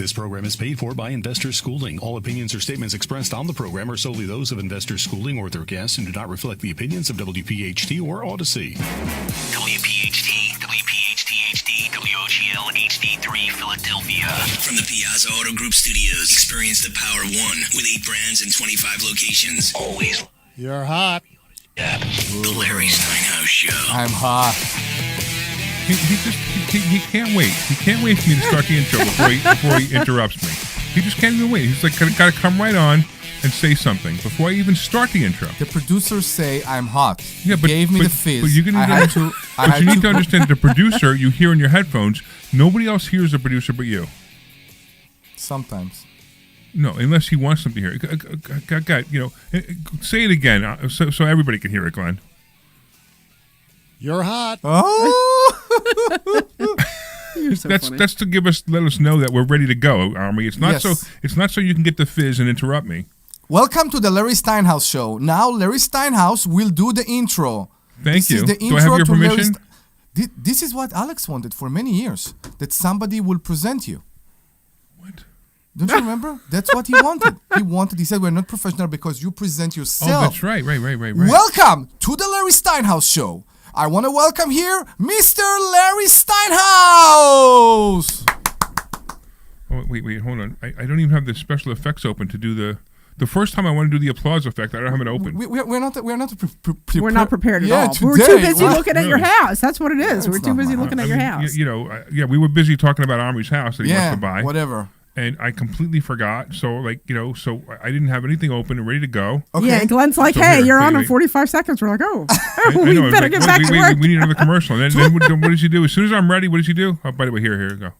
This program is paid for by Investor Schooling. All opinions or statements expressed on the program are solely those of Investor Schooling or their guests and do not reflect the opinions of WPHT or Odyssey. WPHT, WPHT-HD, WOGL HD3 Philadelphia. From the Piazza Auto Group Studios, experience the power of one with 8 brands and 25 locations. Always. You're hot. Yeah. The Larry Steinhouse Show. I'm hot. He can't wait. He can't wait for me to start the intro before he interrupts me. He just can't even wait. He's like, got to come right on and say something before I even start the intro. The producers say I'm hot. Yeah, but gave me the fizz. But you need to understand the producer you hear in your headphones. Nobody else hears the producer but you. Sometimes. No, unless he wants them to hear it. Say it again so everybody can hear it, Glenn. You're hot. Oh. You're so funny. That's to let us know that we're ready to go, Omri. It's not so you can get the fizz and interrupt me. Welcome to the Larry Steinhouse Show. Now Larry Steinhouse will do the intro. Thank you. Is the Do I have your permission? This is what Alex wanted for many years, that somebody will present you. What? Don't you remember? That's what he wanted. He said, we're not professional because you present yourself. Oh, that's right. Welcome to the Larry Steinhouse Show. I want to welcome here Mr. Larry Steinhouse. Oh, wait, hold on. I don't even have the special effects open to do the first time I want to do the applause effect. I don't have it open. We're not prepared at all. Today, We're too busy looking at your house. That's what it is. We're too busy looking at your house. We were busy talking about Omri's house that he wants to buy. Whatever. And I completely forgot. So I didn't have anything open and ready to go. Okay. Yeah, and Glenn's like, you're on in 45 seconds. We're like, we better get back to work. We need another commercial. And then what does he do? As soon as I'm ready, what does he do? Oh, by the way, here you go.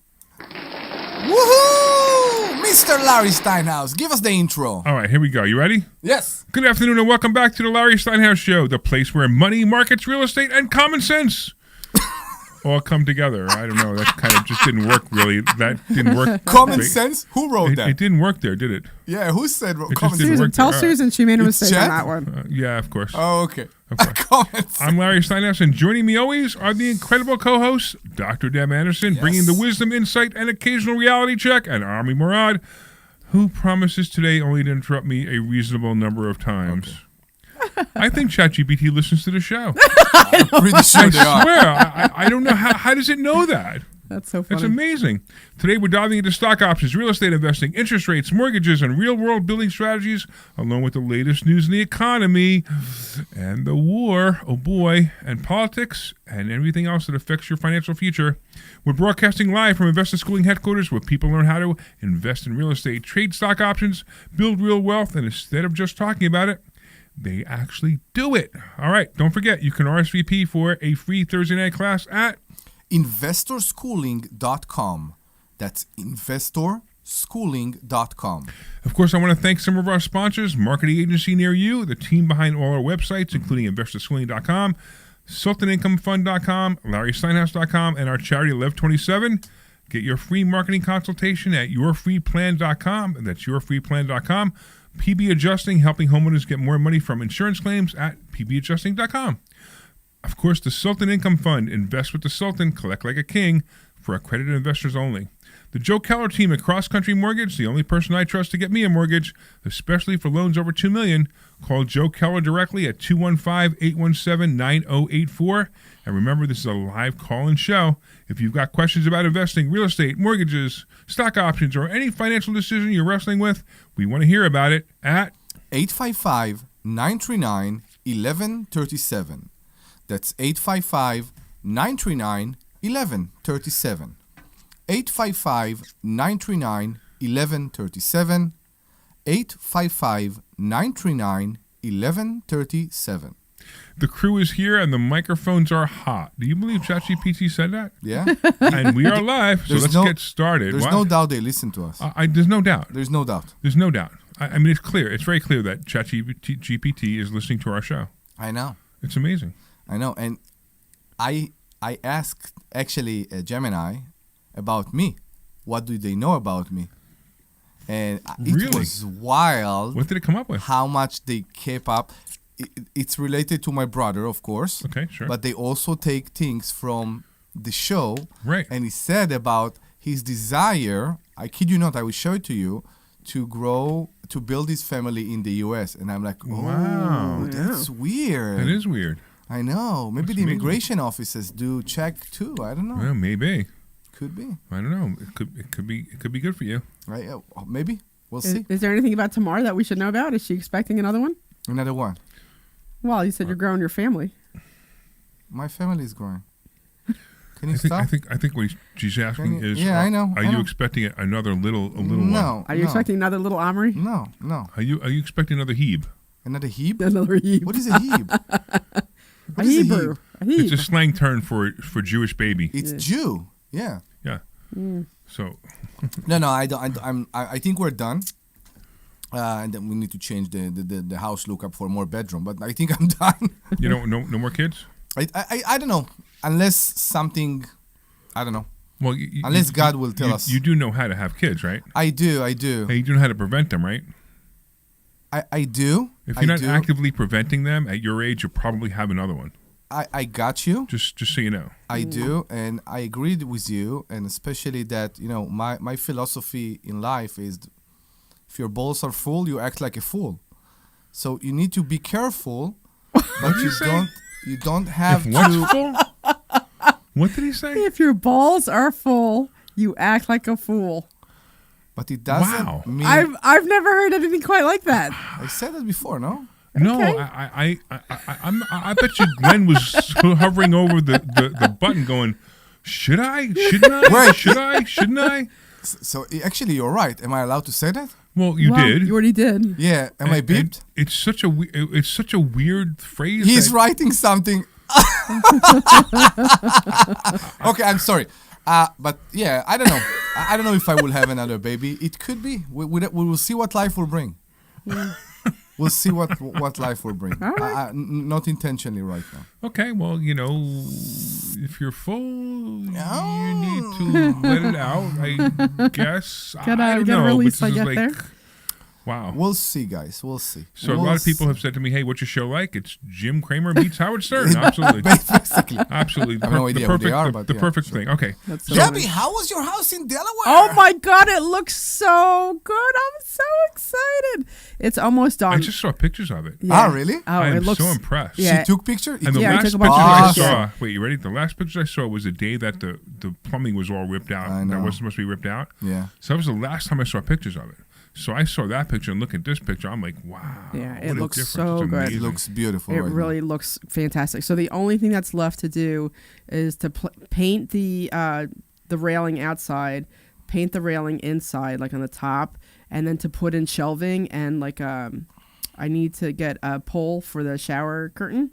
Woohoo! Mr. Larry Steinhouse, give us the intro. All right, here we go. You ready? Yes. Good afternoon and welcome back to the Larry Steinhouse Show, the place where money, markets, real estate, and common sense all come together. I don't know. That kind of just didn't work, really. That didn't work. Common sense? Who wrote that? It didn't work there, did it? Yeah, who said common sense? Susan, tell Susan she made a mistake on that one. Yeah, of course. Oh, okay. Of course. I'm Larry Steinhouse, and joining me always are the incredible co-hosts, Dr. Deb Anderson, bringing the wisdom, insight, and occasional reality check, and Omri Morad, who promises today only to interrupt me a reasonable number of times. Okay. I think ChatGPT listens to the show. I'm pretty sure they are. I swear. I don't know. How does it know that? That's so funny. That's amazing. Today we're diving into stock options, real estate investing, interest rates, mortgages, and real-world building strategies, along with the latest news in the economy and the war, oh boy, and politics, and everything else that affects your financial future. We're broadcasting live from Investor Schooling headquarters where people learn how to invest in real estate, trade stock options, build real wealth, and instead of just talking about it, they actually do it. All right, don't forget, you can RSVP for a free Thursday night class at investorschooling.com. That's investorschooling.com. Of course, I want to thank some of our sponsors, marketing agency near you, the team behind all our websites, including investorschooling.com, SultanIncomeFund.com, LarrySteinhouse.com, and our charity Lev27. Get your free marketing consultation at yourfreeplan.com. That's yourfreeplan.com. PB Adjusting, helping homeowners get more money from insurance claims at pbadjusting.com. Of course, the Sultan Income Fund. Invest with the Sultan, collect like a king, for accredited investors only. The Joe Keller team at Cross Country Mortgage, the only person I trust to get me a mortgage, especially for loans over $2 million. Call Joe Keller directly at 215-817-9084. And remember, this is a live call-in show. If you've got questions about investing, real estate, mortgages, stock options, or any financial decision you're wrestling with, we want to hear about it at 855-939-1137. That's 855-939-1137. 855-939-1137. 855-939-1137. The crew is here and the microphones are hot. Do you believe ChatGPT said that? Yeah. And we are live, so let's get started. There's no doubt they listen to us. There's no doubt. There's no doubt. There's no doubt. I mean, it's clear. It's very clear that ChatGPT is listening to our show. I know. It's amazing. I know. And I asked, actually, Gemini about me. What do they know about me? And it was wild. What did it come up with? How much they kept up. It's related to my brother, of course. Okay, sure. But they also take things from the show. Right. And he said about his desire, I kid you not, I will show it to you, to build his family in the U.S. And I'm like, oh, Wow. that's weird. That is weird. I know. Maybe That's the amazing. immigration offices do check too. I don't know. Well, maybe. Could be. I don't know. It could be good for you. Right? Maybe. We'll see. Is there anything about Tamar that we should know about? Is she expecting another one? Another one. Well, you said you're growing your family. My family is growing. Can you stop? I think what she's asking is, I know. Are you expecting another little one? No. Are you expecting another little Omri? No. Are you expecting another Hebe? Another Hebe? Another Hebe. What is a Hebe? A Hebrew. A Hebe. It's a slang term for Jewish baby. It's Jew. Yeah. Yeah. So. No. I don't. I think we're done. And then we need to change the house look up for more bedroom. But I think I'm done. You know, no more kids. I don't know, unless something, I don't know. Well, unless God will tell us. You do know how to have kids, right? I do. Hey, you do know how to prevent them, right? I do. If you're not actively preventing them at your age, you'll probably have another one. I got you. Just so you know. I do, and I agreed with you, and especially that, my philosophy in life is, if your balls are full, you act like a fool. So you need to be careful, but you don't have to. What did he say? If your balls are full, you act like a fool. But it doesn't mean. I've never heard anything quite like that. I said that before, no? No, Okay. I bet you Glenn was hovering over the button, going, "Should I? Shouldn't I? Wait. Should I? Shouldn't I?" So actually, you're right. Am I allowed to say that? Well, you did. You already did. Yeah. Am I beeped? It's such a weird phrase. He's writing something. Okay, I'm sorry. But yeah, I don't know. I don't know if I will have another baby. It could be. We will see what life will bring. We'll see what life will bring. All right. Not intentionally right now. Okay, well, if you're full, you need to let it out, I guess. I don't know. Release but I this is get there. Wow. We'll see, guys. We'll see. So a lot of people have said to me, "Hey, what's your show like?" It's Jim Cramer meets Howard Stern. Absolutely, Basically. absolutely. I have no idea what they are, but the yeah, perfect sure. thing. Okay. That's so Gabby, funny. how was your house in Delaware? Oh my God, it looks so good. I'm so excited. It's almost done. I just saw pictures of it. Ah, really? Oh, I am it looks so impressed. Yeah. She took picture? And the Yeah, I last took pictures a bunch of I pictures. saw, wait, you ready? The last pictures I saw was the day that the plumbing was all ripped out. I know. That was supposed to be ripped out. Yeah. So that was the last time I saw pictures of it. So I saw that picture and look at this picture. I'm like, wow. Yeah, what it a looks difference. so It's good. amazing. It looks beautiful. It right really looks fantastic. So the only thing that's left to do is to paint the railing outside, paint the railing inside, like on the top, and then to put in shelving and I need to get a pole for the shower curtain,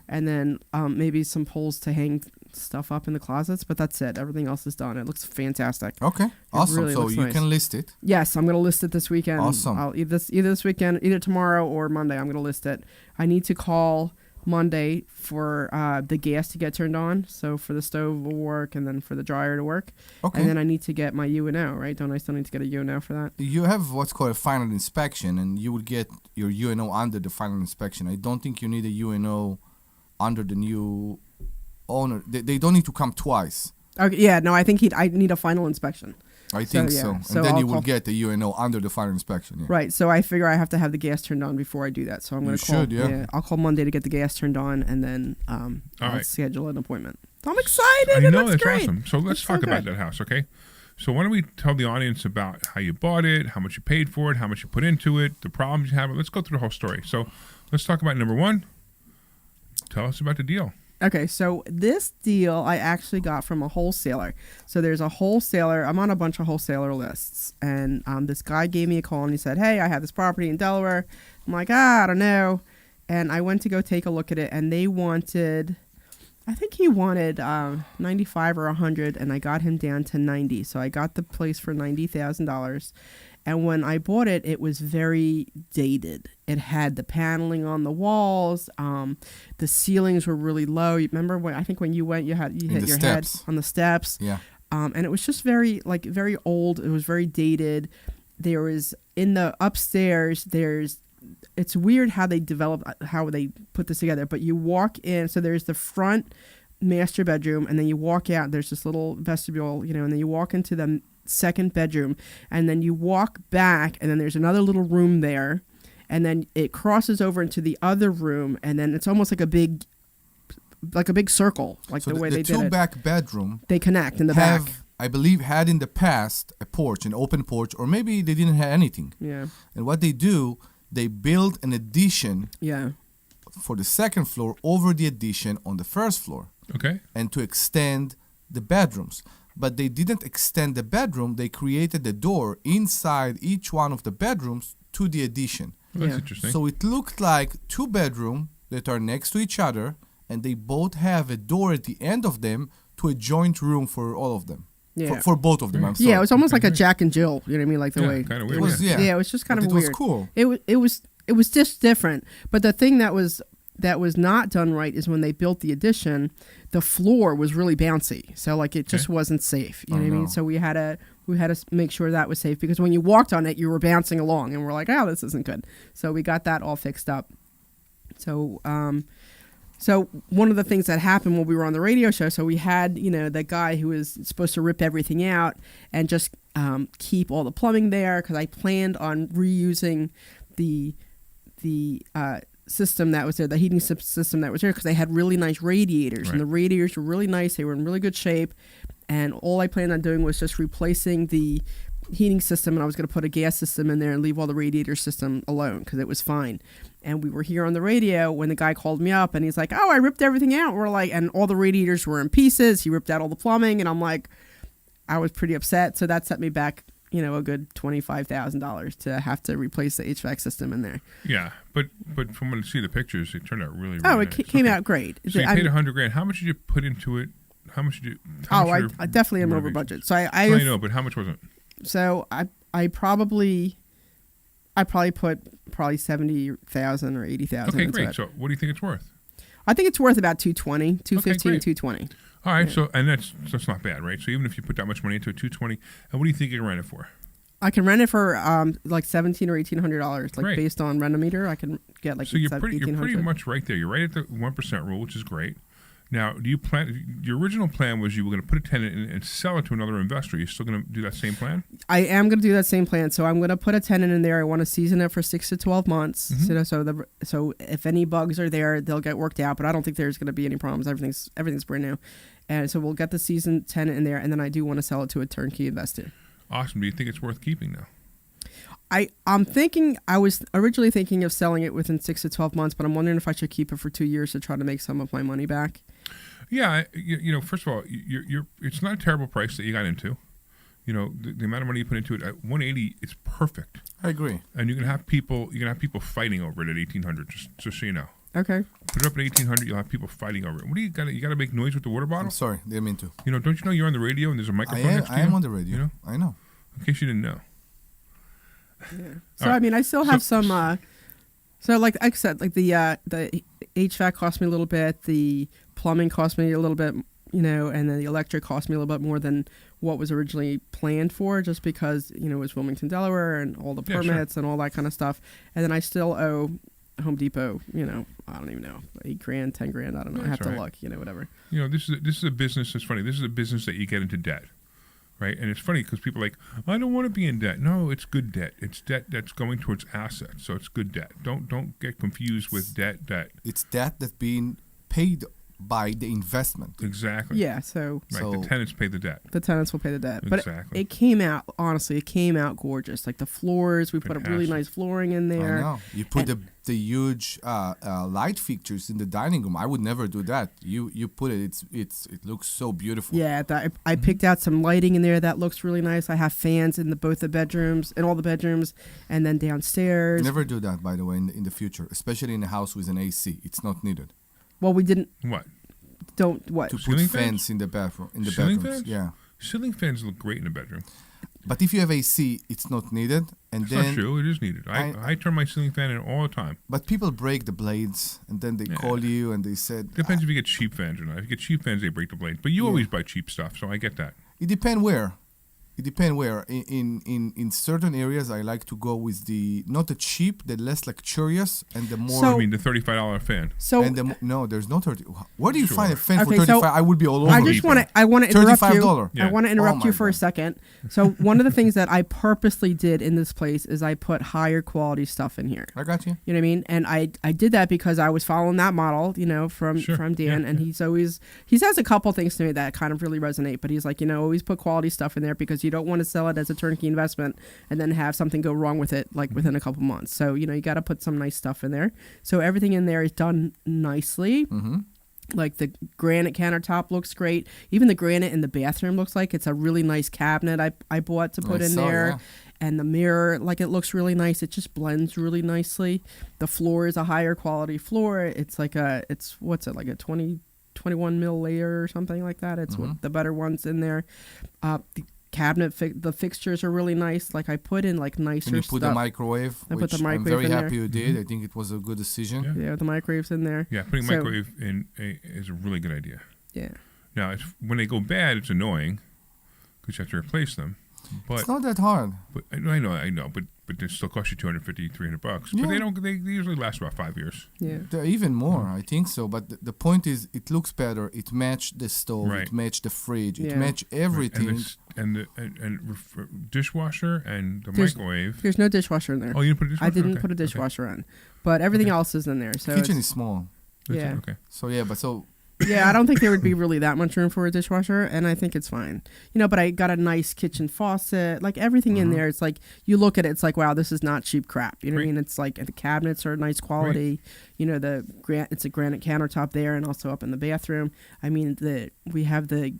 and then maybe some poles to hang stuff up in the closets. But that's it. Everything else is done. It looks fantastic. Okay, awesome. really So looks you nice. can list it. Yes, I'm going to list it this weekend. Awesome. I'll either this weekend, either tomorrow or Monday, I'm going to list it. I need to call Monday for the gas to get turned on. So for the stove will work and then for the dryer to work. Okay. And then I need to get my UNO, right? Don't I still need to get a UNO for that? You have what's called a final inspection, and you will get your UNO under the final inspection. I don't think you need a UNO under the new owner. They don't need to come twice. Okay, yeah, no, I think I need a final inspection. I think yeah. so. And So then I'll you will call- get the UNO under the final inspection. Yeah. Right, so I figure I have to have the gas turned on before I do that. So I'm going You to call. should, yeah. I'll call Monday to get the gas turned on, and then I'll right. schedule an appointment. So I'm excited. I It know, looks that's great. awesome. So let's It's so talk about good. that house, okay? So why don't we tell the audience about how you bought it, how much you paid for it, how much you put into it, the problems you have. Let's go through the whole story. So let's talk about number one. Tell us about the deal. Okay, so this deal I actually got from a wholesaler. So there's a wholesaler. I'm on a bunch of wholesaler lists. And this guy gave me a call and he said, hey, I have this property in Delaware. I'm like, I don't know. And I went to go take a look at it. And they wanted, I think he wanted 95 or 100. And I got him down to 90. So I got the place for $90,000. And when I bought it, it was very dated. It had the paneling on the walls. The ceilings were really low. You remember when I think when you went, you hit the your steps. head on the steps. Yeah. And it was just very old. It was very dated. There was in the upstairs. It's weird how they put this together. But you walk in. So there's the front master bedroom, and then you walk out. There's this little vestibule, and then you walk into the second bedroom, and then you walk back, and then there's another little room there, and then it crosses over into the other room, and then it's almost like a big circle, like So the way the they did two it. back bedroom They connect in the have, back. I believe, had in the past a porch, an open porch, or maybe they didn't have anything. Yeah, And what they do, they build an addition yeah, for the second floor over the addition on the first floor, Okay. and to extend the bedrooms. But they didn't extend the bedroom, they created a door inside each one of the bedrooms to the addition. Well, that's Yeah. interesting. So it looked like two bedrooms that are next to each other, and they both have a door at the end of them to a joint room for all of them. yeah. For both of them, I'm sorry. Yeah, it was almost like a Okay. Jack and Jill. You know what I mean? Like the way. kind of It weird. was, yeah. Yeah, it was just kind But of it weird. was cool. It was just different. But the thing that was not done right is when they built the addition, the floor was really bouncy. So like it just Okay. wasn't safe. You know Oh, what I mean? no. So we had to make sure that was safe, because when you walked on it, you were bouncing along, and we're like, oh, this isn't good. So we got that all fixed up. So one of the things that happened when we were on the radio show, so we had, that guy who was supposed to rip everything out and just keep all the plumbing there, because I planned on reusing the system that was there, the heating system that was there, because they had really nice radiators, Right. and the radiators were really nice. They were in really good shape, and all I planned on doing was just replacing the heating system, and I was going to put a gas system in there and leave all the radiator system alone, because it was fine. And we were here on the radio when the guy called me up, and he's like, oh, I ripped everything out. We're like, and all the radiators were in pieces. He ripped out all the plumbing, and I'm like, I was pretty upset. So that set me back, a good $25,000 to have to replace the HVAC system in there. Yeah, but from when I see the pictures, it turned out really, really Oh, nice. it came Okay. out great. So you paid $100,000. How much did you put into it? How much did you? How much I definitely am over renovation? budget. So I know, but how much was it? So I probably put 70,000 or 80,000. Okay, into great. it. So what do you think it's worth? I think it's worth about 220, 215, great. 220. All right, so and that's not bad, right? So even if you put that much money into it, 220, and what do you think you can rent it for? I can rent it for like $1,700 or $1,800, like Great. based on Renometer. I can get like So you're pretty 1,800. much right there. You're right at the 1% rule, which is great. Now, do you plan? Your original plan was you were going to put a tenant in and sell it to another investor. Are you still going to do that same plan? I am going to do that same plan. So I'm going to put a tenant in there. I want to season it for 6 to 12 months. Mm-hmm. So if any bugs are there, they'll get worked out. But I don't think there's going to be any problems. Everything's brand new, and so we'll get the seasoned tenant in there, and then I do want to sell it to a turnkey investor. Awesome. Do you think it's worth keeping now? I'm thinking, I was originally thinking of selling it within 6 to 12 months, but I'm wondering if I should keep it for 2 years to try to make some of my money back. Yeah, first of all, it's not a terrible price that you got into. The amount of money you put into it at 180, it's perfect. I agree. And you can have people fighting over it at 1,800. Just so you know, Okay. put it up at 1,800, you'll have people fighting over it. What do you got? You got to make noise with the water I'm bottle. sorry, didn't mean to. Don't you know you're on the radio and there's a microphone next to you? I am on the radio. You know? I know. In case you didn't know. So All right. I mean, I still have some. So like I said, like the HVAC cost me a little bit, the plumbing cost me a little bit, and then the electric cost me a little bit more than what was originally planned for, just because it was Wilmington, Delaware, and all the Yeah, sure. permits and all that kind of stuff. And then I still owe Home Depot, I don't even know, $8,000, $10,000, I don't know. I have That's to all right. look, whatever. This is a business. It's funny. This is a business that you get into debt, right? And it's funny because people are like, I don't want to be in debt. No, it's good debt. It's debt that's going towards assets, so it's good debt. Don't get confused with debt. It's debt that's being paid by the investment. Exactly. Yeah, so Right. So- The tenants pay the debt. the tenants will pay the debt. But Exactly. it came out, honestly, it came out gorgeous. Like the floors, we put a really Fantastic. nice flooring in there. I know. You put the huge light fixtures in the dining room. I would never do that. You put it. It looks so beautiful. Yeah, I picked out some lighting in there that looks really nice. I have fans in both the bedrooms, in all the bedrooms, and then downstairs. Never do that, by the way, in the future, especially in a house with an AC. It's not needed Well, we didn't. What? What? to put Ceiling fans fans? in the bathroom. In the Ceiling bedrooms, fans? yeah. Ceiling fans look great in a bedroom. But if you have AC, it's not needed. And It's then, not true. It is needed. I turn my ceiling fan in all the time. but people break the blades, and then they Yeah. call you and they said, Depends if you get cheap fans or not. If you get cheap fans, they break the blade. But you always buy cheap stuff, so I get that. It depends where. It depends where. In certain areas, I like to go with not the cheap, the less luxurious, and the more. So- I mean, the $35 fan. So and no, there's no 30. Where do you Sure. find a fan for Okay, 35? so I would be all over. I just want to. I want to interrupt you. $35. Yeah. I want to interrupt Oh you my for a God. second. So one of the things that I purposely did in this place is I put higher quality stuff in here. I got you. You know what I mean? And I did that because I was following that model, from Sure. Dan, Yeah, and he says a couple things to me that kind of really resonate. But he's like, always put quality stuff in there because you don't want to sell it as a turnkey investment and then have something go wrong with it like within a couple months. So you got to put some nice stuff in there. So everything in there is done nicely. Mm-hmm. Like the granite countertop looks great. Even the granite in the bathroom looks like it's a really nice cabinet I bought to put in there. Yeah. And the mirror, it looks really nice. It just blends really nicely. The floor is a higher quality floor. It's like a 21 mil layer or something like that. It's what the better ones in there. The cabinet, the fixtures are really nice. Like I put in nicer And you put stuff. the microwave, I put which the I'm microwave very in happy there. you did. I think it was a good decision. Yeah. Yeah, the microwave's in there. Yeah, putting So- microwave in is a really good idea. Yeah. Now, when they go bad, it's annoying because you have to replace them. But It's not that hard. I know, but they still cost you $250, $300. Yeah. But they don't. They usually last about 5 years. Yeah. They're even more, I think so. But the point is, it looks better. It matched the stove. Right. It matched the fridge. It Yeah. matched everything. And the dishwasher and the There's- microwave. There's no dishwasher in there. Oh, you didn't put a dishwasher? I didn't Okay, put a okay. dishwasher on, but everything Okay. else is in there. So Kitchen it's- is small. That's it, Yeah. Okay. So yeah, but so yeah, I don't think there would be really that much room for a dishwasher, and I think it's fine. But I got a nice kitchen faucet, everything in there. It's you look at it, it's wow, this is not cheap crap. You know what I Right. mean? It's the cabinets are nice quality. It's a granite countertop there, and also up in the bathroom. I mean, we have in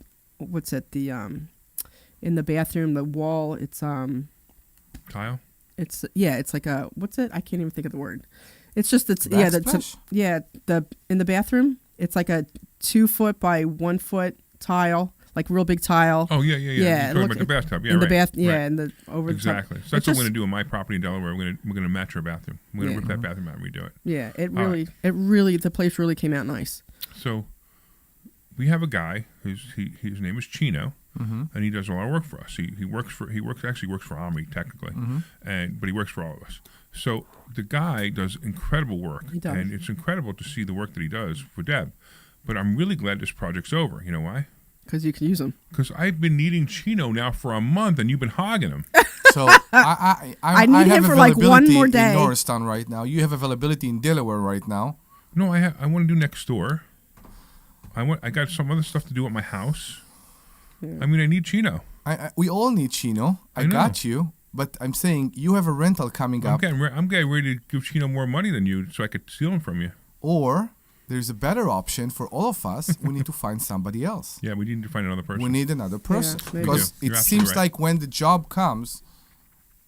the bathroom, the wall. It's Tile. It's like a what's it? I can't even think of the word. It's just backsplash? in the bathroom. It's like a 2 foot by 1 foot tile, real big tile. Oh yeah. Yeah, You're it talking look- about the bathtub. Yeah, in right. the bath, yeah, right. and the over Exactly. the top. So that's It what we're just- going to do in my property in Delaware. We're going to match our bathroom. We're going to Yeah. rip that bathroom out and redo it. Yeah, it All really, the place really came out nice. So we have a guy his name is Chino, and he does a lot of work for us. He works for Omri technically, but he works for all of us. So the guy does incredible work, He does. and it's incredible to see the work that he does for Deb. But I'm really glad this project's over. You know why? Because you can use them. Because I've been needing Chino now for a month, and you've been hogging him. So I need have him for, one availability more day. in Norristown right now. You have availability in Delaware right now. No, I want to do next door. I got some other stuff to do at my house. Yeah. I mean, I need Chino. We all need Chino. I I know. got you. But I'm saying you have a rental coming I'm up, getting ready to give Chino more money than you, so I could steal him from you. or there's a better option for all of us. We need to find somebody else. Yeah, we need to find another person. We need another person maybe. because We do. it You're seems absolutely right. like when the job comes,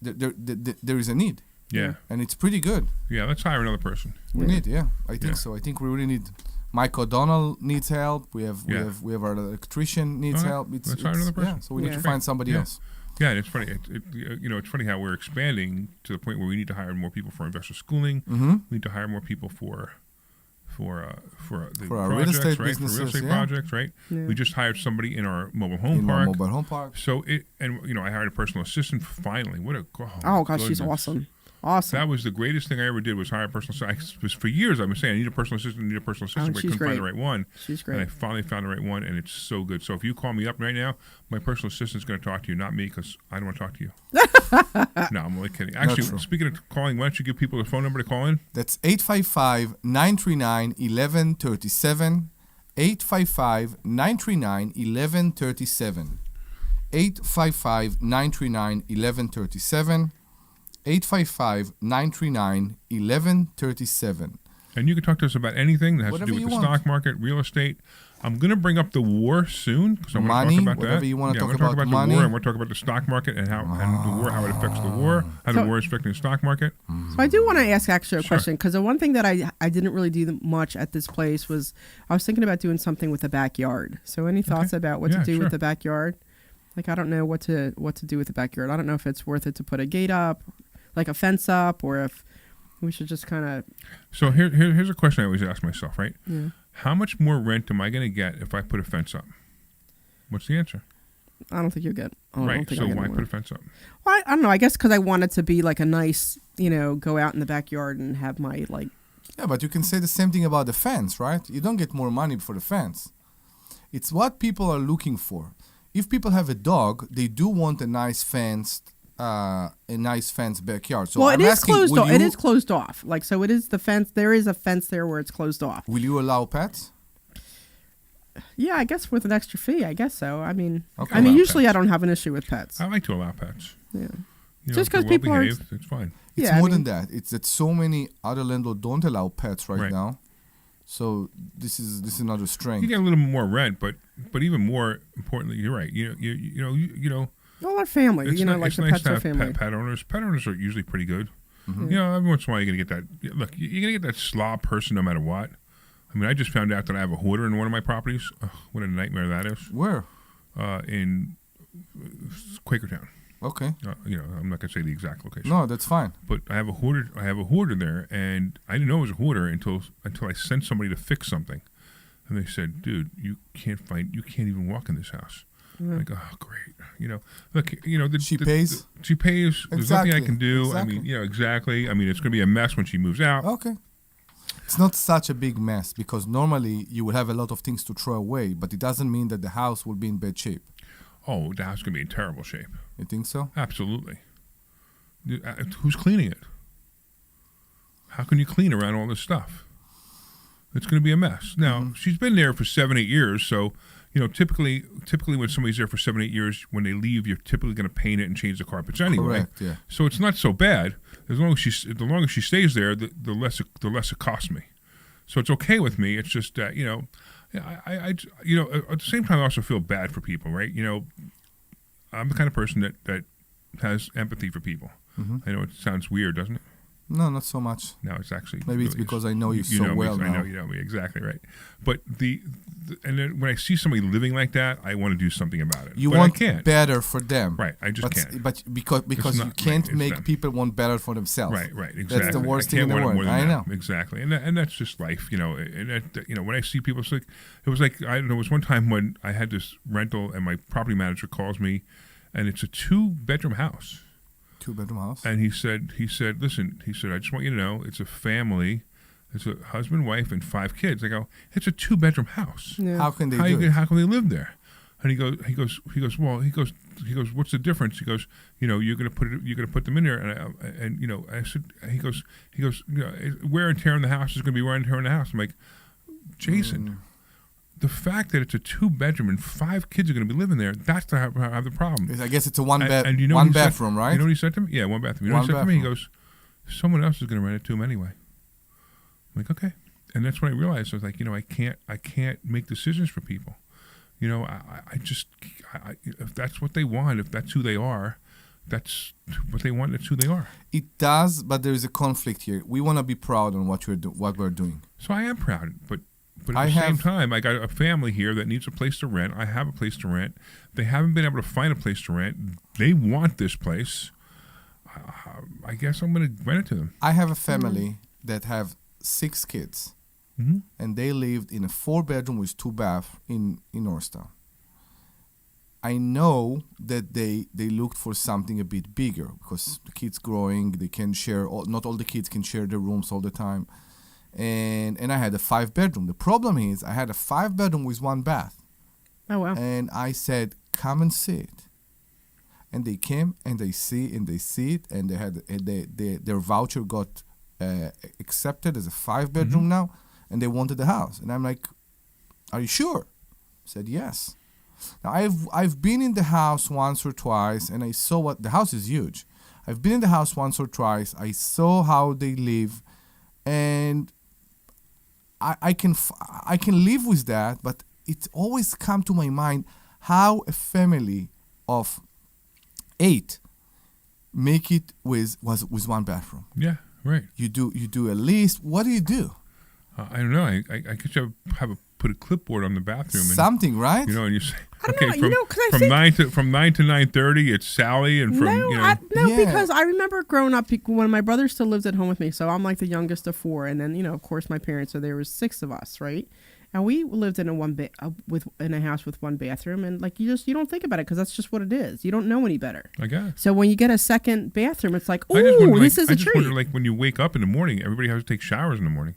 there is a need, Yeah, and it's pretty good. yeah. Let's hire another person. We need, I think Yeah. so. I think we really need. Mike O'Donnell needs help. We have Yeah. our electrician needs Okay. help. Let's hire another person. Yeah, so we need Yeah. to find somebody Yeah. else. Yeah, and it's funny. It's funny how we're expanding to the point where we need to hire more people for investor schooling. Mm-hmm. We need to hire more people for the For our projects, real estate right? For businesses, real estate yeah. projects, right? Yeah. We just hired somebody in our mobile home In park. our mobile home park. So I hired a personal assistant finally. What a Oh gosh, she's goodness. awesome. Awesome. That was the greatest thing I ever did was hire a personal assistant. For years I've been saying I need a personal assistant, but I she's couldn't find great. the right one. She's And I great. finally found the right one, and it's so good. So if you call me up right now, my personal assistant's going to talk to you, not me, because I don't want to talk to you. No, I'm only kidding. Actually, true. speaking of calling, why don't you give people the phone number to call in? That's 855-939-1137. 855-939-1137. 855-939-1137. 855-939-1137. And you can talk to us about anything that has Whatever to do with you the want. stock market, real estate. I'm going to bring up the war soon because I want Money, to talk about whatever that. you wanna yeah, talk I'm gonna about the money. war. I want to talk about the stock market and how how it affects the war, how the So- war is affecting the stock market. So I do want to ask actually a Sure. question because the one thing that I didn't really do much at this place was I was thinking about doing something with the backyard. So any thoughts about what Yeah, to do sure. with the backyard? Like I don't know what to do with the backyard. I don't know if it's worth it to put a gate up, like a fence up, or if we should just kind of So here's a question I always ask myself, right? yeah. How much more rent am I going to get if I put a fence up? What's the answer? I don't think you'll get. I don't Right. think So I'll get why more. put a fence up? Well, I don't know. I guess because I want it to be like a nice, go out in the backyard and have my like. Yeah, but you can say the same thing about the fence, right? You don't get more money for the fence. It's what people are looking for. If people have a dog, they do want a nice fenced backyard. So Well, I'm it is asking, closed will off. It you- is closed off. Like, so it is the fence. There is a fence there where it's closed off. Will you allow pets? Yeah, I guess with an extra fee. I guess so. I mean, Okay. Allow usually pets. I don't have an issue with pets. I like to allow pets. Yeah. You know, Just if they're 'cause people are- well-behaved, it's fine. It's Yeah, I more mean- than that. It's that so many other landlords don't allow pets right Right. now. So this is another You strength. get a little more rent, but even more importantly, you're right. You know, Well, our family. it's Like it's the nice pets to are have family. pet owners. Pet owners are usually pretty good. Mm-hmm. You know, every once in a while you're gonna get that. Look, you're gonna get that slob person no matter what. I mean, I just found out that I have a hoarder in one of my properties. Ugh, what a nightmare that is. Where? In Quakertown. Okay. I'm not gonna say the exact location. No, that's fine. But I have a hoarder. I have a hoarder there, and I didn't know it was a hoarder until I sent somebody to fix something, and they said, "Dude, you can't even walk in this house." I'm like, oh, great. Look, She pays? She pays. There's nothing I Exactly. can do. Exactly. I mean, exactly. I mean, it's gonna be a mess when she moves out. Okay. It's not such a big mess because normally you will have a lot of things to throw away, but it doesn't mean that the house will be in bad shape. Oh, the house is gonna be in terrible shape. You think so? Absolutely. Who's cleaning it? How can you clean around all this stuff? It's going to be a mess. Now, she's been there for 7-8 years, so typically when somebody's there for 7-8 years, when they leave, you're typically going to paint it and change the carpets anyway. Correct, yeah. So it's not so bad. The longer she stays there, the less it costs me. So it's okay with me. It's just that I at the same time I also feel bad for people, right? I'm the kind of person that has empathy for people. I know it sounds weird, doesn't it? No, not so much. No, it's actually Maybe it's really because I know you you so know me, well I know now. you know me exactly right. But and then when I see somebody living like that, I want to do something about it. You but want I can't. better for them. Right, I just can't. But because not you can't right, it's make them. people want better for themselves. Right, exactly. That's the worst I thing in can't the want it world. more than I that. know. Exactly, and that's just life, And when I see people, it was like there was one time when I had this rental, and my property manager calls me, and it's a 2-bedroom house. 2-bedroom house. And he said, listen, I just want you to know, it's a family, it's a husband, wife, and 5 kids. I go, it's a 2-bedroom house. Yeah. How can they do it? How can they live there? And he goes, what's the difference? He goes, you're gonna put them in there, and I said, he goes, wear and tear in the house is gonna be wear and tear in the house. I'm like, Jason. The fact that it's a 2-bedroom and 5 kids are going to be living there, that's the have the problem. I guess it's a one bed, And you know one what he said- bathroom, right? You know what he said to me? Yeah, 1 bathroom. You know what he said to me? He goes, someone else is going to rent it to him anyway. I'm like, okay. And that's when I realized, I was like, I can't make decisions for people. If that's what they want, if that's who they are, that's what they want, that's who they are. It does, but there is a conflict here. We want to be proud on what we're doing. So I am proud, but at I the same have- time, I got a family here that needs a place to rent. I have a place to rent. They haven't been able to find a place to rent. They want this place. I guess I'm going to rent it to them. I have a family that have 6 kids, and they lived in a 4-bedroom with 2 bath in Norristown. I know that they looked for something a bit bigger because the kids growing, they can share. Not all the kids can share their rooms all the time, and I had a 5-bedroom. The problem is I had a 5-bedroom with 1 bath, Oh wow. and I said, "Come and see it." And they came and they see it, and they had their voucher got accepted as a 5-bedroom now, and they wanted the house. And I'm like, "Are you sure?" I said, "Yes." Now I've been in the house once or twice, and I saw what the house is huge. I've been in the house once or twice. I saw how they live, and I can live with that. But it always come to my mind how a family of 8 make it with 1 bathroom. Yeah, right. You do a list. What do you do? I don't know. I could put a clipboard on the bathroom. And, Something, right? and you say, I don't okay, know, 'cause I from think- 9 to 9:30, it's Sally, and from No, Yeah. because I remember growing up when my brother still lived at home with me. So I'm like the youngest of 4, and then of course my parents. So there was 6 of us, right? And we lived in in a house with one bathroom, and like you don't think about it because that's just what it is. You don't know any better. I guess. So when you get a second bathroom, it's like, I just ooh, wonder, this is I a just treat. wonder, like, when you wake up in the morning, everybody has to take showers in the morning.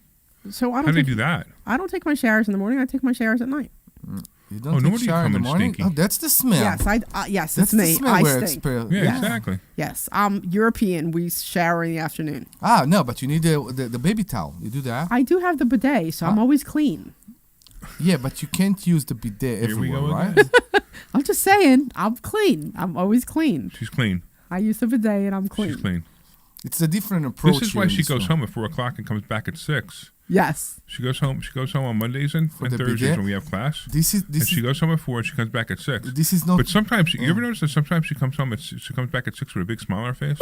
So How do they do that? I don't take my showers in the morning. I take my showers at night. You don't take shower in the morning? stinky. Oh, that's the smell. Yes, That's it's me. the smell I where stink. Yeah, Yes. exactly. Yes, European. We shower in the afternoon. No, but you need the baby towel. You do that? I do have the bidet, so I'm always clean. Yeah, but you can't use the bidet Here we everywhere, go right? again. I'm just saying, I'm clean. I'm always clean. She's clean. I use the bidet and I'm clean. She's clean. It's a different approach. This is why here in she this goes room. home at 4 o'clock and comes back at 6. Yes. She goes home on Mondays and the Thursdays bidet? when we have class. This And she is goes home at 4 and she comes back at 6. this is not. But sometimes, you ever notice that sometimes she comes back at 6 with a big smile on her face?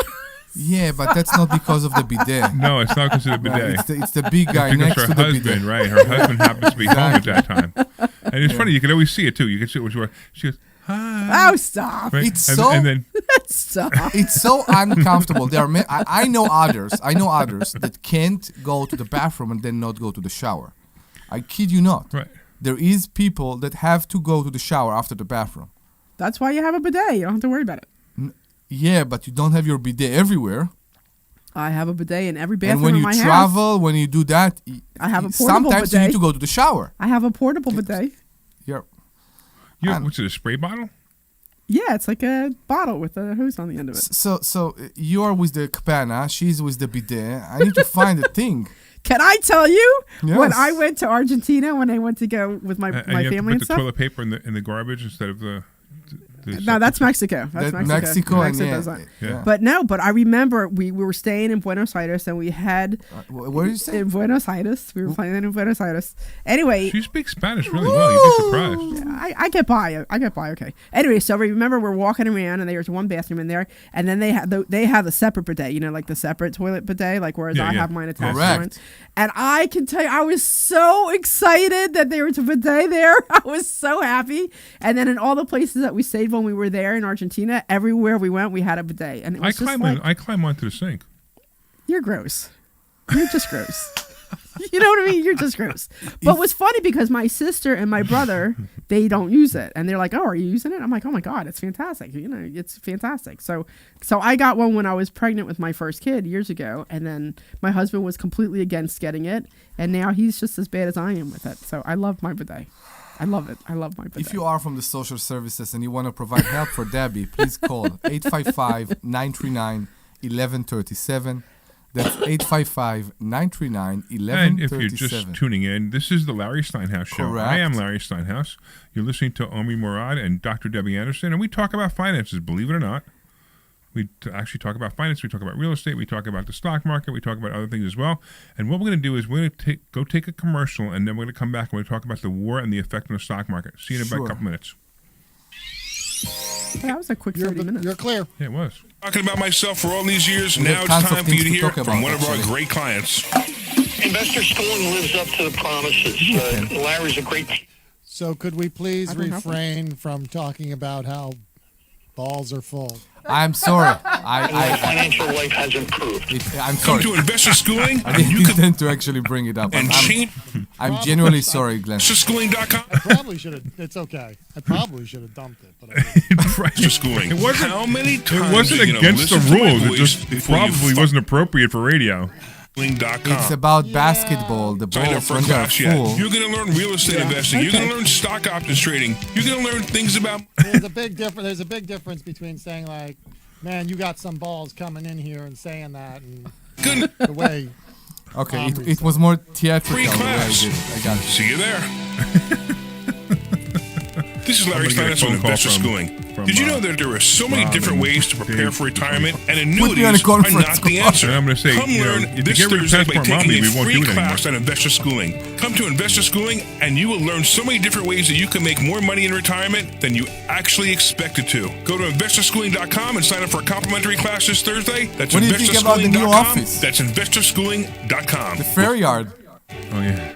Yeah, but that's not because of the bidet. No, it's not because of the Right, bidet. it's the big guy Because next her to the husband, bidet. right? Her husband happens to be home at that time. And it's funny, you can always see it too. You can see it when she goes, hi. Oh, stop. Right? It's and, so- and then Stop. It's so uncomfortable. There are I know others. I know others that can't go to the bathroom and then not go to the shower. I kid you not. right. There is people that have to go to the shower after the bathroom. That's why you have a bidet. You don't have to worry about it. Yeah, but you don't have your bidet everywhere. I have a bidet in every And bathroom when in you my house. travel, when you do that, I have a portable sometimes you bidet. need to go to the shower. I have a portable bidet. You're, What's it, a spray bottle? Yeah, it's like a bottle with a hose on the end of it. so you're with the cabana, she's with the bidet. I need to find a thing. Can I tell you when Yes. I went to Argentina when I went to go with my And you have family to and put the stuff? toilet paper in the garbage instead of the No, that's Mexico. That's That Mexico. and does that. Yeah. But I remember we were staying in Buenos Aires and we had Where did you say? in Buenos Aires. We were playing in Buenos Aires. Anyway, She speaks Spanish really well. You'd be surprised. I get by. I get by. Okay. Anyway, so we remember we're walking around and there's one bathroom in there, and then they have a separate bidet. You know, like the separate toilet bidet, like whereas Yeah, I yeah. have mine attached to Correct. mine. And I can tell you, I was so excited that there was a bidet there. I was so happy. And then in all the places that we stayed when we were there in Argentina, everywhere we went, we had a bidet. And it was I climb onto the sink. you're gross. You're just gross. You know what I mean? You're just gross. But what's funny because my sister and my brother, they don't use it. And they're like, oh, are you using it? I'm like, oh my God, it's fantastic. You know, it's fantastic. So I got one when I was pregnant with my first kid years ago. And then my husband was completely against getting it. And now he's just as bad as I am with it. So I love my bidet. I love it. I love my bidet. If you are from the social services and you want to provide help for Debbie, please call 855-939-1137. That's 855-939-1137. And if you're just tuning in, this is the Larry Steinhouse Show. Correct. I am Larry Steinhouse. You're listening to Omri Morad and Dr. Debbie Anderson, and we talk about finances, believe it or not. We actually talk about finance. We talk about real estate. We talk about the stock market. We talk about other things as well. And what we're going to do is we're going to take a commercial, and then we're going to come back and we're going to talk about the war and the effect on the stock market. See you in about a Sure. couple minutes. That was a quick 30 minutes. You're clear. Yeah, it was. Talking about myself for all these years, We now have it's tons of time for you to things to hear talk from about, one of our actually. great clients. Investor Schooling lives up to the promises. Larry's a great. So could we please I don't have refrain from talking about how balls are full? I'm sorry. Your financial life has improved. I'm Come sorry. to Investor Schooling, I and didn't you can intend to actually bring it up. and change I'm genuinely sorry, Glenn. investorschooling.com. I probably should have. It's okay. I probably should have dumped it, but I didn't. Investor Schooling. It wasn't- How many times It wasn't are you gonna against the listen to my rules. It voice just before you probably wasn't appropriate for radio. It's about basketball. The Sign up balls for a when they're class yet. full. You're going to learn real estate investing. You're going to learn stock options trading. You're going to learn things about. There's a big difference. There's a big difference between saying like, "Man, you got some balls coming in here," and saying that, and Good. the way. Okay, it was more theatrical Free the way I class. did it. I got it. See you there. This is Larry I'm gonna get a Steinhouse from phone call Investor from- Schooling. from, Did you know that there are so many Bob different and ways to prepare Dave. for retirement, and me on a annuities are conference not the call. answer? And I'm gonna say, Come you know, learn if you this get rid of Thursday by Passport Mommy, taking we a won't free do it class on Investor Schooling. Come to Investor Schooling, and you will learn so many different ways that you can make more money in retirement than you actually expected to. Go to investorschooling.com and sign up for a complimentary class this Thursday. That's What do you think about the new investorschooling.com. office? That's investorschooling.com. The fair yard. Oh, yeah.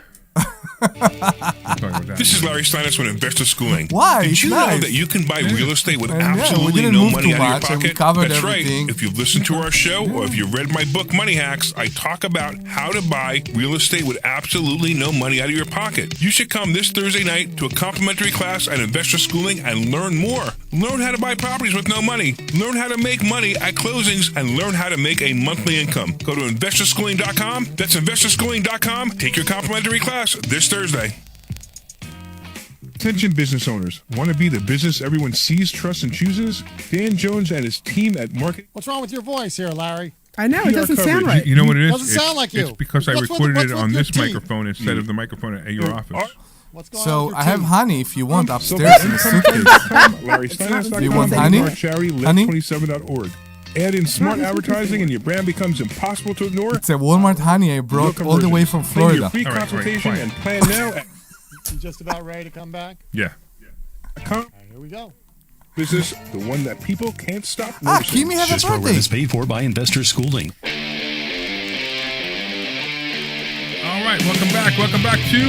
We'll talk about that. This is Larry Steinhouse with Investor Schooling. Why? Did It's you know nice. that you can buy real estate with And yeah, we absolutely didn't no move money too out of your much, and we pocket? covered That's everything. right. If you've listened to our show or if you've read my book, Money Hacks, I talk about how to buy real estate with absolutely no money out of your pocket. You should come this Thursday night to a complimentary class at Investor Schooling and learn more. Learn how to buy properties with no money. Learn how to make money at closings and learn how to make a monthly income. Go to investorschooling.com. That's investorschooling.com. Take your complimentary class this Thursday. Attention business owners. Want to be the business everyone sees, trusts, and chooses? Dan Jones and his team at Market What's wrong with your voice here, Larry? I know, it PR doesn't sound coverage. right. You know what it is? Doesn't sound like you. It's because I What's with- recorded what's it with on your this teeth? microphone instead of the microphone at your office. What's going on So with your I have teeth? honey if you want So upstairs in the suitcase. LarrySteinhouse.com. You want honey? Charity Honey? Live27.org. Add in smart advertising and your brand becomes impossible to ignore. It's a Walmart honey I brought all the way from Claim Florida. your free All right, consultation quiet. and plan now at You just about ready to come back? Yeah. All right, here we go. Business, the one that people can't stop Ah, noticing. Kimi had a This program birthday. is paid for by Investor Schooling. All right, welcome back. Welcome back to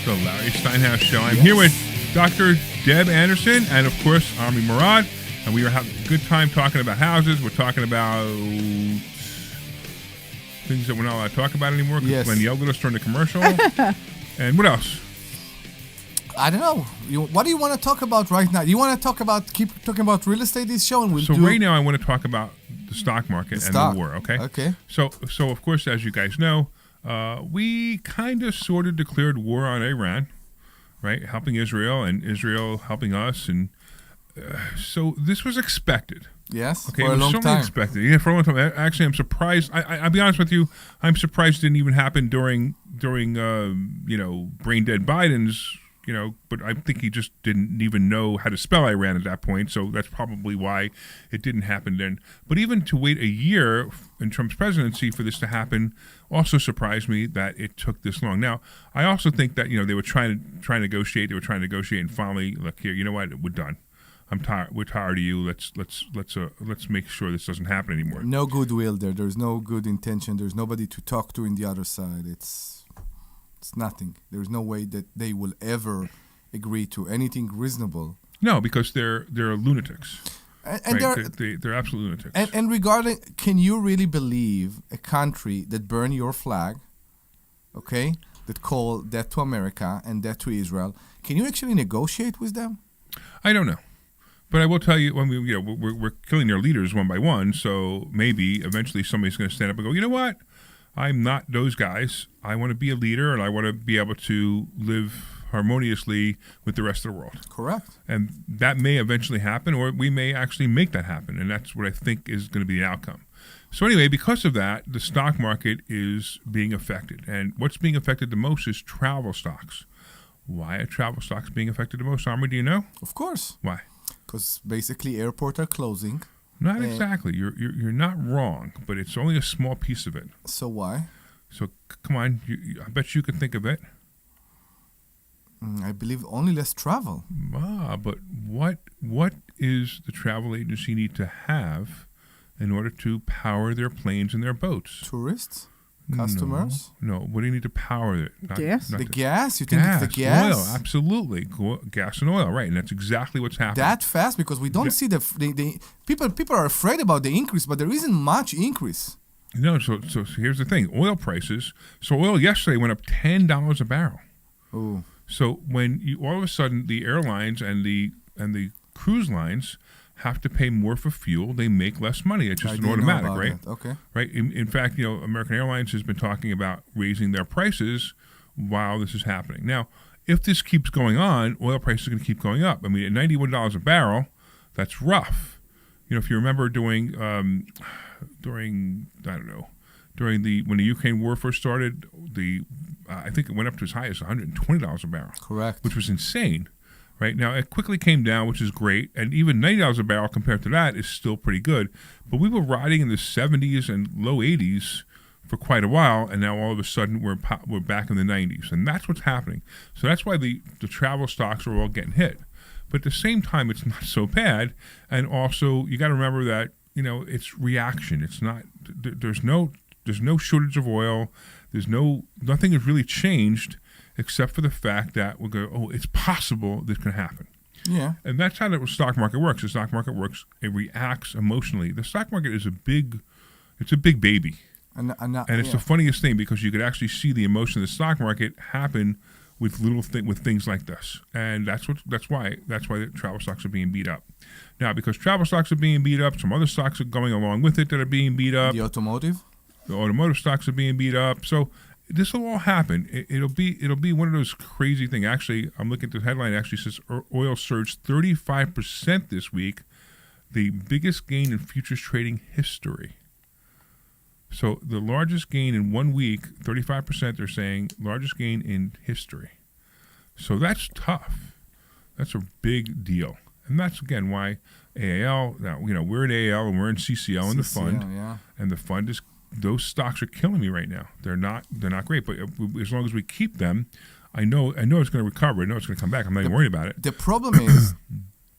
the Larry Steinhouse Show. I'm here with Dr. Deb Anderson and, of course, Omri Morad, and we are having a good time talking about houses. We're talking about things that we're not allowed to talk about anymore because Yes. Glenn yelled at us during the commercial. And what else? I don't know. What do you want to talk about right now? You want to keep talking about real estate this show, and we'll So do right now I want to talk about the stock market and stock. the war, okay? Okay. So of course, as you guys know, we kind of sort of declared war on Iran, right? Helping Israel and Israel helping us. And so this was expected. Yes, Okay, for a it was long certainly time. expected. Yeah, for a long time. Actually, I'm surprised. I'll be honest with you. I'm surprised it didn't even happen during brain dead Biden's. But I think he just didn't even know how to spell Iran at that point. So that's probably why it didn't happen then. But even to wait a year in Trump's presidency for this to happen also surprised me that it took this long. Now, I also think that they were trying to negotiate. They were trying to negotiate, and finally, look here. You know what? We're done. I'm tired. We're tired of you. Let's make sure this doesn't happen anymore. No goodwill there. There's no good intention. There's nobody to talk to in the other side. It's nothing. There's no way that they will ever agree to anything reasonable. No, because they're lunatics. And Right? They're absolute lunatics. and regarding, can you really believe a country that burn your flag, okay, that call that to America and that to Israel? Can you actually negotiate with them? I don't know, but I will tell you. When we're killing their leaders one by one, so maybe eventually somebody's going to stand up and go, you know what? I'm not those guys. I want to be a leader, and I want to be able to live harmoniously with the rest of the world. Correct. And that may eventually happen, or we may actually make that happen, and that's what I think is going to be the outcome. So anyway, because of that, the stock market is being affected, and what's being affected the most is travel stocks. Why are travel stocks being affected the most, Omri? Do you know? Of course. Why? Because basically airports are closing. Not exactly. You're not wrong, but it's only a small piece of it. So why? So come on, I bet you could think of it. I believe only less travel. But what is the travel agency need to have in order to power their planes and their boats? Tourists? Customers? No. What do you need to power it? Gas? The gas? You think it's the gas? Oil, absolutely. Gas and oil, right? And that's exactly what's happening. That fast? Because we don't see the people are afraid about the increase, but there isn't much increase. No, so here's the thing: oil prices. So oil yesterday went up $10 a barrel. Ooh. So when all of a sudden the airlines and the cruise lines have to pay more for fuel, they make less money. It's just I an didn't know automatic, about right? that. Okay. Right. In fact, American Airlines has been talking about raising their prices while this is happening. Now, if this keeps going on, oil prices are going to keep going up. I mean, at $91 a barrel, that's rough. If you remember during when the Ukraine war first started, I think it went up to as high as $120 a barrel. Correct. Which was insane. Right now, it quickly came down, which is great, and even $90 a barrel compared to that is still pretty good. But we were riding in the 70s and low 80s for quite a while, and now all of a sudden we're back in the 90s, and that's what's happening. So that's why the travel stocks are all getting hit. But at the same time, it's not so bad, and also you got to remember that it's reaction. It's not there's no shortage of oil. Nothing has really changed. except for the fact that we'll go, oh, it's possible this can happen. Yeah. And that's how the stock market works. The stock market works, it reacts emotionally. The stock market is a big baby. And it's the funniest thing because you could actually see the emotion of the stock market happen with with things like this. And that's why the travel stocks are being beat up. Now, because travel stocks are being beat up, some other stocks are going along with it that are being beat up. The automotive stocks are being beat up. So this will all happen. It'll be one of those crazy things. Actually, I'm looking at the headline. Actually says oil surged 35% this week, the biggest gain in futures trading history. So the largest gain in 1 week, 35%. They're saying largest gain in history. So that's tough. That's a big deal, and that's again why AAL. Now we're in AAL and we're in CCL in the fund, and the fund is. Those stocks are killing me right now. They're not great, but as long as we keep them, I know it's going to recover. I know it's going to come back. I'm not even worried about it. The problem is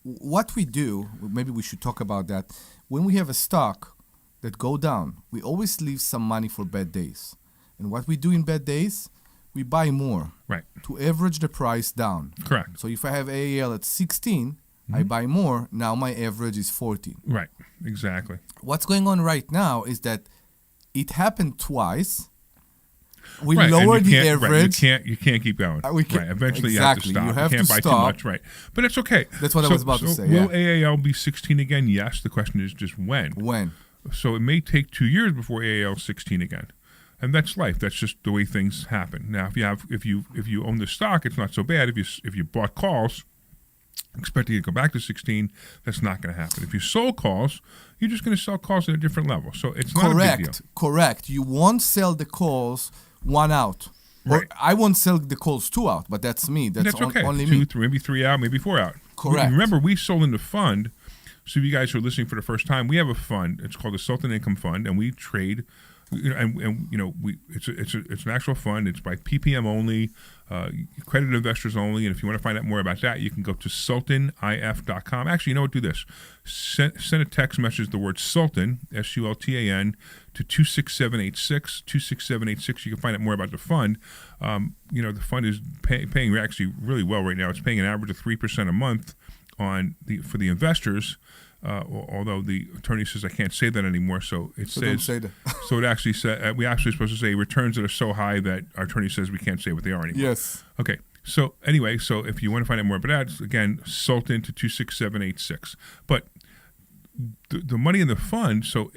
what we do. Maybe we should talk about that. When we have a stock that go down, we always leave some money for bad days. And what we do in bad days, we buy more, right, to average the price down. Correct. So if I have AAL at 16, I buy more. Now my average is 14. Right. Exactly. What's going on right now is that it happened twice. We right. lowered the Right. average. You can't keep going. Right. Eventually Exactly. you have to stop. You have can't to buy stop. too much. Right. But that's okay. That's what I was about to say. Will AAL be 16 again? Yes. The question is just when. When? So it may take 2 years before AAL is 16 again. And that's life. That's just the way things happen. Now, if you own the stock, it's not so bad. If you bought calls, expecting it to go back to 16, that's not going to happen. If you sold calls, you're just going to sell calls at a different level. So it's not a big deal. Correct. You won't sell the calls 1 out. Right. Or I won't sell the calls 2 out, but that's me. That's okay. Only 2, me. 3, maybe 3 out, maybe 4 out. Correct. Remember, we sold in the fund. So if you guys who are listening for the first time, we have a fund. It's called the Sultan Income Fund, and we trade. It's an actual fund. It's by PPM only, accredited investors only. And if you want to find out more about that, you can go to sultanif.com. Actually, you know what? Do this. Send a text message, the word Sultan, SULTAN, to 26786. 26786. You can find out more about the fund. The fund is paying actually really well right now. It's paying an average of 3% a month for the investors. Although the attorney says I can't say that anymore, so says. Don't say that. So it actually said we actually supposed to say returns that are so high that our attorney says we can't say what they are anymore. Yes. Okay. So anyway, if you want to find out more about that, again, Sultan to 26786. But the money in the fund, so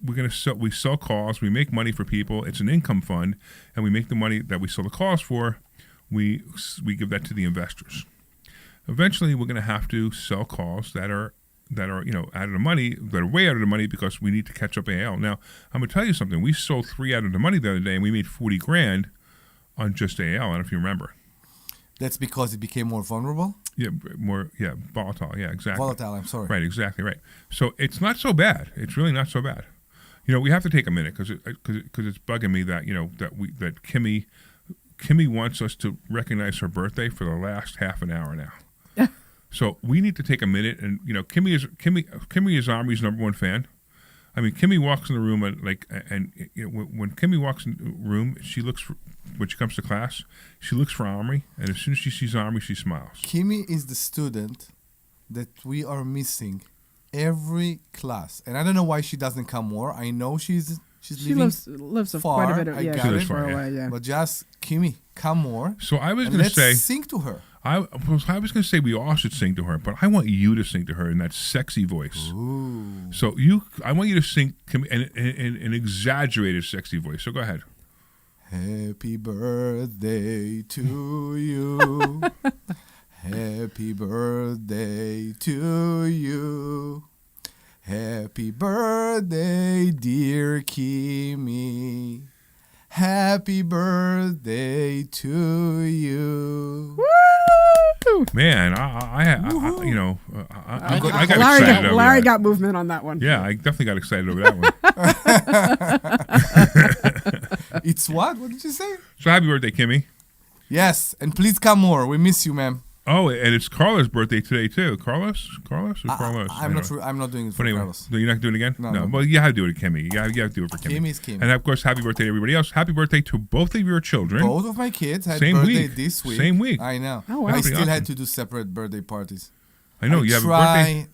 we sell calls, we make money for people. It's an income fund, and we make the money that we sell the calls for. We give that to the investors. Eventually, we're going to have to sell calls that are out of the money, that are way out of the money because we need to catch up AL. Now, I'm going to tell you something. We sold 3 out of the money the other day, and we made $40,000 on just AL. I don't know if you remember. That's because it became more vulnerable? Volatile. Yeah, exactly. Volatile, I'm sorry. Right, exactly, right. So it's not so bad. It's really not so bad. We have to take a minute because it's bugging me that, that Kimmy wants us to recognize her birthday for the last half an hour now. So we need to take a minute, and Kimmy is Omri's #1 fan. I mean, Kimmy walks in the room when Kimmy walks in the room, when she comes to class, she looks for Omri, and as soon as she sees Omri, she smiles. Kimmy is the student that we are missing every class, and I don't know why she doesn't come more. I know she lives far, quite a bit of I got it. far away. Yeah, but just Kimmy, come more. So I was and going to say, let's sing to her. I was going to say we all should sing to her, but I want you to sing to her in that sexy voice. Ooh. So I want you to sing in an exaggerated sexy voice. So go ahead. Happy birthday to you. Happy birthday to you. Happy birthday, dear Kimmy. Happy birthday to you. Woo! Man, I got Larry excited over Larry that. got movement on that one. Yeah, I definitely got excited over that one. It's what? What did you say? So happy birthday, Kimmy. Yes, and please come more. We miss you, ma'am. Oh, and it's Carlos' birthday today too. Carlos or Carlos? I'm not sure. I'm not doing it for But anyway, Carlos. no, you're not doing it again? No. Well, you have to do it, Kimmy. You have to do it for Kimmy. Kimmy's Kimmy. And of course, happy birthday to everybody else. Happy birthday to both of your children. Both of my kids had Same birthday week. this week. Same week. I know. Oh, wow. I That's still pretty had awesome. to do separate birthday parties. I know you have a birthday. Try.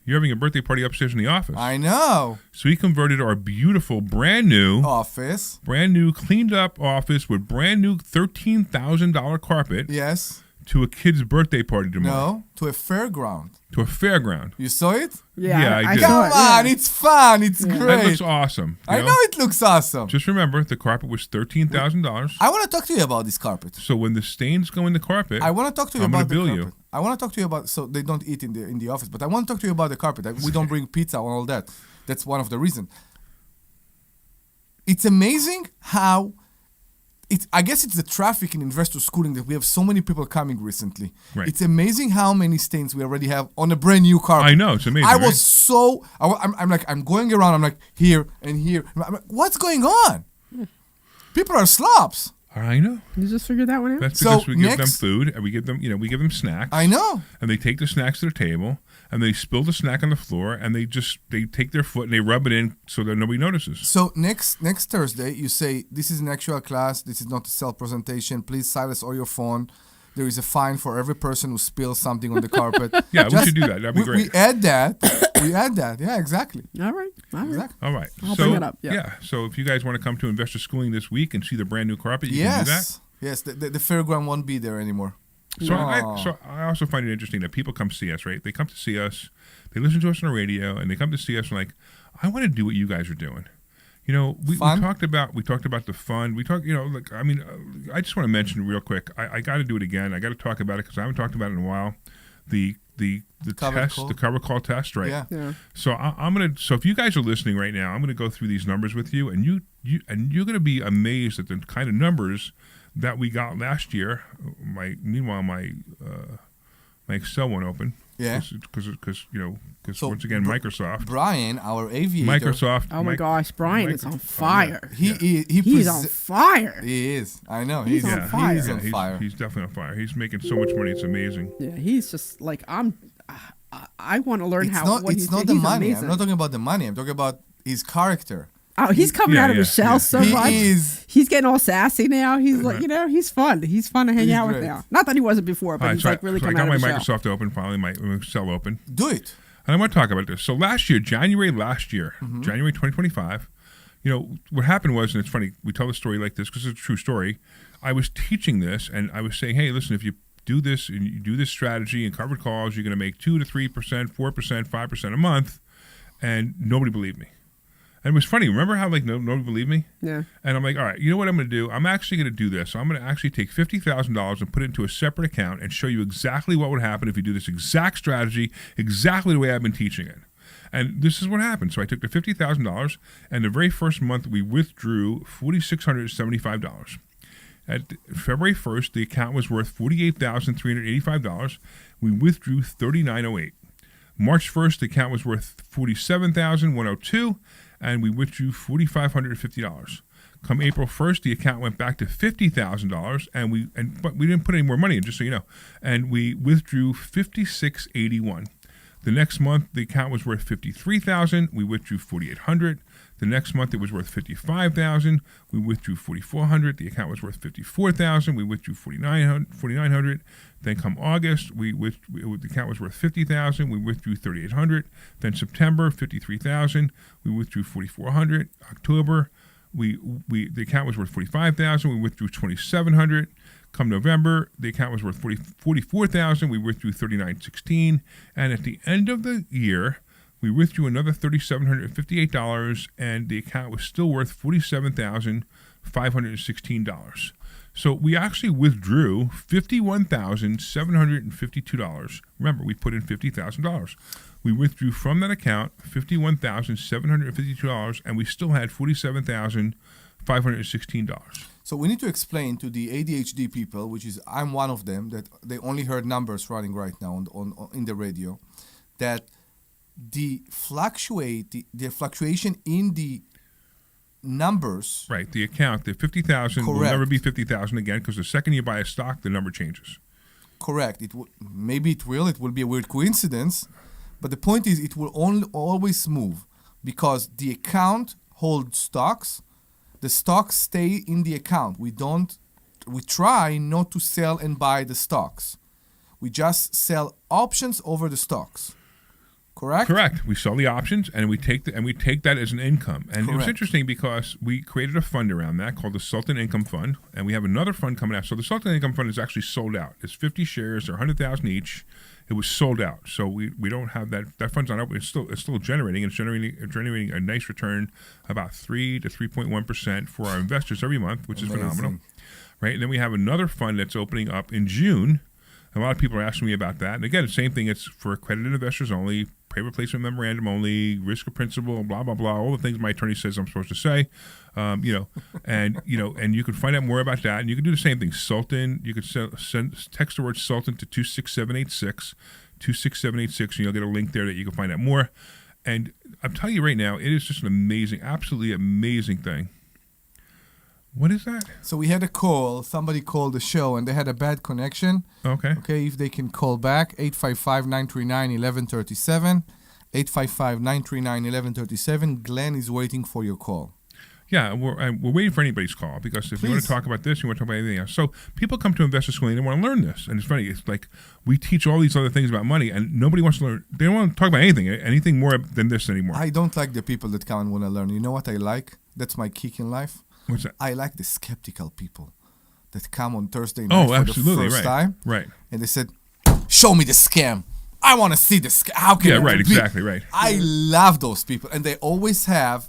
You're having a birthday party upstairs in the office. I know. So we converted our beautiful, brand new, Office. cleaned up office with brand new $13,000 carpet Yes. to a kid's birthday party tomorrow. No. To a fairground. To a fairground. You saw it? Yeah, I did. saw Come it, on, yeah. it's fun. It's That great. looks awesome. you I know it looks awesome. Just remember, the carpet was $13,000. I want to talk to you about this carpet. So when the stains go in the carpet, I want to talk to you I'm gonna about the bill carpet. you. I want to talk to you about so they don't eat in the office, but I want to talk to you about the carpet. We don't bring pizza and all that. That's one of the reasons. It's amazing how I guess it's the traffic in investor schooling that we have so many people coming recently. Right. It's amazing how many stains we already have on a brand new carpet. I know, it's amazing, I right? was so I'm like I'm going around. I'm like here and here. I'm like, what's going on? People are slobs. I know. You just figured that one out? That's So because we give them next- food and we give them snacks. I know. And they take the snacks to their table and they spill the snack on the floor and they take their foot and they rub it in so that nobody notices. So next Thursday, you say this is an actual class. This is not a self presentation. Please silence all your phone. There is a fine for every person who spills something on the carpet. Yeah, we should do that. That'd be great. We add that. Yeah, exactly. All right. Exactly. All right. I'll so, bring it up, yeah. So if you guys want to come to Investor Schooling this week and see the brand new carpet, you can do that. Yes. The fairground won't be there anymore. So No. I also find it interesting that people come see us, right? They come to see us, they listen to us on the radio, and they come to see us and like, I want to do what you guys are doing. You know, we talked about the fun. We talked, like I mean, I just want to mention real quick. I got to do it again. I got to talk about it because I haven't talked about it in a while. The Cover test, call. the cover call test, right? Yeah. So I'm gonna. So if you guys are listening right now, I'm gonna go through these numbers with you, and you're gonna be amazed at the kind of numbers that we got last year. Meanwhile, my Excel won't open. Yeah. Because So once again, Microsoft. Brian, our aviator. Microsoft. Oh my gosh, Brian is on fire. He's on fire. He is. I know. He's on fire. He's on fire. He's definitely on fire. He's making so much money. It's amazing. Yeah, he's just like I want to learn It's how. not. what It's he's not doing. the He's money. amazing. I'm not talking about the money. I'm talking about his character. Oh, he's coming out of his shell so He much. is. He's getting all sassy now. He's like, he's fun. He's fun to hang He's out with great. now. Not that he wasn't before, but All right, he's so like really I coming got out my of his shell. Microsoft open finally, my Excel open. Do it. And I want to talk about this. So January last year, Mm-hmm. January 2025, what happened was, and it's funny, we tell the story like this because it's a true story. I was teaching this, and I was saying, hey, listen, if you do this and you do this strategy and covered calls, you're going to make 2 to 3%, 4%, 5% a month, and nobody believed me. And it was funny. Remember how nobody believed me? Yeah. And I'm like, all right, you know what I'm going to do? I'm actually going to do this. So I'm going to actually take $50,000 and put it into a separate account and show you exactly what would happen if you do this exact strategy, exactly the way I've been teaching it. And this is what happened. So I took the $50,000, and the very first month we withdrew $4,675. At February 1st, the account was worth $48,385. We withdrew $3,908. March 1st, the account was worth $47,102, and we withdrew $4,550. Come April 1st, the account went back to $50,000, but we didn't put any more money in, just so you know, and we withdrew $56,881. The next month, the account was worth $53,000. We withdrew $4,800. The next month, it was worth $55,000. We withdrew $4,400. The account was worth $54,000. We withdrew $4,900. Then come August, the account was worth $50,000. We withdrew $3,800. Then September, $53,000. We withdrew $4,400. October, the account was worth $45,000. We withdrew $2,700. Come November, the account was worth $44,000. We withdrew $3,916, and at the end of the year, we withdrew another $3,758, and the account was still worth $47,516. So we actually withdrew $51,752. Remember, we put in $50,000. We withdrew from that account $51,752, and we still had $47,516. So we need to explain to the ADHD people, which is I'm one of them, that they only heard numbers running right now on in the radio, that the fluctuation in the numbers. Right, the account, the 50,000 will Correct. never be 50,000 again because the second you buy a stock, the number changes. correct. Maybe it will be a weird coincidence, but the point is it will always move because the account holds stocks. The stocks stay in the account. We try not to sell and buy the stocks. We just sell options over the stocks. Correct? Correct. We sell the options and we take that as an income. And it was interesting because we created a fund around that called the Sultan Income Fund, and we have another fund coming out. So the Sultan Income Fund is actually sold out. It's 50 shares, they're 100,000 each. It was sold out. So we don't have that. That fund's not open. It's still generating. It's generating a nice return, about 3 to 3.1% for our investors every month, which is phenomenal. Right? And then we have another fund that's opening up in June. A lot of people are asking me about that. And again, the same thing. It's for accredited investors only, private placement memorandum only, risk of principal, blah blah blah. All the things my attorney says I'm supposed to say, and you can find out more about that. And you can do the same thing. Sultan. You can text the word Sultan to 26786, 26786, and you'll get a link there that you can find out more. And I'm telling you right now, it is just an amazing, absolutely amazing thing. What is that? So we had a call. Somebody called the show, and they had a bad connection. Okay. Okay, if they can call back, 855-939-1137. 855-939-1137. Glenn is waiting for your call. Yeah, we're waiting for anybody's call because if you want to talk about this, you want to talk about anything else. So people come to Investor School and they want to learn this. And it's funny. It's like we teach all these other things about money and nobody wants to learn. They don't want to talk about anything more than this anymore. I don't like the people that come and want to learn. You know what I like? That's my kick in life. What's that? I like the skeptical people that come on Thursday night for the first time. Right. And they said, show me the scam. I want to see the scam. How can it be? Exactly, right. I love those people. And they always have,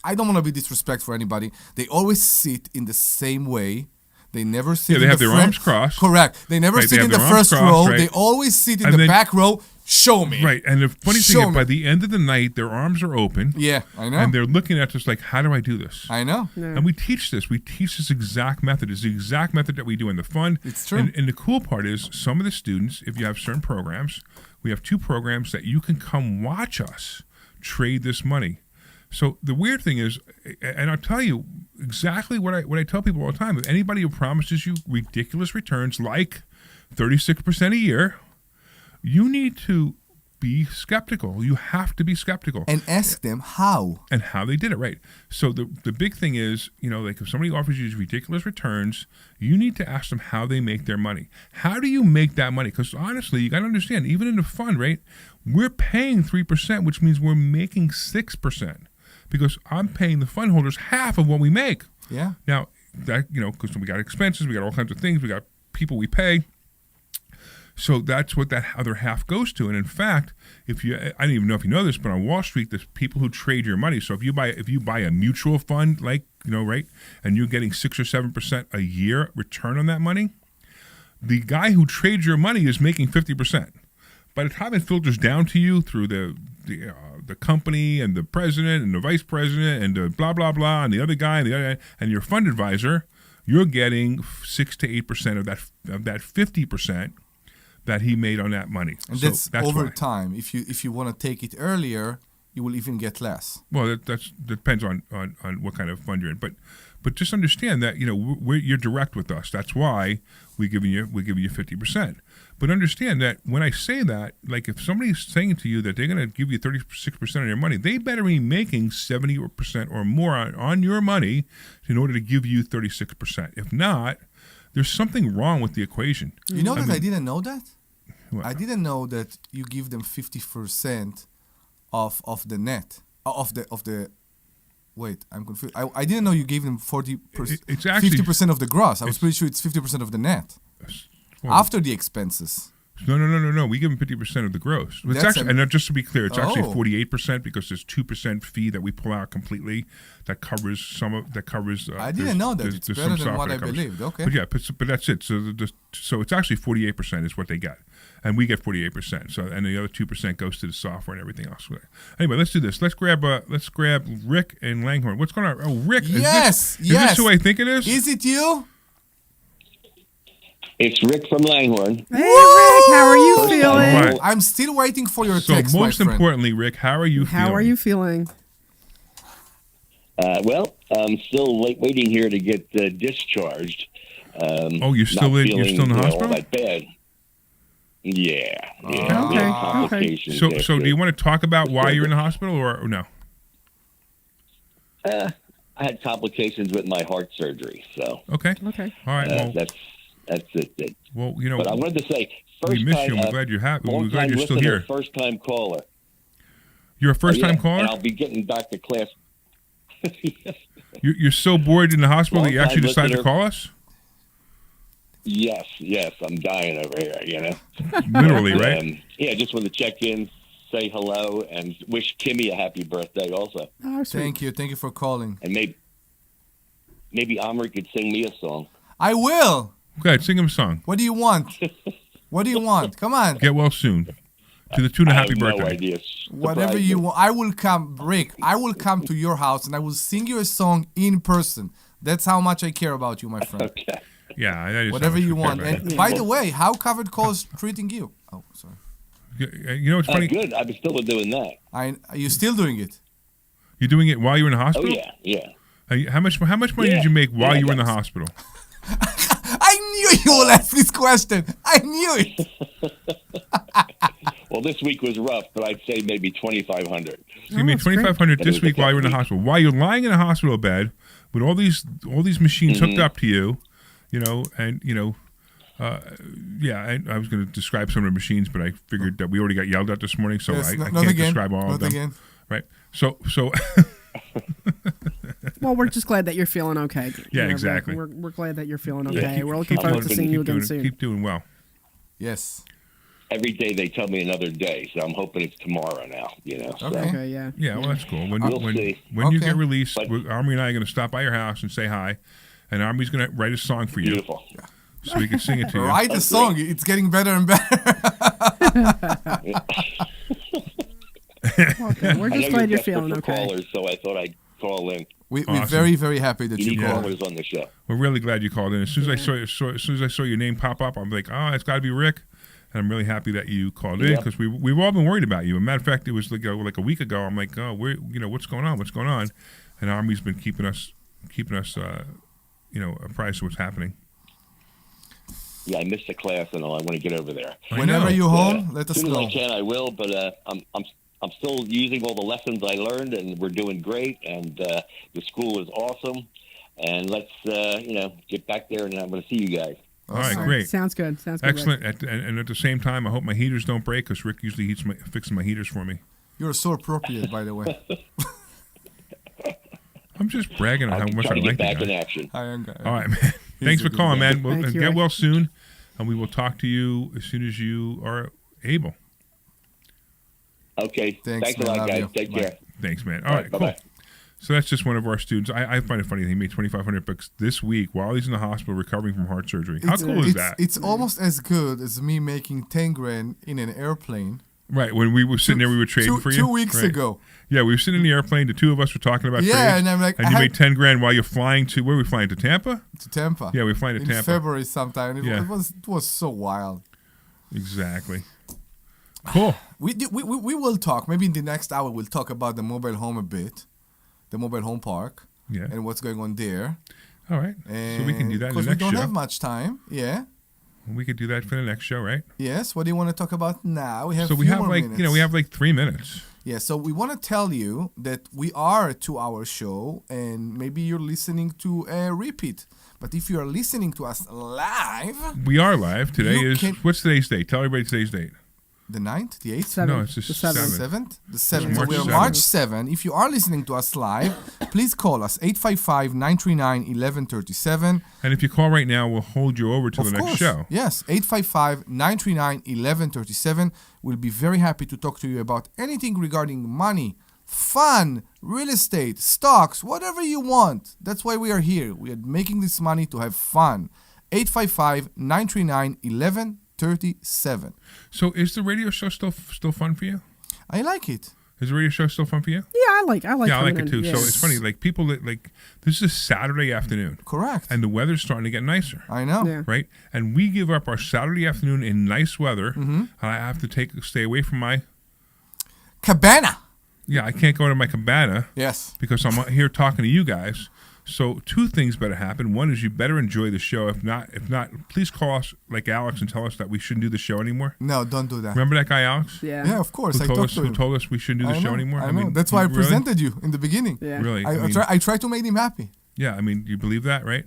I don't want to be disrespectful for anybody. They always sit in the same way. They never sit in they have their arms crossed. Correct. They never sit in the first row. Right. They always sit in the back row. Show me. Right. And the funny thing is, by the end of the night, their arms are open. Yeah, I know. And they're looking at us like, how do I do this? I know. Yeah. And we teach this. We teach this exact method. It's the exact method that we do in the fund. It's true. And the cool part is some of the students, if you have certain programs, we have 2 programs that you can come watch us trade this money. So the weird thing is, and I'll tell you exactly what I tell people all the time, if anybody who promises you ridiculous returns like 36% a year, you need to be skeptical. You have to be skeptical. And ask them how. And how they did it, right. So the big thing is, like if somebody offers you these ridiculous returns, you need to ask them how they make their money. How do you make that money? Because honestly, you got to understand, even in the fund, right, we're paying 3%, which means we're making 6%. Because I'm paying the fund holders half of what we make. Yeah. Now, that because we got expenses, we got all kinds of things, we got people we pay. So that's what that other half goes to. And in fact, I don't even know if you know this, but on Wall Street, there's people who trade your money. So if you buy a mutual fund, like, right, and you're getting 6 or 7% a year return on that money, the guy who trades your money is making 50%. By the time it filters down to you through the company and the president and the vice president and the blah blah blah and the other guy and your fund advisor, you're getting 6 to 8% of that 50% that he made on that money. And that's over time. If you want to take it earlier, you will even get less. Well, that depends on what kind of fund you're in, but just understand that you're direct with us. That's why we give you 50%. But understand that when I say that, like if somebody's saying to you that they're going to give you 36% of your money, they better be making 70% or more on your money in order to give you 36%. If not, there's something wrong with the equation. You know I didn't know that? What? I didn't know that you give them 50% of the net of the. Wait, I'm confused. I didn't know you gave them 40%. It's actually 50% of the gross. I was pretty sure it's 50% of the net after the expenses. No. We give them 50% of the gross. It's actually, and just to be clear, it's actually 48% because there's 2% fee that we pull out completely that covers some of that covers. I didn't know that. It's better than what I believed. Okay, but that's it. So it's actually 48% is what they get, and we get 48%. So and the other 2% goes to the software and everything else. Anyway, let's do this. Let's grab Rick and Langhorne. What's going on? Oh, Rick. Yes. Is this who I think it is? Is it you? It's Rick from Langhorne. Hey, Rick, how are you feeling? Right. I'm still waiting for your text, my friend. So most importantly, Rick, how are you feeling? How are you feeling? Well, I'm still waiting here to get discharged. You're still in the hospital? All that bad. Yeah. We Okay, had okay. complications So there, so do too. you want to talk about why you're in the hospital or no? I had complications with my heart surgery, so Okay. Okay. All right. Well, that's it. well, But I wanted to say, we first miss time, you. And we're glad long we're glad time you're still listener, here. first time caller. You're a first time Yeah, caller. and I'll be getting back to class. You're so bored in the hospital that you actually Long-time decided to listener. call us. Yes, I'm dying over here. Literally, right? Yeah, just want to check in, say hello, and wish Kimmy a happy birthday also. Oh, sweet. Thank you for calling. And maybe Omri could sing me a song. I will. Go ahead, sing him a song. What do you want? What do you want? Come on. Get well soon. To the tune of I Happy have Birthday. no idea. Whatever Surprise you me. want. I will come, Rick. I will come to your house and I will sing you a song in person. That's how much I care about you, my friend. Okay. Yeah, that is Whatever how much you we care want. about And you. by the way, how covered calls treating you? Oh, sorry. You know what's funny? Good. I've been still doing that. Are you still doing it? You're doing it while you were in the Oh hospital. yeah. How much money Yeah. did you make while Yeah, you were in the that's- hospital? I knew you will ask this question. I knew it. Well, this week was rough, but I'd say maybe 2,500. So you made that's great. $2,500 It this was a week while you were in the tough week. hospital. While you're lying in a hospital bed with all these machines hooked Mm-hmm. up to you, and I was going to describe some of the machines, but I figured that we already got yelled at this morning, so Yes, I not can't again. describe all Not of them. again. Right. So Well, we're just glad that you're feeling okay. Yeah, Rick. exactly. We're glad that you're feeling Yeah, okay. keep- We're looking keep forward to hoping, seeing you keep again doing, soon. keep doing well. Yes. Every day they tell me another day, so I'm hoping it's tomorrow now. So. Okay. Okay, yeah. Yeah, well, that's cool. When We'll see. when you Okay. get released, But- Army and I are going to stop by your house and say hi, and Army's going to write a song for you Beautiful. so we can sing it to you. Write a song. It's getting better and better. Okay, we're I know just glad you're desperate feeling for okay. callers, so I thought I'd call in. We're Awesome. very, very happy that You you need called. callers on the show. We're really glad you called in. As soon as as soon as I saw your name pop up, I'm like, oh, it's got to be Rick. And I'm really happy that you called in Yep. because we've all been worried about you. As a matter of fact, it was like a week ago. I'm like, oh, what's going on? What's going on? And Army's been keeping us apprised of what's happening. Yeah, I missed the class and all. I want to get over there. I Whenever know. you're home, let As us soon as know. I can, I will. But I'm still using all the lessons I learned, and we're doing great. And the school is awesome. And let's get back there, and I'm going to see you guys. All right, Awesome. great. Sounds good. Sounds good. Rick. Excellent. And at the same time, I hope my heaters don't break because Rick usually fixes my heaters for me. You're so appropriate, by the way. I'm just bragging on I'll how be much I trying to like get back the in guy. action. Hi, Anga. All right, man. Thanks a for good calling, guy. man. We'll Thank you, get Rick. well soon, and we will talk to you as soon as you are able. Okay. Thanks, Thanks a man. lot, Love guys. you. Take Bye. care. Thanks, man. All right, cool. bye-bye. So that's just one of our students. I find it funny that he made $2,500 this week while he's in the hospital recovering from heart surgery. How cool is that? It's almost as good as me making 10 grand in an airplane. Right, when we were sitting there, we were trading for you. 2 weeks Right. ago. Yeah, we were sitting in the airplane. The two of us were talking about Yeah, trades, and I'm like, and I you had- made 10 grand while you're flying to, where were we flying, to Tampa? To Tampa. Yeah, we're flying to in Tampa. February sometime. Yeah. It was so wild. Exactly. Cool. We will talk. Maybe in the next hour we'll talk about the mobile home a bit, the mobile home park, Yeah. and what's going on there. All right. So we can do that in the Because we next don't show. have much time. Yeah. We could do that for the next show, right? Yes. What do you want to talk about now? We have. So we few have more like minutes. we have like 3 minutes. Yeah, so we want to tell you that we are a 2-hour show, and maybe you're listening to a repeat. But if you are listening to us live, We are live. Today You is can- what's today's date? Tell everybody today's date. the 9th, the 8th, Seven. No, it's just The seventh. 7th. The 7th. So March we are 7th. March 7. If you are listening to us live, please call us 855-939-1137. And if you call right now, we'll hold you over to Of the next course. show. Yes, 855-939-1137. We'll be very happy to talk to you about anything regarding money, fun, real estate, stocks, whatever you want. That's why we are here. We are making this money to have fun. 855-939-1137. So is the radio show still fun for you? I like it. Is the radio show still fun for you? Yeah, I like. Yeah, I like coming it too. in. So Yeah. it's funny, like people that like this is Saturday afternoon, Correct. and the weather's starting to get nicer, I know. Yeah. right? And we give up our Saturday afternoon in nice weather, Mm-hmm. and I have to stay away from my. Cabana. Yeah, I can't go to my cabana Yes. because I'm here talking to you guys. So two things better happen. One is you better enjoy the show. If not, please call us like Alex and tell us that we shouldn't do the show anymore. No, don't do that. Remember that guy, Alex? Yeah. Yeah, of course. Who told us we shouldn't do the show anymore? I know. That's why I presented you in the beginning. Yeah. Really? I tried to make him happy. Yeah, I mean, you believe that, right?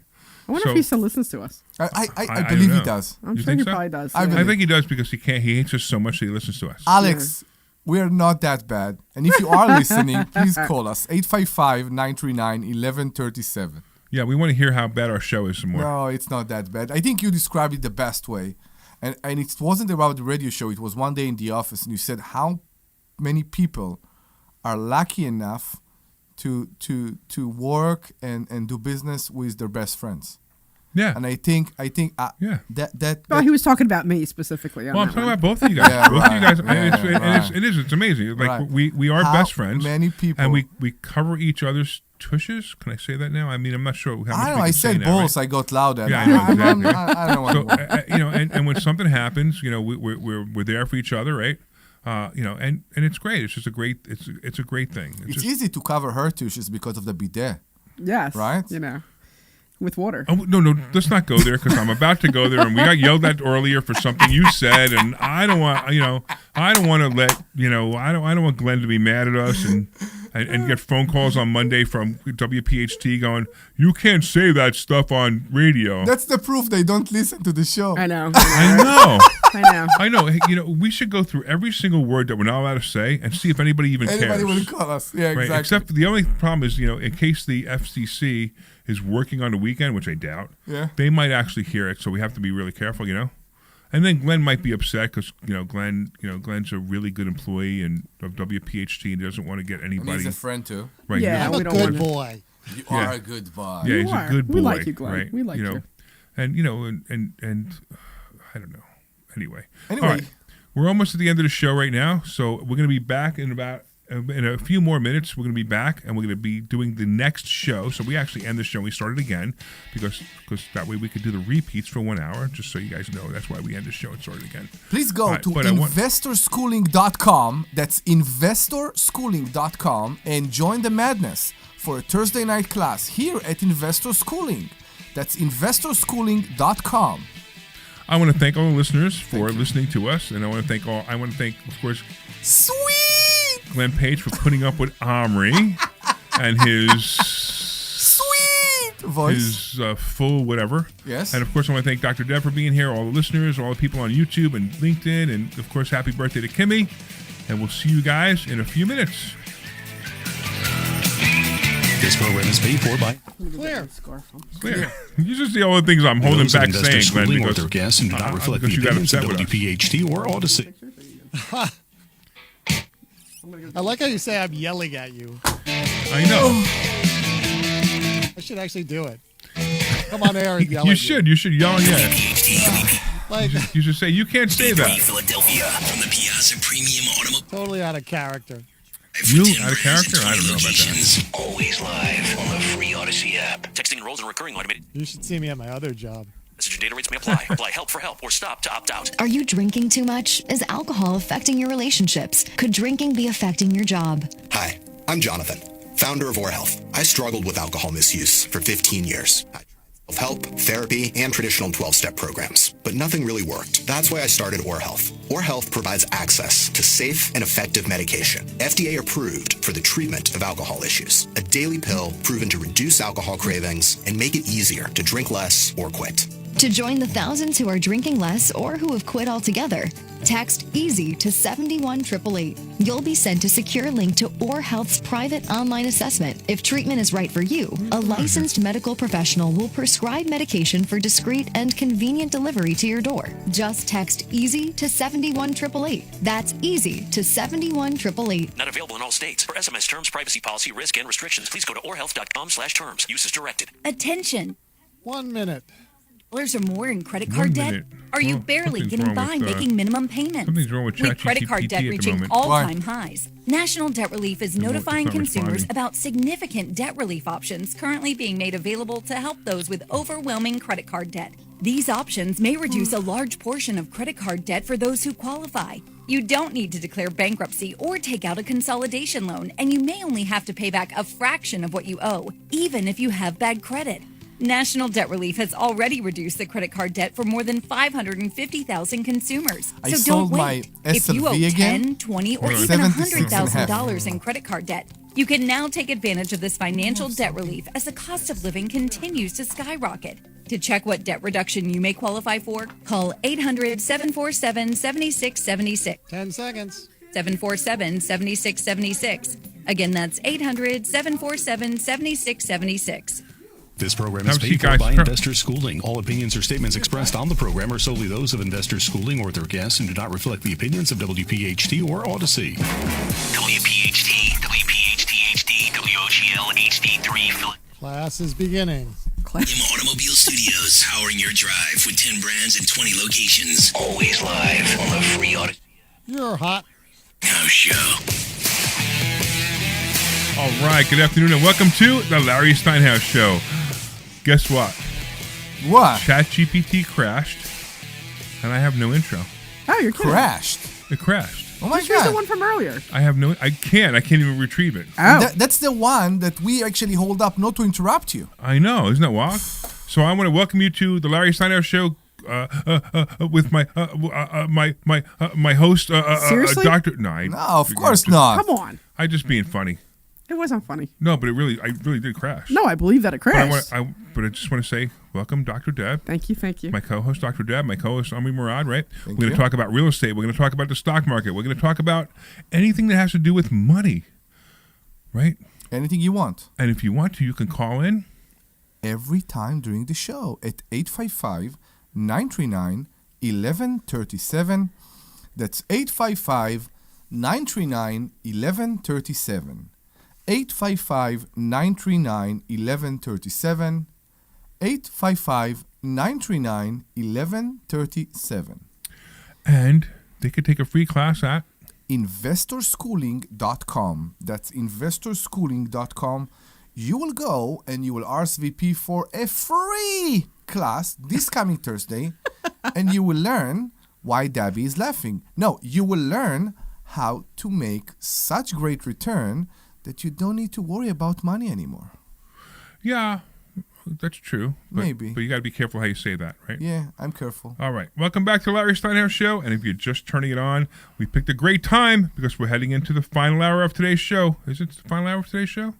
I wonder if he still listens to us. I believe he does. I'm You sure he think so? probably does. I yeah. believe- I think he does because he hates us so much that he listens to us. Alex, we're not that bad. And if you are listening, please call us 855-939-1137. Yeah, we want to hear how bad our show is some more. No, it's not that bad. I think you described it the best way. And it wasn't about the radio show. It was one day in the office, and you said how many people are lucky enough to work and do business with their best friends. Yeah. And I think Yeah. that Well, he was talking about me specifically. Well, I'm talking about both of you guys. Yeah, both of you guys. right. It's amazing. Like Right. we are How best friends. many people- and we cover each other's tushes. Can I say that now? I mean, I'm not sure how much I we don't know. can I say said now, balls. right? I got louder. Yeah, I know, exactly. I don't want So to. and when something happens, we're there for each other, right? And it's great. It's just a great it's a great thing. It's just, easy to cover her tushes because of the bidet. Yes. Right? With water. Oh, no, let's not go there because I'm about to go there, and we got yelled at earlier for something you said, and I don't want to let I don't want Glenn to be mad at us and get phone calls on Monday from WPHT going, you can't say that stuff on radio. That's the proof they don't listen to the show. I know. I know. Hey, we should go through every single word that we're not allowed to say and see if anybody even cares. Anybody will call us. Yeah, Right? exactly. Except the only problem is, in case the FCC is working on the weekend, which I doubt, they might actually hear it. So we have to be really careful, And then Glenn might be upset because Glenn's a really good employee of WPHT and doesn't want to get anybody. And he's a friend too. Right? Yeah, I'm a good boy. You are a good boy. Yeah, he's a good boy. We like you, Glenn. Right? We like you. And and I don't know. Anyway, Anyway. all right. We're almost at the end of the show right now, so we're going to be back in a few more minutes. We're going to be back, and we're going to be doing the next show. So we actually end the show. We start it again because that way we could do the repeats for 1 hour. Just so you guys know, that's why we end the show and start it again. Please go Right, to but I want- investorschooling.com. That's investorschooling.com and join the madness for a Thursday night class here at Investor Schooling. That's investorschooling.com. I want to thank all the listeners for listening to us, and I want to thank, of course, Sweet! Glenn Page for putting up with Omri and his Sweet voice. his full whatever. Yes. And of course, I want to thank Dr. Deb for being here, all the listeners, all the people on YouTube and LinkedIn, and of course, happy birthday to Kimmy. And we'll see you guys in a few minutes. This program is paid for by Clear. Clear. You just see all the things I'm holding those of back Investor saying, Glenn, Schooling or because, their guests and do not reflect the because you got opinions of upset with us. WPHT or Odyssey. I like how you say I'm yelling at you. I know. I should actually do it. Come on air and yell You at should. You should yell, yeah. Like, You should say, you can't say that. Philadelphia from the Piazza Premium Automobile. totally out of character. You out of character? I don't know about that. Always live on the free Odyssey app. Texting enrolls in recurring automated. You should see me at my other job. Message and data rates may apply. Apply help for help or stop to opt out. Are you drinking too much? Is alcohol affecting your relationships? Could drinking be affecting your job? Hi, I'm Jonathan, founder of Or Health. I struggled with alcohol misuse for 15 years. I tried self-help, therapy, and traditional 12-step programs, but nothing really worked. That's why I started Or Health. Or Health provides access to safe and effective medication, FDA approved for the treatment of alcohol issues. A daily pill proven to reduce alcohol cravings and make it easier to drink less or quit. To join the thousands who are drinking less or who have quit altogether, text EASY to 71888. You'll be sent a secure link to Or Health's private online assessment. If treatment is right for you, a licensed medical professional will prescribe medication for discreet and convenient delivery to your door. Just text EASY to 71888. That's EASY to 71888. Not available in all states. For SMS terms, privacy policy, risk, and restrictions, please go to orhealth.com/terms. Use as directed. Attention. 1 minute. Dollars or more in credit 1 card debt? minute. Are you Well, barely something's getting wrong by with, making minimum payments? something's wrong with With credit card ChatGPT debt at the reaching moment. all-time highs, National Debt Relief is notifying it's not consumers responding. about significant debt relief options currently being made available to help those with overwhelming credit card debt. These options may reduce a large portion of credit card debt for those who qualify. You don't need to declare bankruptcy or take out a consolidation loan, and you may only have to pay back a fraction of what you owe, even if you have bad credit. National Debt Relief has already reduced the credit card debt for more than 550,000 consumers. I So sold don't my wait. If you owe SLV again. $10, $20, or even $100,000 in credit card debt, you can now take advantage of this financial debt relief as the cost of living continues to skyrocket. To check what debt reduction you may qualify for, call 800-747-7676. 10 seconds. 747-7676. Again, that's 800-747-7676. This program is Have a paid seat, for guys. by Investor Schooling. All opinions or statements expressed on the program are solely those of Investor Schooling or their guests and do not reflect the opinions of WPHT or Odyssey. WPHT, WPHT-HD, WOGL HD3 Philadelphia. Class is beginning. Automobile Studios, powering your drive with 10 brands and 20 locations. Always live on the free auto You're hot. show. All right, good afternoon and welcome to the Larry Steinhouse Show. Guess what? What? ChatGPT crashed, and I have no intro. Oh, you're kidding. Crashed. It crashed. Oh my Just use the God. one from earlier. I can't even retrieve it. Oh. That's the one that we actually hold up not to interrupt you. I know, isn't that wild? So I want to welcome you to the Larry Steinhouse Show with my host, Seriously? Dr. No, of course just, not. Come on. I just being funny. It wasn't funny. No, but I really did crash. No, I believe that it crashed. But I just want to say, welcome, Dr. Deb. Thank you. My co-host, Dr. Deb. My co-host, Omri Morad, right? Thank We're going you. to talk about real estate. We're going to talk about the stock market. We're going to talk about anything that has to do with money, right? Anything you want. And if you want to, you can call in. Every time during the show at 855-939-1137. That's 855-939-1137. 855-939-1137. 855-939-1137. And they could take a free class at investorschooling.com. That's investorschooling.com. You will go and you will RSVP for a free class this coming Thursday, and you will learn why Dabby is laughing. No, you will learn how to make such great return that you don't need to worry about money anymore. Yeah, that's true. Maybe. But you got to be careful how you say that, right? Yeah, I'm careful. All right. Welcome back to the Larry Steinhouse Show. And if you're just turning it on, we picked a great time because we're heading into the final hour of today's show. Is it the final hour of today's show?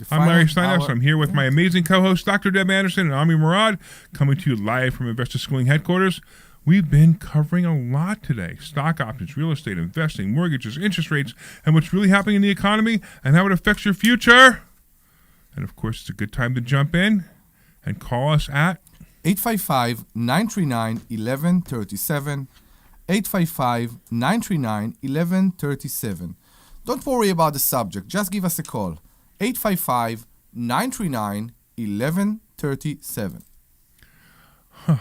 I'm Larry Steinhouse. I'm here with my amazing co-host, Dr. Deb Anderson and Omri Morad, coming to you live from Investor Schooling headquarters. We've been covering a lot today. Stock options, real estate, investing, mortgages, interest rates, and what's really happening in the economy and how it affects your future. And, of course, it's a good time to jump in and call us at 855-939-1137. 855-939-1137. Don't worry about the subject. Just give us a call. 855-939-1137. Do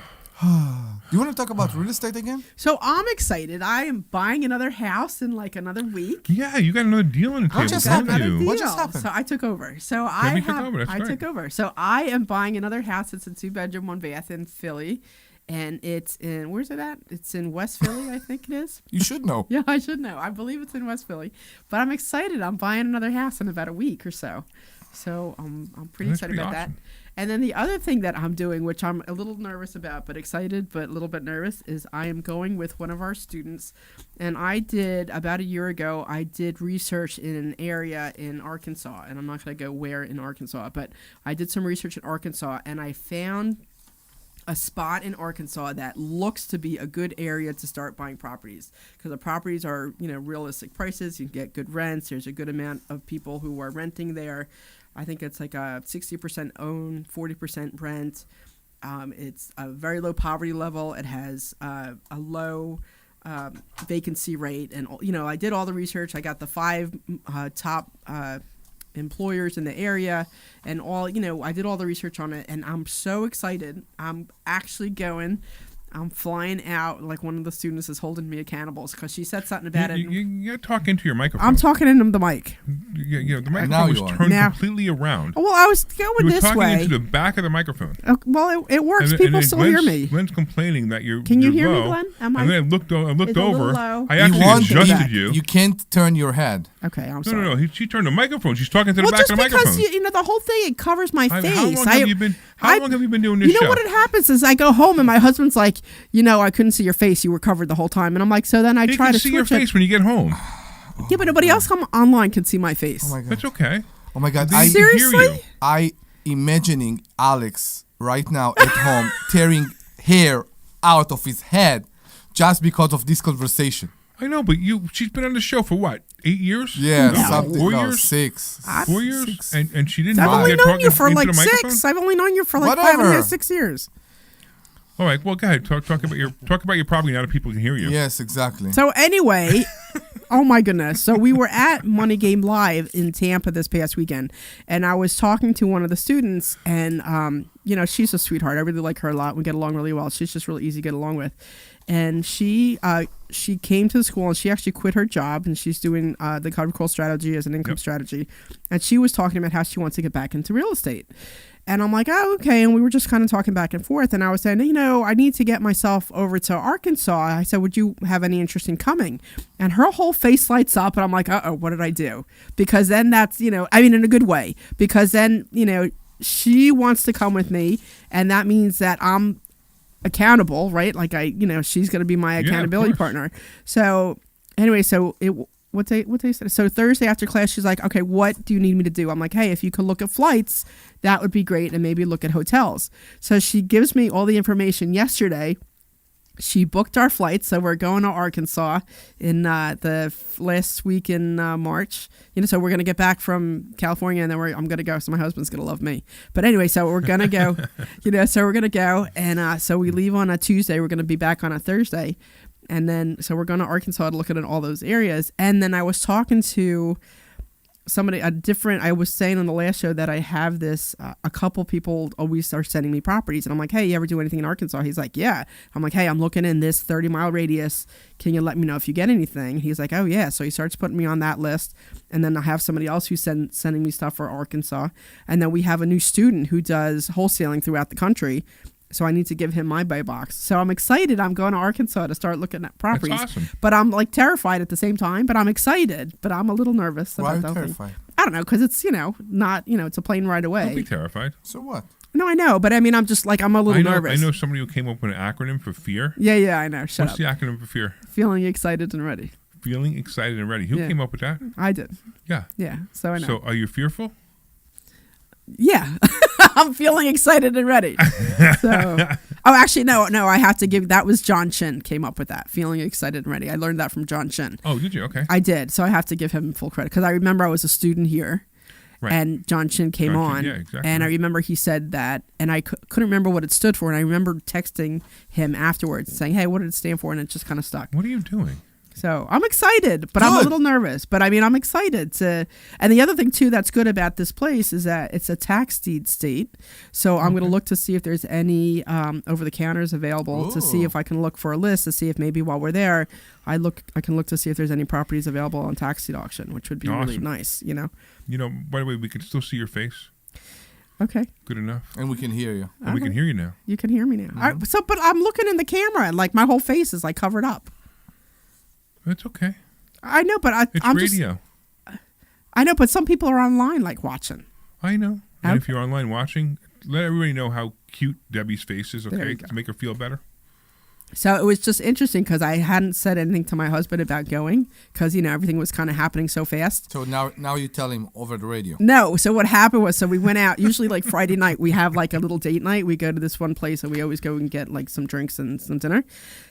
you want to talk about real estate again? So I'm excited. I am buying another house in like another week. Yeah, you got another deal on the table. What just don't happened? you? What just happened? So I took over. So Debbie took over, that's I right. took over. So I am buying another house. It's a 2-bedroom, 1-bath in Philly. And it's in, where's it at? It's in West Philly, I think it is. You should know. Yeah, I should know. I believe it's in West Philly. But I'm excited. I'm buying another house in about a week or so. So I'm pretty That's excited pretty about awesome. that. And then the other thing that I'm doing, which I'm a little nervous about, but excited, but a little bit nervous, is I am going with one of our students. And I did, about a year ago, I did research in an area in Arkansas. And I'm not going to go where in Arkansas, but I did some research in Arkansas, and I found a spot in Arkansas that looks to be a good area to start buying properties, because the properties are, realistic prices. You can get good rents. There's a good amount of people who are renting there. I think it's like a 60% own, 40% rent. It's a very low poverty level. It has a low vacancy rate. And, I did all the research. I got the 5 top employers in the area and all, I did all the research on it, and I'm so excited. I'm actually going I'm flying out like one of the students is holding me accountable because she said something about it. You got to talk into your microphone. I'm talking into the mic. The microphone was turned completely around. Well, I was going this way. You were talking into the back of the microphone. Well, it works. People still hear me. Glenn's complaining that you're Can you hear me, Glenn? And then I looked over. Low. I actually adjusted you. You can't turn your head. Okay, I'm sorry. No. She turned the microphone. She's talking to the back of the microphone. Well, just because the whole thing, it covers my face. How long have you been doing this show? You know what it happens is I go home and my husband's like, I couldn't see your face. You were covered the whole time. And I'm like, so then I try to switch it. You can see your face when you get home. Yeah, but nobody else online can see my face. Oh my God. That's okay. Oh my God. Seriously? I imagining Alex right now at home tearing hair out of his head just because of this conversation. I know, but she's been on the show for what, 8 years? Yeah, something. 4 years? 6. 4 years? 6. And she didn't I've know only that known you for into like the 6. I've only known you for like 5 6 years. All right, well, go ahead. Talk about your property now that people can hear you. Yes, exactly. So anyway, oh my goodness. So we were at Money Game Live in Tampa this past weekend, and I was talking to one of the students, and she's a sweetheart. I really like her a lot. We get along really well. She's just really easy to get along with. And she came to the school, and she actually quit her job, and she's doing the covered call strategy as an income strategy. And she was talking about how she wants to get back into real estate. And I'm like, oh, okay. And we were just kind of talking back and forth. And I was saying, I need to get myself over to Arkansas. I said, would you have any interest in coming? And her whole face lights up. And I'm like, uh-oh, what did I do? Because then that's, in a good way. Because then, she wants to come with me. And that means that I'm accountable, right? Like she's going to be my accountability partner. So anyway, what day is it? So Thursday after class, she's like, okay, what do you need me to do? I'm like, hey, if you could look at flights, that would be great. And maybe look at hotels. So she gives me all the information yesterday. She booked our flights. So we're going to Arkansas in the last week in March. So we're going to get back from California, and then I'm going to go. So my husband's going to love me. But anyway, so we're going to go, so we're going to go. And so we leave on a Tuesday. We're going to be back on a Thursday. And then, so we're going to Arkansas to look at all those areas. And then I was talking to somebody, I was saying on the last show that I have this, a couple people always are sending me properties. And I'm like, hey, you ever do anything in Arkansas? He's like, yeah. I'm like, hey, I'm looking in this 30-mile radius. Can you let me know if you get anything? He's like, oh, yeah. So he starts putting me on that list. And then I have somebody else who's sending me stuff for Arkansas. And then we have a new student who does wholesaling throughout the country. So I need to give him my buy box. So I'm excited. I'm going to Arkansas to start looking at properties. That's awesome. But I'm like terrified at the same time. But I'm excited. But I'm a little nervous. Why are you about that terrified? I don't know, because it's not it's a plane ride away. Don't be terrified. So what? No, I know, but I mean, I'm just like I'm a little nervous. I know somebody who came up with an acronym for fear. Yeah, I know. Shut What's the acronym for fear? Feeling excited and ready. Feeling excited and ready. Who came up with that? I did. Yeah. Yeah. So I know. So are you fearful? Yeah. I'm feeling excited and ready. Actually, no. I have to give. That was John Chin came up with that. Feeling excited and ready. I learned that from John Chin. Oh, did you? Okay. I did. So I have to give him full credit because I remember I was a student here, right. And John Chin came on, exactly. And I remember he said that, and I couldn't remember what it stood for, and I remember texting him afterwards saying, "Hey, what did it stand for?" And it just kind of stuck. What are you doing? So I'm excited, but I'm a little nervous. But I mean, I'm excited to. And the other thing too that's good about this place is that it's a tax deed state. So I'm going to look to see if there's any over the counters available. To see if I can look for a list to see if maybe while we're there, I can look to see if there's any properties available on tax deed auction, which would be really nice. By the way, we can still see your face. Okay. Good enough. And we can hear you. And we can hear you now. You can hear me now. But I'm looking in the camera and like my whole face is like covered up. It's okay. I know, but I'm radio. I know, but some people are online like watching. I know. And if you're online watching, let everybody know how cute Debbie's face is, okay, to make her feel better. So it was just interesting because I hadn't said anything to my husband about going because, everything was kind of happening so fast. So now you tell him over the radio. No. So what happened was, we went out, usually like Friday night, we have like a little date night. We go to this one place and we always go and get like some drinks and some dinner.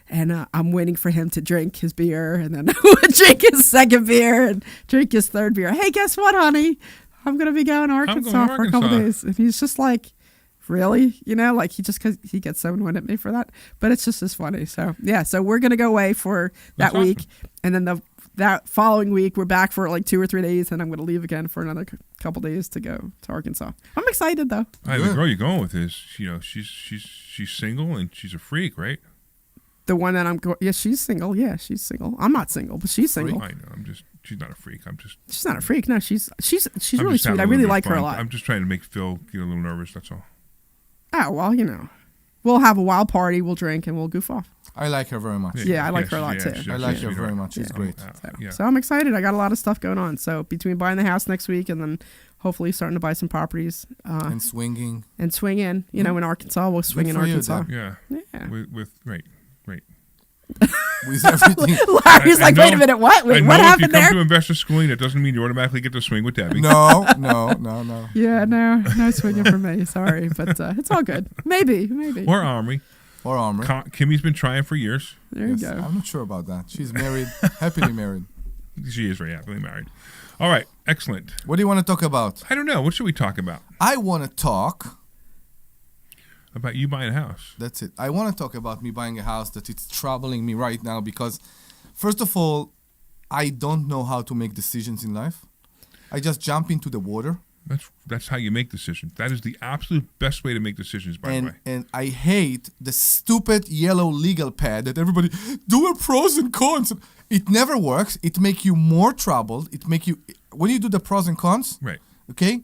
And I'm waiting for him to drink his beer and then drink his second beer and drink his third beer. Hey, guess what, honey? I'm going to be going to Arkansas for a couple days. And he's just like, really? Like because he gets so annoyed at me for that. But it's just as funny. So, yeah. So we're going to go away for that week. Awesome. And then that following week, we're back for like 2 or 3 days. And I'm going to leave again for another couple days to go to Arkansas. I'm excited, though. The girl you're going with is, she's single and she's a freak, right? The one that I'm going. Yeah, she's single. Yeah, she's single. I'm not single, but she's single. I know. She's not a freak. She's not a freak. No, she's I'm really just having sweet. I a really little bit like of her a fun. lot. I'm just trying to make Phil get a little nervous. That's all. Oh well, we'll have a wild party. We'll drink and we'll goof off. I like her very much. Yeah, I like her a lot too. I like her very much. She's great. So I'm excited. I got a lot of stuff going on. So between buying the house next week and then hopefully starting to buy some properties and swinging in Arkansas, we'll swing in Arkansas. Yeah. With right. With everything. Larry's like, wait a minute, what? Wait, what happened there? If you come to investor schooling, that doesn't mean you automatically get to swing with Debbie. No. Yeah, no swinging for me. Sorry, but it's all good. Maybe. Or Omri. Kimmy's been trying for years. There you go. I'm not sure about that. She's married, happily married. She is very happily married. All right, excellent. What do you want to talk about? I don't know. What should we talk about? I want to talk about you buying a house. That's it. I want to talk about me buying a house that it's troubling me right now because, first of all, I don't know how to make decisions in life. I just jump into the water. That's how you make decisions. That is the absolute best way to make decisions, by the way. And I hate the stupid yellow legal pad that everybody do a pros and cons. It never works. It makes you more troubled. It make you when you do the pros and cons. Right. Okay.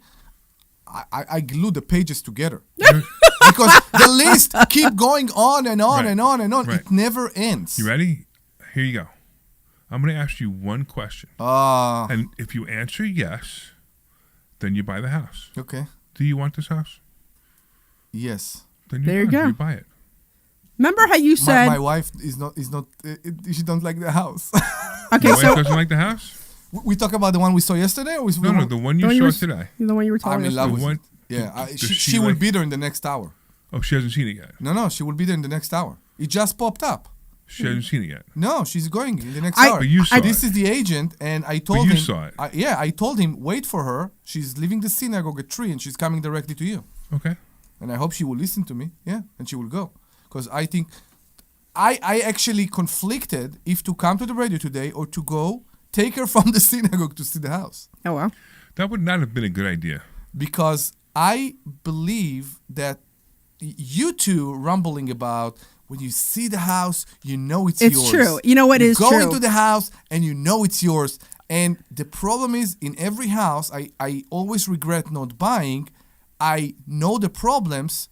I glue the pages together because the list keep going on and on and on and on. Right. It never ends. You ready? Here you go. I'm going to ask you one question. And if you answer yes, then you buy the house. Okay. Do you want this house? Yes. Then there you go. You buy it. Remember how you said my wife is not. She don't like the house. Okay, Your wife doesn't like the house. We talk about the one we saw yesterday, or no, the one you saw today. The one you were talking about. I'm in love with it. Yeah, she will be there in the next hour. Oh, she hasn't seen it yet. No, she will be there in the next hour. It just popped up. She hasn't seen it yet. No, she's going in the next hour. But you saw this is the agent, and I told him. You saw it. I told him, wait for her. She's leaving the synagogue at 3, and she's coming directly to you. Okay. And I hope she will listen to me. Yeah, and she will go, because I think I actually conflicted if to come to the radio today or to go take her from the synagogue to see the house. Oh well. That would not have been a good idea. Because I believe that you two rumbling about. When you see the house, you know it's yours. It's true. You know what is true. You go into the house and you know it's yours. And the problem is, in every house, I always regret not buying. I know the problems,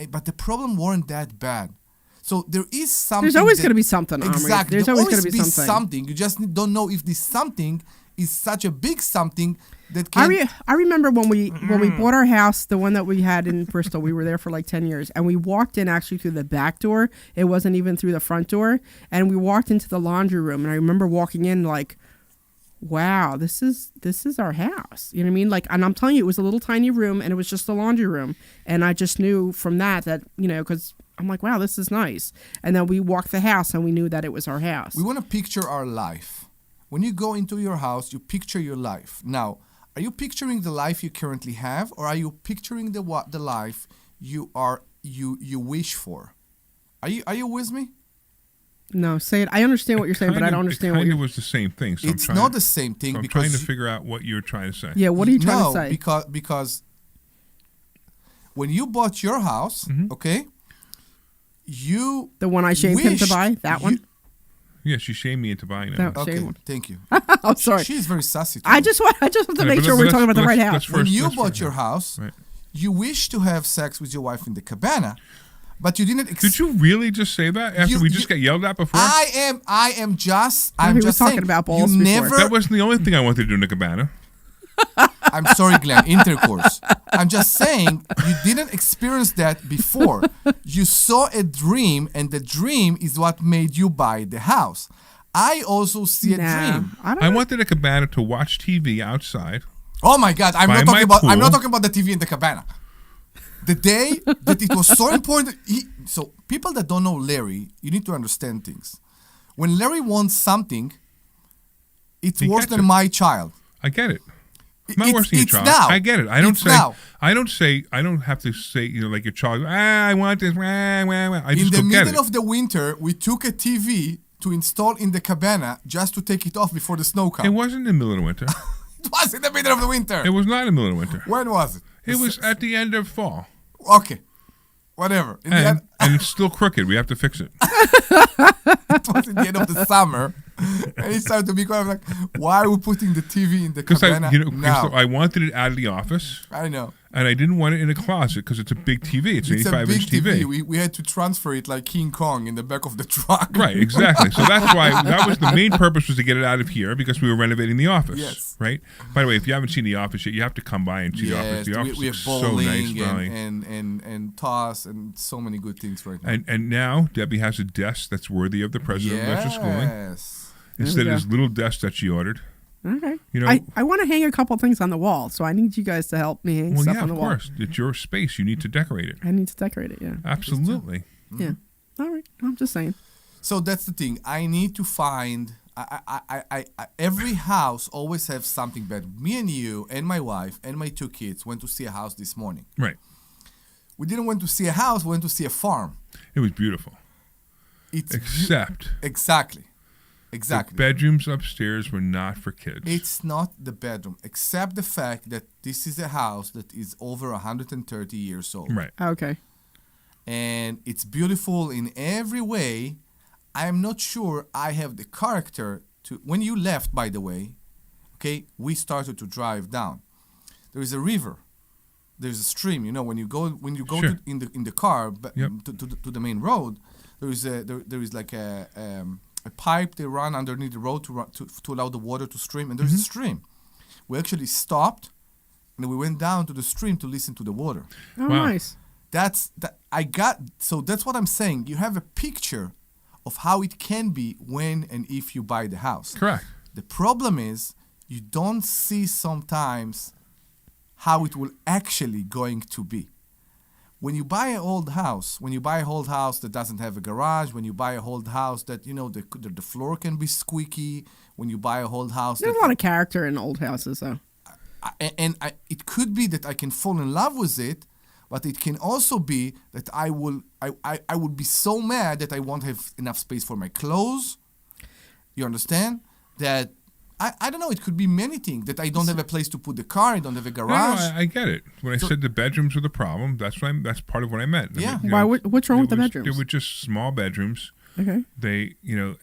but the problem weren't that bad. So there is something. There's always going to be something, Omri. Exactly. There's always going to be something. You just don't know if this something is such a big something that can. I remember when we bought our house, the one that we had in Bristol. We were there for like 10 years, and we walked in actually through the back door. It wasn't even through the front door, and we walked into the laundry room, and I remember walking in like, wow, this is our house. You know what I mean? Like, and I'm telling you, it was a little tiny room, and it was just a laundry room, and I just knew from that because I'm like, wow, this is nice. And then we walked the house, and we knew that it was our house. We want to picture our life. When you go into your house, you picture your life. Now, are you picturing the life you currently have, or are you picturing the life you wish for? Are you with me? No, say it. I understand what you're saying, but I don't understand what you're saying. It was the same thing. So it's not the same thing. So I'm because trying to figure out what you're trying to say. Yeah, what are you trying to say? Because when you bought your house, okay, you the one I shamed him to buy, that one. Yeah, she shamed me into buying it. Okay, thank you. I'm sorry. She's very sassy. I just want to make sure we're talking about the right house. When you bought your house, you wish to have sex with your wife in the cabana, but you didn't. Did you really just say that after we just got yelled at before? I'm just talking about balls you before. never. That wasn't the only thing I wanted to do in the cabana. I'm sorry, Glenn. Intercourse. I'm just saying you didn't experience that before. You saw a dream, and the dream is what made you buy the house. I also see a dream. I wanted a cabana to watch TV outside. Oh my God! I'm not talking about the TV in the cabana. The day that it was so important. So people that don't know Larry, you need to understand things. When Larry wants something, it's worse than my child. I get it. I'm not worse than your child. Now. I get it. I don't have to say, like your child, I want this. I just in the middle of the winter, we took a TV to install in the cabana just to take it off before the snow comes. It wasn't in the middle of winter. It was in the middle of the winter. It was not in the middle of winter. When was it? It was at the end of fall. Okay. Whatever. And and it's still crooked. We have to fix it. It was at the end of the summer. And he started to be quiet. I'm like, why are we putting the TV in the cabana now? I wanted it out of the office. I know. And I didn't want it in a closet because it's a big TV. It's an 85-inch TV. We had to transfer it like King Kong in the back of the truck. Right, exactly. So that's why that was the main purpose, was to get it out of here because we were renovating the office. Yes. Right. By the way, if you haven't seen the office yet, you have to come by and see the office. The office we have is bowling so nice, and toss and so many good things right now. And now Debbie has a desk that's worthy of the president of Investor Schooling. Yes. Instead of this little desk that she ordered. Okay. You know, I want to hang a couple things on the wall, so I need you guys to help me hang stuff on the wall. Well, yeah, of course. It's your space. You need to decorate it. I need to decorate it, yeah. Absolutely. Yeah. All right. I'm just saying. So that's the thing. I need to find. I every house always has something bad. Me and you and my wife and my 2 kids went to see a house this morning. Right. We didn't want to see a house. We went to see a farm. It was beautiful. Exactly. The bedrooms upstairs were not for kids. It's not the bedroom, except the fact that this is a house that is over 130 years old. Right. Okay. And it's beautiful in every way. I am not sure I have the character to. When you left, by the way, okay, we started to drive down. There is a river. There's a stream. You know, when you go Sure. in the car Yep. to the main road, there is like a pipe they run underneath the road to allow the water to stream, and there's a stream. We actually stopped, and we went down to the stream to listen to the water. Oh, nice. That's what I'm saying. You have a picture of how it can be when and if you buy the house. Correct. The problem is you don't see sometimes how it will actually going to be. When you buy an old house, that doesn't have a garage, when you buy a old house that, you know, the floor can be squeaky, when you buy a old house... There's a lot of character in old houses, though. It could be that I can fall in love with it, but it can also be that I will be so mad that I won't have enough space for my clothes. You understand? That I don't know. It could be many things. That I don't have a place to put the car. I don't have a garage. No, I get it. When I said the bedrooms were the problem, that's part of what I meant. Yeah. You Why? know, What's wrong with the bedrooms? They were just small bedrooms. Okay. They, and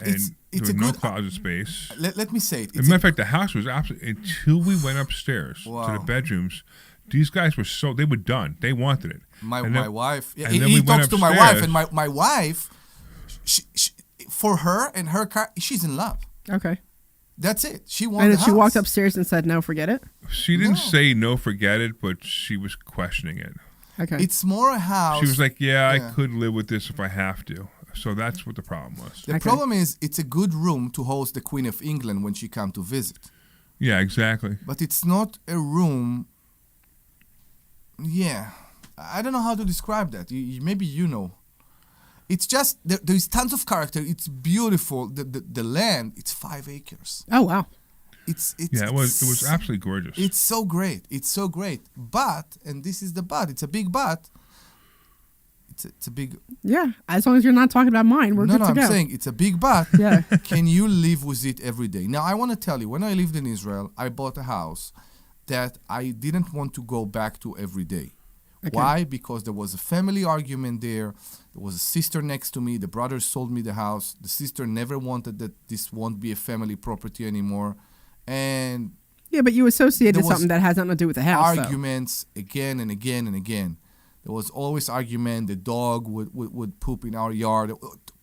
there was no closet space. Let me say it. As a matter of fact, the house was absolutely, until we went upstairs to the bedrooms, these guys were they were done. They wanted it. My wife. Yeah, and then he we went talks to my wife, upstairs. and my wife, she, for her and her car, she's in love. Okay. That's it. She wanted. And the then she house. walked upstairs and said, "No, forget it." She didn't say no, forget it, but she was questioning it. Okay. It's more a house. She was like, "Yeah, I could live with this if I have to." So that's what the problem was. The problem is, it's a good room to host the Queen of England when she come to visit. Yeah, exactly. But it's not a room. Yeah, I don't know how to describe that. Maybe you know. It's just there's tons of character. It's beautiful. The land. It's 5 acres. Oh wow. It was absolutely gorgeous. It's so great. It's so great. But, and this is the but. It's a big but. It's a big. Yeah, as long as you're not talking about mine, we're good to go. No, I'm saying it's a big but. Yeah. Can you live with it every day? Now, I want to tell you, when I lived in Israel, I bought a house that I didn't want to go back to every day. Okay. Why? Because there was a family argument there. There was a sister next to me. The brother sold me the house. The sister never wanted that this won't be a family property anymore. And yeah, but you associated something that has nothing to do with the house. Arguments again and again and again. There was always argument. The dog would poop in our yard.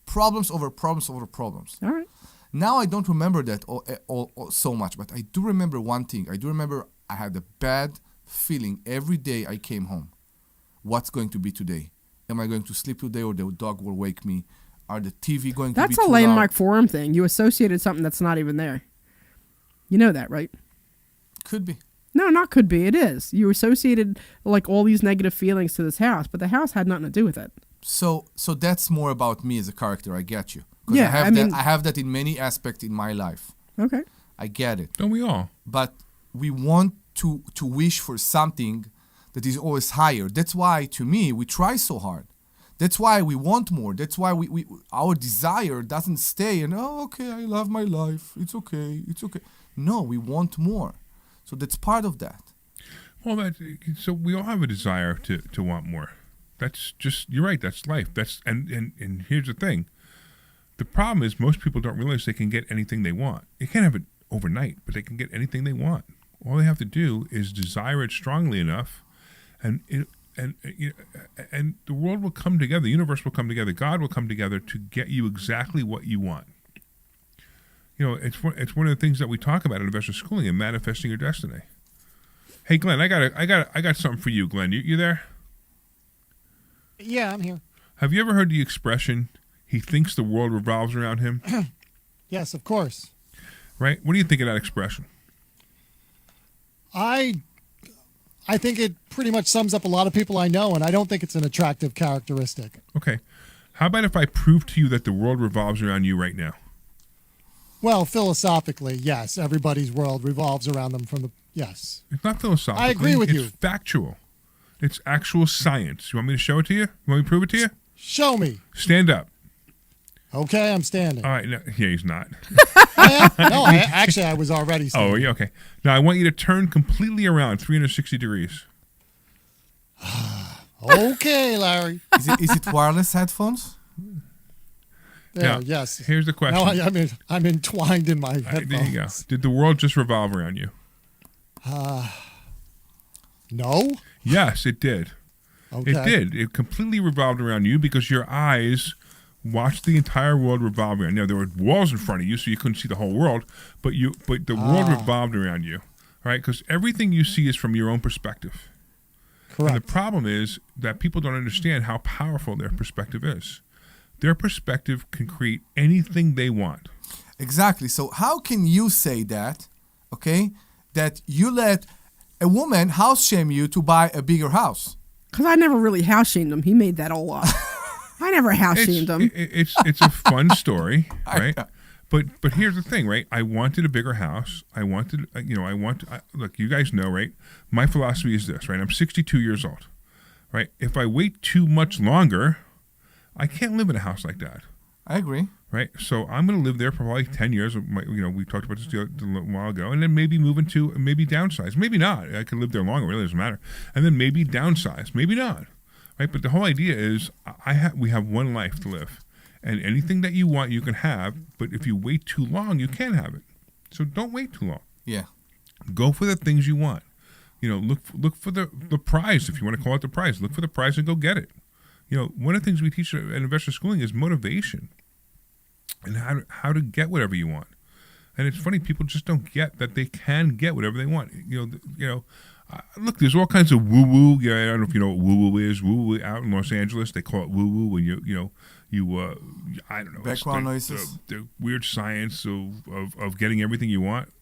Problems over problems over problems. All right. Now I don't remember that all so much, but I do remember one thing. I do remember I had a bad feeling every day I came home. What's going to be today? Am I going to sleep today, or the dog will wake me? Are the TV going to be too loud? That's a landmark forum thing. You associated something that's not even there. You know that, right? Could be. No, not could be. It is. You associated like all these negative feelings to this house, but the house had nothing to do with it. So that's more about me as a character. I get you. Yeah, I have that in many aspects in my life. Okay. I get it. Don't we all? But we want to wish for something that is always higher. That's why, to me, we try so hard. That's why we want more. That's why we our desire doesn't stay and, okay, I love my life. It's okay. No, we want more. So that's part of that. Well, so we all have a desire to want more. That's just, you're right. That's life. And here's the thing. The problem is most people don't realize they can get anything they want. They can't have it overnight, but they can get anything they want. All they have to do is desire it strongly enough, and the world will come together. The universe will come together. God will come together to get you exactly what you want. It's one of the things that we talk about in investor schooling and manifesting your destiny. Hey, Glenn, I got something for you, Glenn. You there? Yeah, I'm here. Have you ever heard the expression, he thinks the world revolves around him? Yes, of course. Right? What do you think of that expression? I think it pretty much sums up a lot of people I know, and I don't think it's an attractive characteristic. Okay. How about if I prove to you that the world revolves around you right now? Well, philosophically, yes. Everybody's world revolves around them yes. It's not philosophical. I agree with you. It's factual. It's actual science. You want me to show it to you? You want me to prove it to you? Show me. Stand up. Okay, I'm standing. All right. No, yeah, he's not. I am? No, I was already standing. Oh, yeah, okay. Now, I want you to turn completely around 360 degrees. Okay, Larry. Is it wireless headphones? There, now, yes. Here's the question. Now I'm entwined in my headphones. There you go. Did the world just revolve around you? No. Yes, it did. Okay. It did. It completely revolved around you because your eyes watched the entire world revolve around you. Now, there were walls in front of you, so you couldn't see the whole world, but the world revolved around you, right? Because everything you see is from your own perspective. Correct. And the problem is that people don't understand how powerful their perspective is. Their perspective can create anything they want. Exactly. So how can you say that, okay, that you let a woman house shame you to buy a bigger house? Because I never really house shamed him. He made that all up. I never house shamed him. It's a fun story, right? But here's the thing, right? I wanted a bigger house. I wanted, look, you guys know, right? My philosophy is this, right? I'm 62 years old, right? If I wait too much longer, I can't live in a house like that. I agree. Right? So I'm going to live there for probably 10 years. We talked about this a while ago. And then maybe maybe downsize. Maybe not. I could live there longer. It really doesn't matter. And then maybe downsize. Maybe not. Right? But the whole idea is we have one life to live. And anything that you want, you can have. But if you wait too long, you can't have it. So don't wait too long. Yeah. Go for the things you want. Look for the prize, if you want to call it the prize. Look for the prize and go get it. One of the things we teach at investor schooling is motivation and how to get whatever you want. And it's funny, people just don't get that they can get whatever they want. Look, there's all kinds of woo-woo. I don't know if you know what woo-woo is. Woo-woo out in Los Angeles, they call it woo-woo when I don't know. Background noises. The weird science of getting everything you want.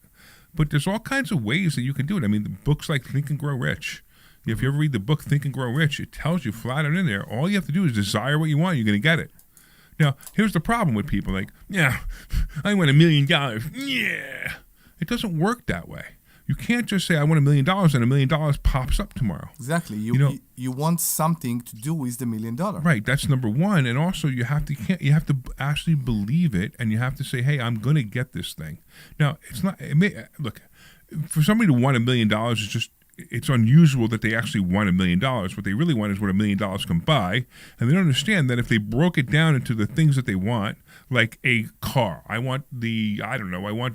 But there's all kinds of ways that you can do it. I mean, the books like Think and Grow Rich. If you ever read the book Think and Grow Rich, it tells you flat out in there, all you have to do is desire what you want, you're going to get it. Now, here's the problem with people like, yeah, I want $1 million. Yeah. It doesn't work that way. You can't just say, I want $1 million, and $1 million pops up tomorrow. Exactly. You want something to do with the $1 million. Right. That's number one. And also, you have to actually believe it, and you have to say, hey, I'm going to get this thing. Now, look, for somebody to want $1 million is just, it's unusual that they actually want $1 million. What they really want is what $1 million can buy. And they don't understand that if they broke it down into the things that they want, like a car, I want the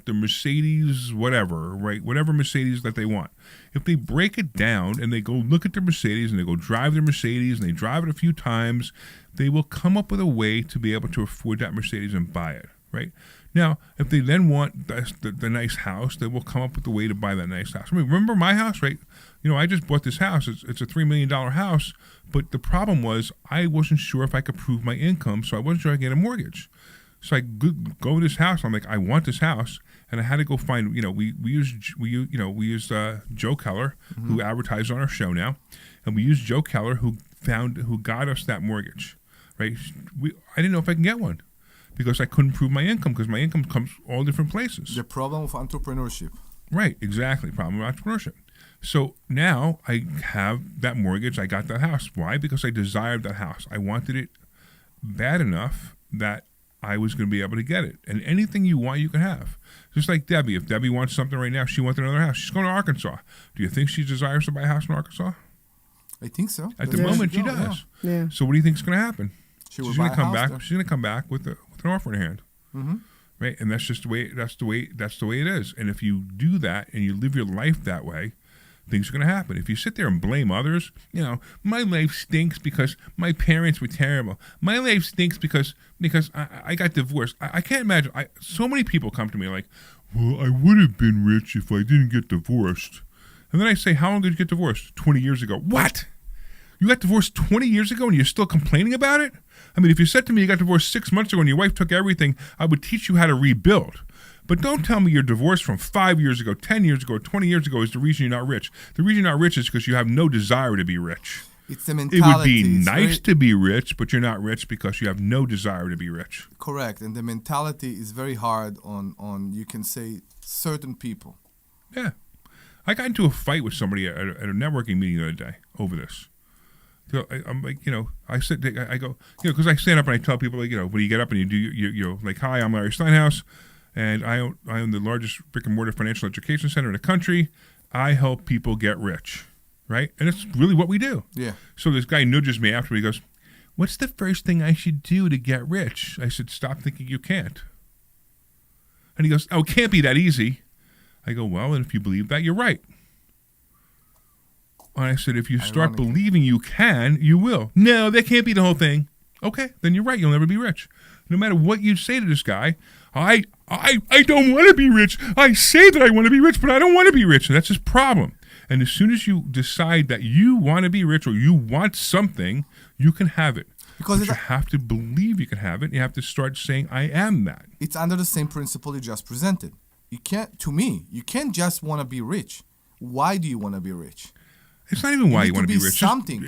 Mercedes, whatever, right? Whatever Mercedes that they want. If they break it down and they go look at their Mercedes and they go drive their Mercedes and they drive it a few times, they will come up with a way to be able to afford that Mercedes and buy it, right? Now, if they then want the nice house, they will come up with a way to buy that nice house. I mean, remember my house, right? I just bought this house. It's a $3 million house, but the problem was I wasn't sure if I could prove my income, so I wasn't sure I could get a mortgage. So I go to this house. I'm like, I want this house, and I had to go find. We use Joe Keller, who advertised on our show now, and we used Joe Keller, who got us that mortgage, right? I didn't know if I can get one, because I couldn't prove my income, because my income comes all different places. The problem of entrepreneurship. Right, exactly. Problem of entrepreneurship. So now I have that mortgage. I got that house. Why? Because I desired that house. I wanted it bad enough that I was going to be able to get it. And anything you want, you can have. Just like Debbie. If Debbie wants something right now, she wants another house. She's going to Arkansas. Do you think she desires to buy a house in Arkansas? I think so. At the That's where moment, she go, does. Yeah. So what do you think is going to happen? She She's will going buy to a come house back. there. She's going to come back with an offer in her hand. Mm-hmm. Right, and that's just the way. That's the way it is. And if you do that and you live your life that way, things are going to happen. If you sit there and blame others, my life stinks because my parents were terrible. My life stinks because I got divorced. I can't imagine. So many people come to me like, well, I would have been rich if I didn't get divorced. And then I say, how long did you get divorced? 20 years ago. What? You got divorced 20 years ago and you're still complaining about it? I mean, if you said to me you got divorced 6 months ago and your wife took everything, I would teach you how to rebuild. But don't tell me you're divorced from 5 years ago, 10 years ago, 20 years ago is the reason you're not rich. The reason you're not rich is because you have no desire to be rich. It's the mentality. It would be It's nice to be rich, but you're not rich because you have no desire to be rich. Correct. And the mentality is very hard on you can say, certain people. Yeah. I got into a fight with somebody at a networking meeting the other day over this. So I'm like, I go, because I stand up and I tell people, like, when you get up and you do, you're like, hi, I'm Larry Steinhouse, and I own the largest brick and mortar financial education center in the country. I help people get rich, right? And it's really what we do. Yeah. So this guy nudges me after. He goes, what's the first thing I should do to get rich? I said, stop thinking you can't. And he goes, oh, it can't be that easy. I go, well, and if you believe that, you're right. And I said, if you start believing you can, you will. No, that can't be the whole thing. Okay, then you're right. You'll never be rich. No matter what you say to this guy, I don't want to be rich. I say that I want to be rich, but I don't want to be rich. And that's his problem. And as soon as you decide that you want to be rich or you want something, you can have it. Because you have to believe you can have it. You have to start saying, I am that. It's under the same principle you just presented. You can't just want to be rich. Why do you want to be rich? It's not even why you want to be rich. Something.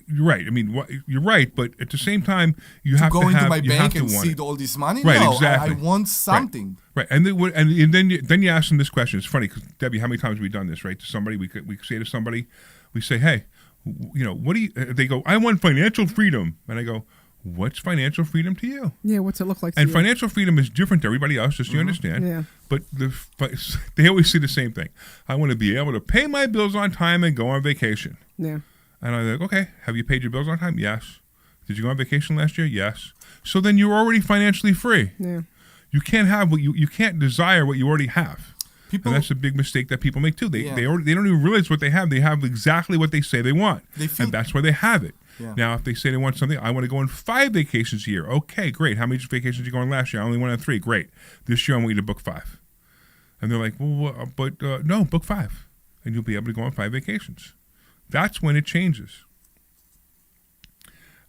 You're right. I mean, you're right, but at the same time, you have to go into have, my bank and see all this money. Right, no, exactly. I want something. Right. And then you ask them this question. It's funny because Debbie, how many times have we done this? Right, to somebody, we say to somebody, we say, hey, what do you? They go, I want financial freedom, and I go, what's financial freedom to you? Yeah, what's it look like to and you? financial freedom is different to everybody else, just so you understand. Yeah. But they always say the same thing. I want to be able to pay my bills on time and go on vacation. Yeah. And I'm like, okay, have you paid your bills on time? Yes. Did you go on vacation last year? Yes. So then you're already financially free. Yeah. You can't have you can't desire what you already have. And that's a big mistake that people make too. They don't even realize what they have. They have exactly what they say they want. And that's why they have it. Yeah. Now, if they say they want something, I want to go on 5 vacations a year. Okay, great. How many vacations did you go on last year? I only went on 3. Great. This year I want you to book 5. And they're like, well, no, book 5. And you'll be able to go on 5 vacations. That's when it changes.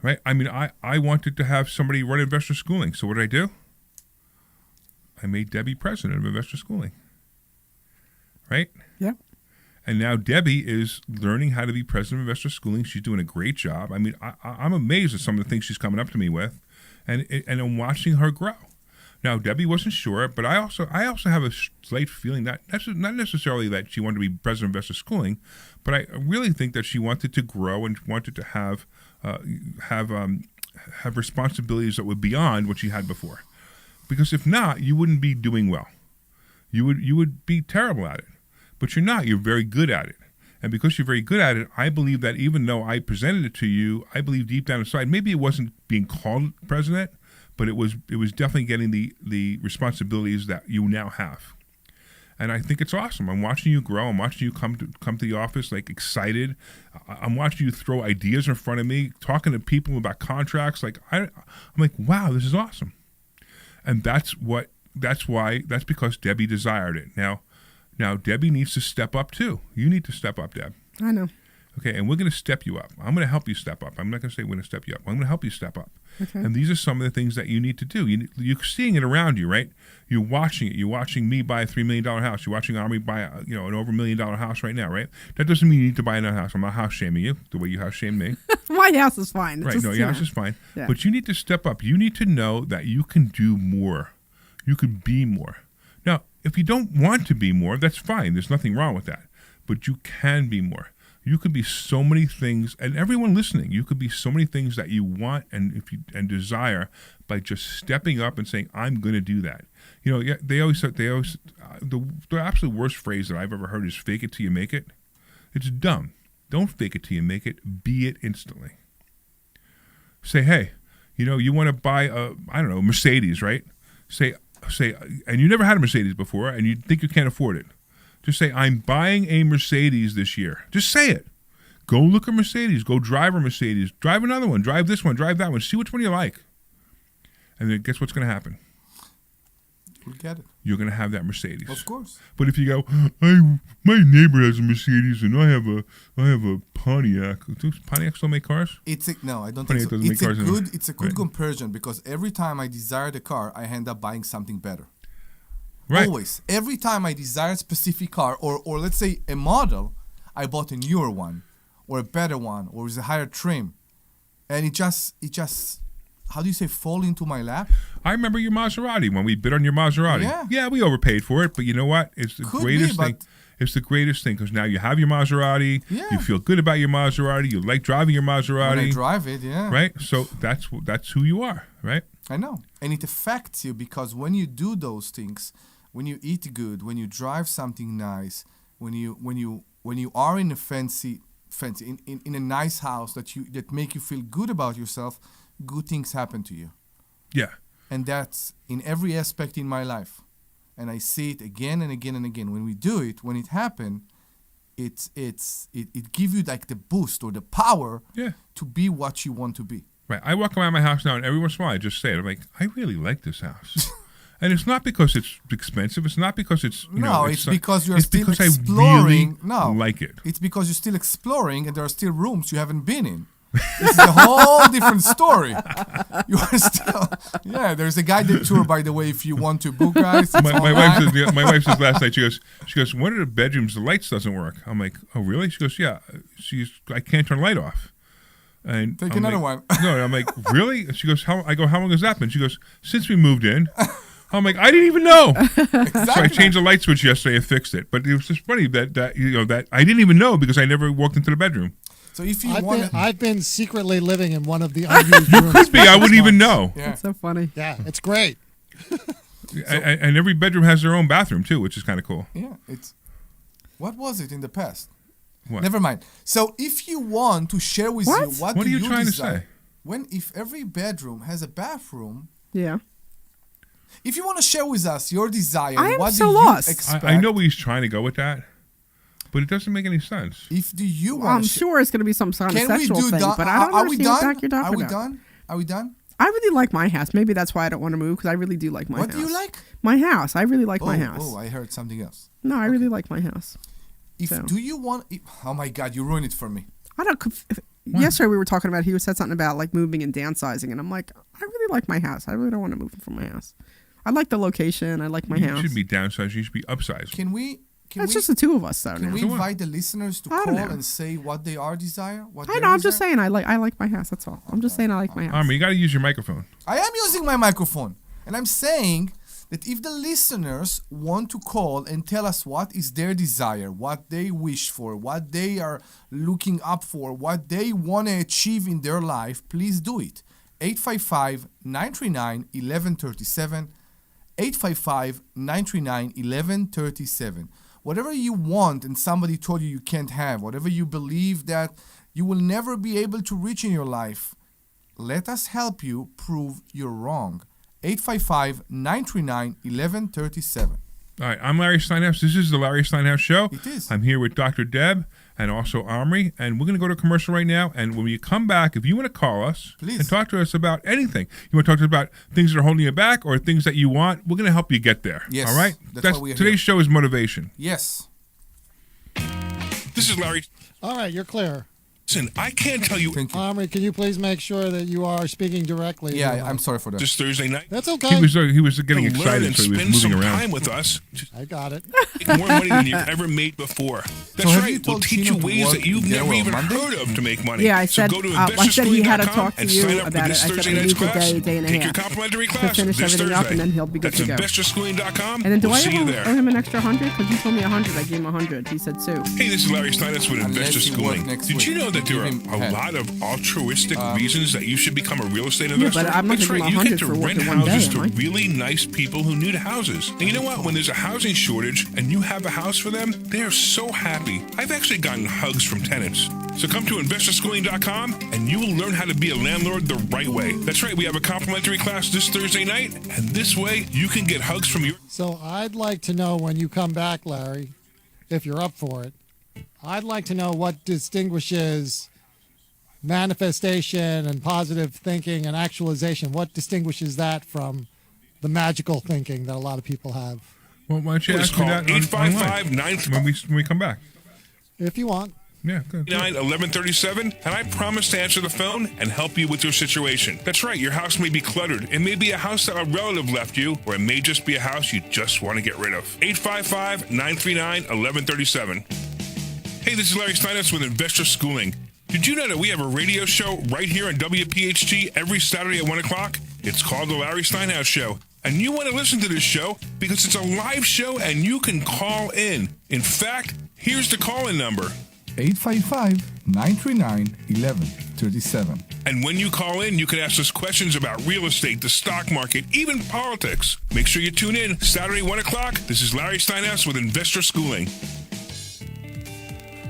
Right? I mean, I wanted to have somebody run investor schooling. So what did I do? I made Debbie president of investor schooling. Right? Yeah. And now Debbie is learning how to be president of investor schooling. She's doing a great job. I mean, I'm amazed at some of the things she's coming up to me with, and I'm watching her grow. Now, Debbie wasn't sure, but I also have a slight feeling that that's not necessarily that she wanted to be president of investor schooling, but I really think that she wanted to grow and wanted to have responsibilities that were beyond what she had before. Because if not, you wouldn't be doing well. You would be terrible at it. But you're not. You're very good at it. And because you're very good at it, I believe that even though I presented it to you, I believe deep down inside, maybe it wasn't being called president, but it was definitely getting the responsibilities that you now have. And I think it's awesome. I'm watching you grow. I'm watching you come to the office like excited. I'm watching you throw ideas in front of me, talking to people about contracts. Like I'm like, wow, this is awesome. And that's because Debbie desired it. Now, Debbie needs to step up, too. You need to step up, Deb. I know. Okay, and we're going to step you up. I'm going to help you step up. I'm not going to say we're going to step you up. I'm going to help you step up. Okay. And these are some of the things that you need to do. You're seeing it around you, right? You're watching it. You're watching me buy a $3 million house. You're watching Omri buy an over $1 million house right now, right? That doesn't mean you need to buy another house. I'm not house shaming you the way you house shamed me. My house is fine. Right, your house is fine. Yeah. But you need to step up. You need to know that you can do more. You can be more. Now, if you don't want to be more, that's fine. There's nothing wrong with that. But you can be more. You could be so many things, and everyone listening, you could be so many things that you want and desire by just stepping up and saying, "I'm going to do that." They always the absolute worst phrase that I've ever heard is "fake it till you make it." It's dumb. Don't fake it till you make it. Be it instantly. Say, hey, you want to buy a Mercedes, right? Say, and you never had a Mercedes before, and you think you can't afford it. Just say, I'm buying a Mercedes this year. Just say it. Go look at Mercedes. Go drive a Mercedes. Drive another one. Drive this one. Drive that one. See which one you like. And then guess what's going to happen? You'll get it. You're going to have that Mercedes. Of course. But if you go, my neighbor has a Mercedes and I have a Pontiac. Do Pontiacs still make cars? No, I don't Pontiac think so. doesn't make cars anymore. It's a good comparison because every time I desire the car, I end up buying something better. Right. Always. Every time I desire a specific car or let's say a model, I bought a newer one or a better one or with a higher trim. And it just how do you say, fall into my lap? I remember your Maserati when we bid on your Maserati. Yeah, we overpaid for it, but you know what? It's the greatest thing. It's the greatest thing because now you have your Maserati. Yeah. You feel good about your Maserati. You like driving your Maserati. When I drive it, yeah. Right? So that's who you are, right? I know. And it affects you because when you do those things, when you eat good, when you drive something nice, when you are in a fancy in a nice house that make you feel good about yourself, good things happen to you. Yeah. And that's in every aspect in my life. And I see it again and again and again. When we do it, when it happens, it gives you like the boost or the power to be what you want to be. Right. I walk around my house now and every once in a while I just say it. I'm like, I really like this house. And it's not because it's expensive. It's not because it's it's because you're still because exploring. I really like it. It's because you're still exploring and there are still rooms you haven't been in. This is a whole different story. You are still, there's a guided tour, by the way, if you want to book, guys. My wife says last night, she goes, one of the bedrooms, the lights doesn't work. I'm like, oh, really? She goes, yeah. I can't turn the light off. And Take I'm another like, one. No, I'm like, really? And she goes, how long has that been? She goes, since we moved in. I'm like, I didn't even know. Exactly. So I changed the light switch yesterday and fixed it. But it was just funny that I didn't even know because I never walked into the bedroom. So if you I've been secretly living in one of the unused rooms. Could be. I wouldn't even know. Yeah. It's so funny. Yeah, it's great. And every bedroom has their own bathroom too, which is kind of cool. Yeah, what was it in the past? What? Never mind. So if you want to share with you what are you trying desire, to say? If every bedroom has a bathroom, yeah. If you want to share with us your desire, I am what so do lost. you expect? I know where he's trying to go with that, but it doesn't make any sense. I'm sure it's going to be some kind of sexual thing, but I don't understand what the heck you're talking about. Are we done? I really like my house. Maybe that's why I don't want to move, because I really do like my house. What do you like? My house. I really like my house. Oh, I heard something else. No, I really like my house. Do you want... Oh, my God, you ruined it for me. I don't... Yesterday we were talking about, he said something about like moving and downsizing, and I'm like, I really like my house. I really don't want to move from my house. I like the location. I like my house. You should be downsized. You should be upsized. It's just the two of us, though. Can now. we invite the listeners to call and say what they are desire? I know. I'm just saying I like my house. That's all. I'm just saying I like my house. Omri, you got to use your microphone. I am using my microphone, and I'm saying that if the listeners want to call and tell us what is their desire, what they wish for, what they are looking up for, what they want to achieve in their life, please do it. 855-939-1137. 855-939-1137. Whatever you want and somebody told you can't have, whatever you believe that you will never be able to reach in your life, let us help you prove you're wrong. 855-939-1137. All right, I'm Larry Steinhouse. This is the Larry Steinhouse Show. It is. I'm here with Dr. Deb and also Omri, and we're going to go to commercial right now. And when we come back, if you want to call us and talk to us about anything, you want to talk to us about things that are holding you back or things that you want, we're going to help you get there. Yes. All right? That's what we are today's show is motivation. Yes. This is Larry. All right, you're clear. Listen, I can't tell you. Omri, can you please make sure that you are speaking directly? Yeah, I'm sorry for that. This Thursday night. That's okay. He was getting To learn excited, and so he was spend moving some around. time with us. I got it. Make more money than you've ever made before. That's have right. you We'll told teach Tina you to ways work that you've there never on even Monday? heard of to make money. Yeah, I said, so go to I said he had to investorschool.com talk to and you sign up about for it. this I said Thursday I night's need a class. day and a Take your half complimentary to class finish this everything Thursday. up, and then he'll be good That's to go. investorschooling.com. And then do we'll I see you owe there. him an extra 100? Because you told me 100. I gave him 100. He said 2. Hey, this is Larry Steinhouse with Investor Unless you work Schooling. next Did you week. know that there are a lot of altruistic reasons that you should become a real estate investor? but I'm not That's giving right. You get to $100 for rent one day, houses to am I? really nice people who need houses. And you know what? When there's a housing shortage and you have a house for them, they are so happy. I've actually gotten hugs from tenants. So come to investorschooling.com and you will learn how to be a landlord the right way. That's right. We have a complimentary class this Thursday night, and this way you can get hugs from your... So I'd like to know when you come back, Larry, if you're up for it, I'd like to know what distinguishes manifestation and positive thinking and actualization. What distinguishes that from the magical thinking that a lot of people have? Well, why don't you It's ask me called that 855-9... when we come back? If you want. Yeah, good. 1137, and I promise to answer the phone and help you with your situation. That's right, your house may be cluttered. It may be a house that a relative left you, or it may just be a house you just want to get rid of. 855-939-1137. Hey, this is Larry Steinhouse with Investor Schooling. Did you know that we have a radio show right here on WPHT every Saturday at 1 o'clock? It's called The Larry Steinhouse Show. And you want to listen to this show because it's a live show and you can call in. In fact, here's the call-in number. 855-939-1137. And when you call in, you can ask us questions about real estate, the stock market, even politics. Make sure you tune in Saturday, 1 o'clock. This is Larry Steinhouse with Investor Schooling.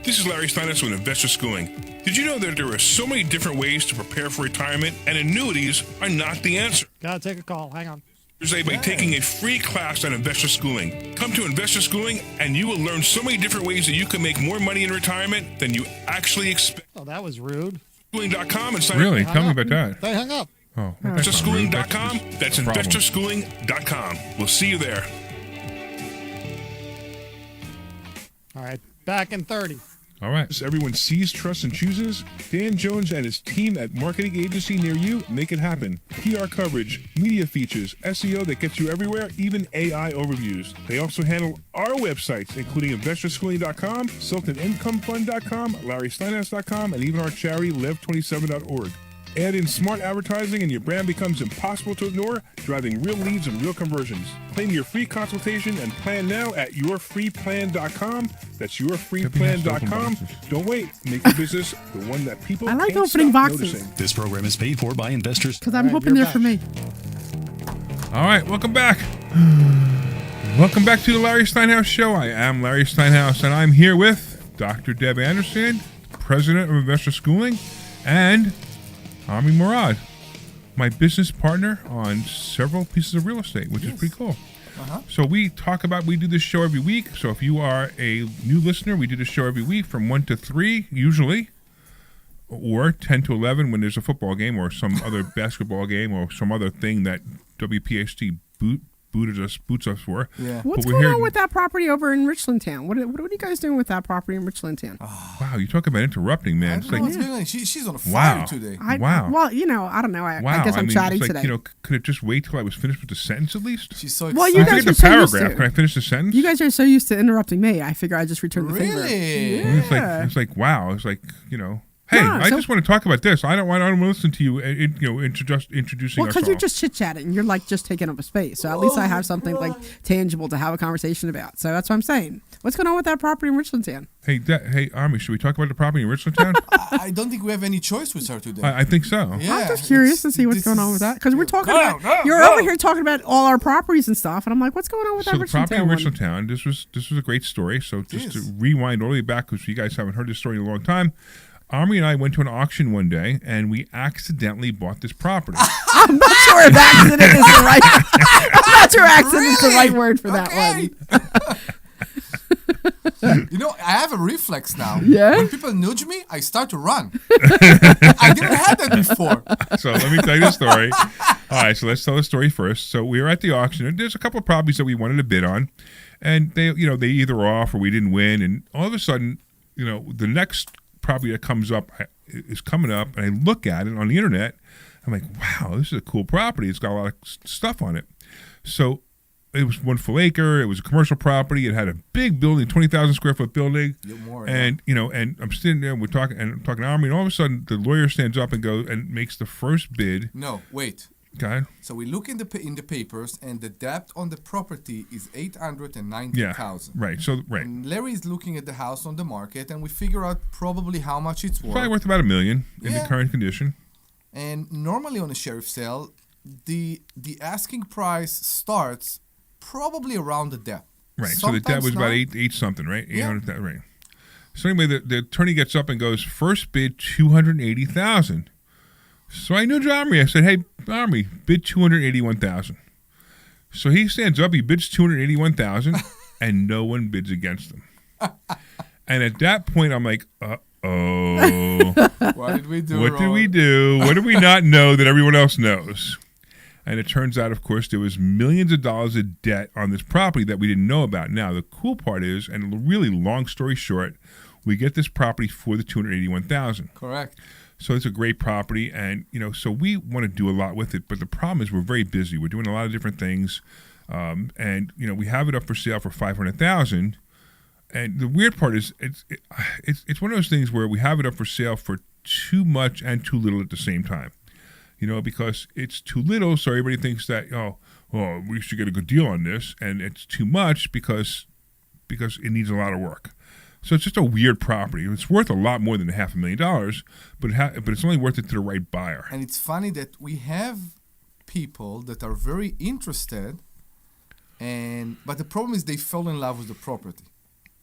This is Larry Steinhouse with Investor Schooling. Did you know that there are so many different ways to prepare for retirement, and annuities are not the answer? Gotta take a call. Hang on. By taking a free class on Investor Schooling. Come to Investor Schooling and you will learn so many different ways that you can make more money in retirement than you actually expect. Oh, that was rude. Schooling.com and sign Really? up. Tell me about that. They hung up. Oh, InvestorSchooling.com. That's a problem. InvestorSchooling.com. We'll see you there. All right, back in 30. All right. Everyone sees, trusts, and chooses. Dan Jones and his team at Marketing Agency near you make it happen. PR coverage, media features, SEO that gets you everywhere, even AI overviews. They also handle our websites, including InvestorSchooling.com, SiltonIncomeFund.com, LarrySteinhouse.com, and even our charity, Lev27.org. Add in smart advertising and your brand becomes impossible to ignore, driving real leads and real conversions. Claim your free consultation and plan now at yourfreeplan.com. That's yourfreeplan.com. Don't wait. Make your business the one that people I like can't opening stop boxes. noticing. This program is paid for by investors. Because I'm hoping they're for me. All right, welcome back. Welcome back to the Larry Steinhouse Show. I am Larry Steinhouse, and I'm here with Dr. Deb Anderson, president of Investor Schooling, and Omri Morad, my business partner on several pieces of real estate, which is pretty cool. So we do this show every week. So if you are a new listener, we do this show every week from 1 to 3, usually, or 10 to 11 when there's a football game or some other basketball game or some other thing that WPHT boots us for. Yeah. What's going on with that property over in Richland Town? What are you guys doing with that property in Richland Town? Wow, you talk about interrupting, man. It's like, what's going on. She's on fire today. Wow. Well, I don't know. I guess I'm mean, chatty it's like, today. could it just wait till I was finished with the sentence at least? She's so excited. Well, you I guys forget are the so used paragraph. to. Can I finish the sentence? You guys are so used to interrupting me. I figure I just return the favor. Really? Yeah. It's like wow. It's like, hey, I just want to talk about this. I don't want to listen to you. Introducing. Well, us because all. you're just chit chatting. You're like just taking up a space. So at least I have something like tangible to have a conversation about. So that's what I'm saying. What's going on with that property in Richland Town? Hey, Army, should we talk about the property in Richland Town? I don't think we have any choice with her today. I think so. Yeah, I'm just curious to see what's going on with that because we're talking about. You're over here talking about all our properties and stuff, and I'm like, what's going on with that So the Richland property Town in one? Richland Town. This was a great story. So just to rewind all the way back, because you guys haven't heard this story in a long time. Army and I went to an auction one day, and we accidentally bought this property. I'm not sure if accident is the right. I'm not sure accident is the right word for that one. I have a reflex now. Yeah? When people nudge me, I start to run. I didn't have that before. So let me tell you the story. All right, so let's tell the story first. So we were at the auction, and there's a couple of properties that we wanted to bid on, and they either were off or we didn't win, and all of a sudden, the next property that comes up is coming up, and I look at it on the internet. I'm like, wow, this is a cool property. It's got a lot of stuff on it. So it was 1 full acre. It was a commercial property. It had a big building, 20,000 square foot building. And I'm sitting there, I'm talking to Army, and all of a sudden the lawyer stands up and goes and makes the first bid. No, wait. Okay. So we look in the papers, and the debt on the property is $890,000. Right. So right. And Larry is looking at the house on the market, and we figure out probably how much it's worth. Probably worth about $1 million in the current condition. And normally on a sheriff sale, the asking price starts probably around the debt. Right. So the debt was about eight something, right? 800. Right. So anyway, the attorney gets up and goes, first bid $280,000. So I knew Omri. I said, "Hey, Omri, bid $281,000." So he stands up, he bids $281,000, and no one bids against him. And at that point, I'm like, "Uh-oh, what did we do? What did we do? What did we not know that everyone else knows?" And it turns out, of course, there was millions of dollars of debt on this property that we didn't know about. Now, the cool part is, and really long story short, we get this property for the $281,000. Correct. So it's a great property, and so we want to do a lot with it. But the problem is we're very busy. We're doing a lot of different things, and we have it up for sale for $500,000. And the weird part is it's one of those things where we have it up for sale for too much and too little at the same time. Because it's too little, so everybody thinks that we should get a good deal on this, and it's too much because it needs a lot of work. So it's just a weird property. It's worth a lot more than $500,000, but it's only worth it to the right buyer. And it's funny that we have people that are very interested, but the problem is they fell in love with the property,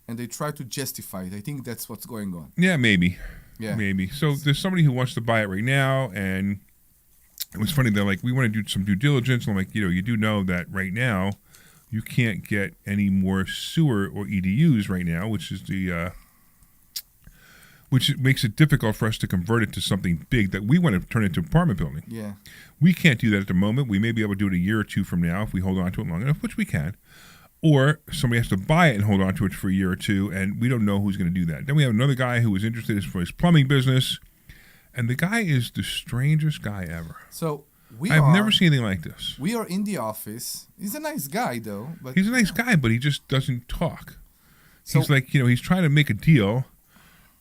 and they try to justify it. I think that's what's going on. Yeah, maybe. Yeah. Maybe. So there's somebody who wants to buy it right now, and it was funny. They're like, we want to do some due diligence. And I'm like, you do know that right now you can't get any more sewer or EDUs right now, which makes it difficult for us to convert it to something big that we want to turn into an apartment building. Yeah. We can't do that at the moment. We may be able to do it a year or two from now if we hold on to it long enough, which we can. Or somebody has to buy it and hold on to it for a year or two, and we don't know who's going to do that. Then we have another guy who was interested for his plumbing business, and the guy is the strangest guy ever. So I've never seen anything like this. We are in the office. He's a nice guy, though. But he's a nice guy, but he just doesn't talk. So, he's like, he's trying to make a deal,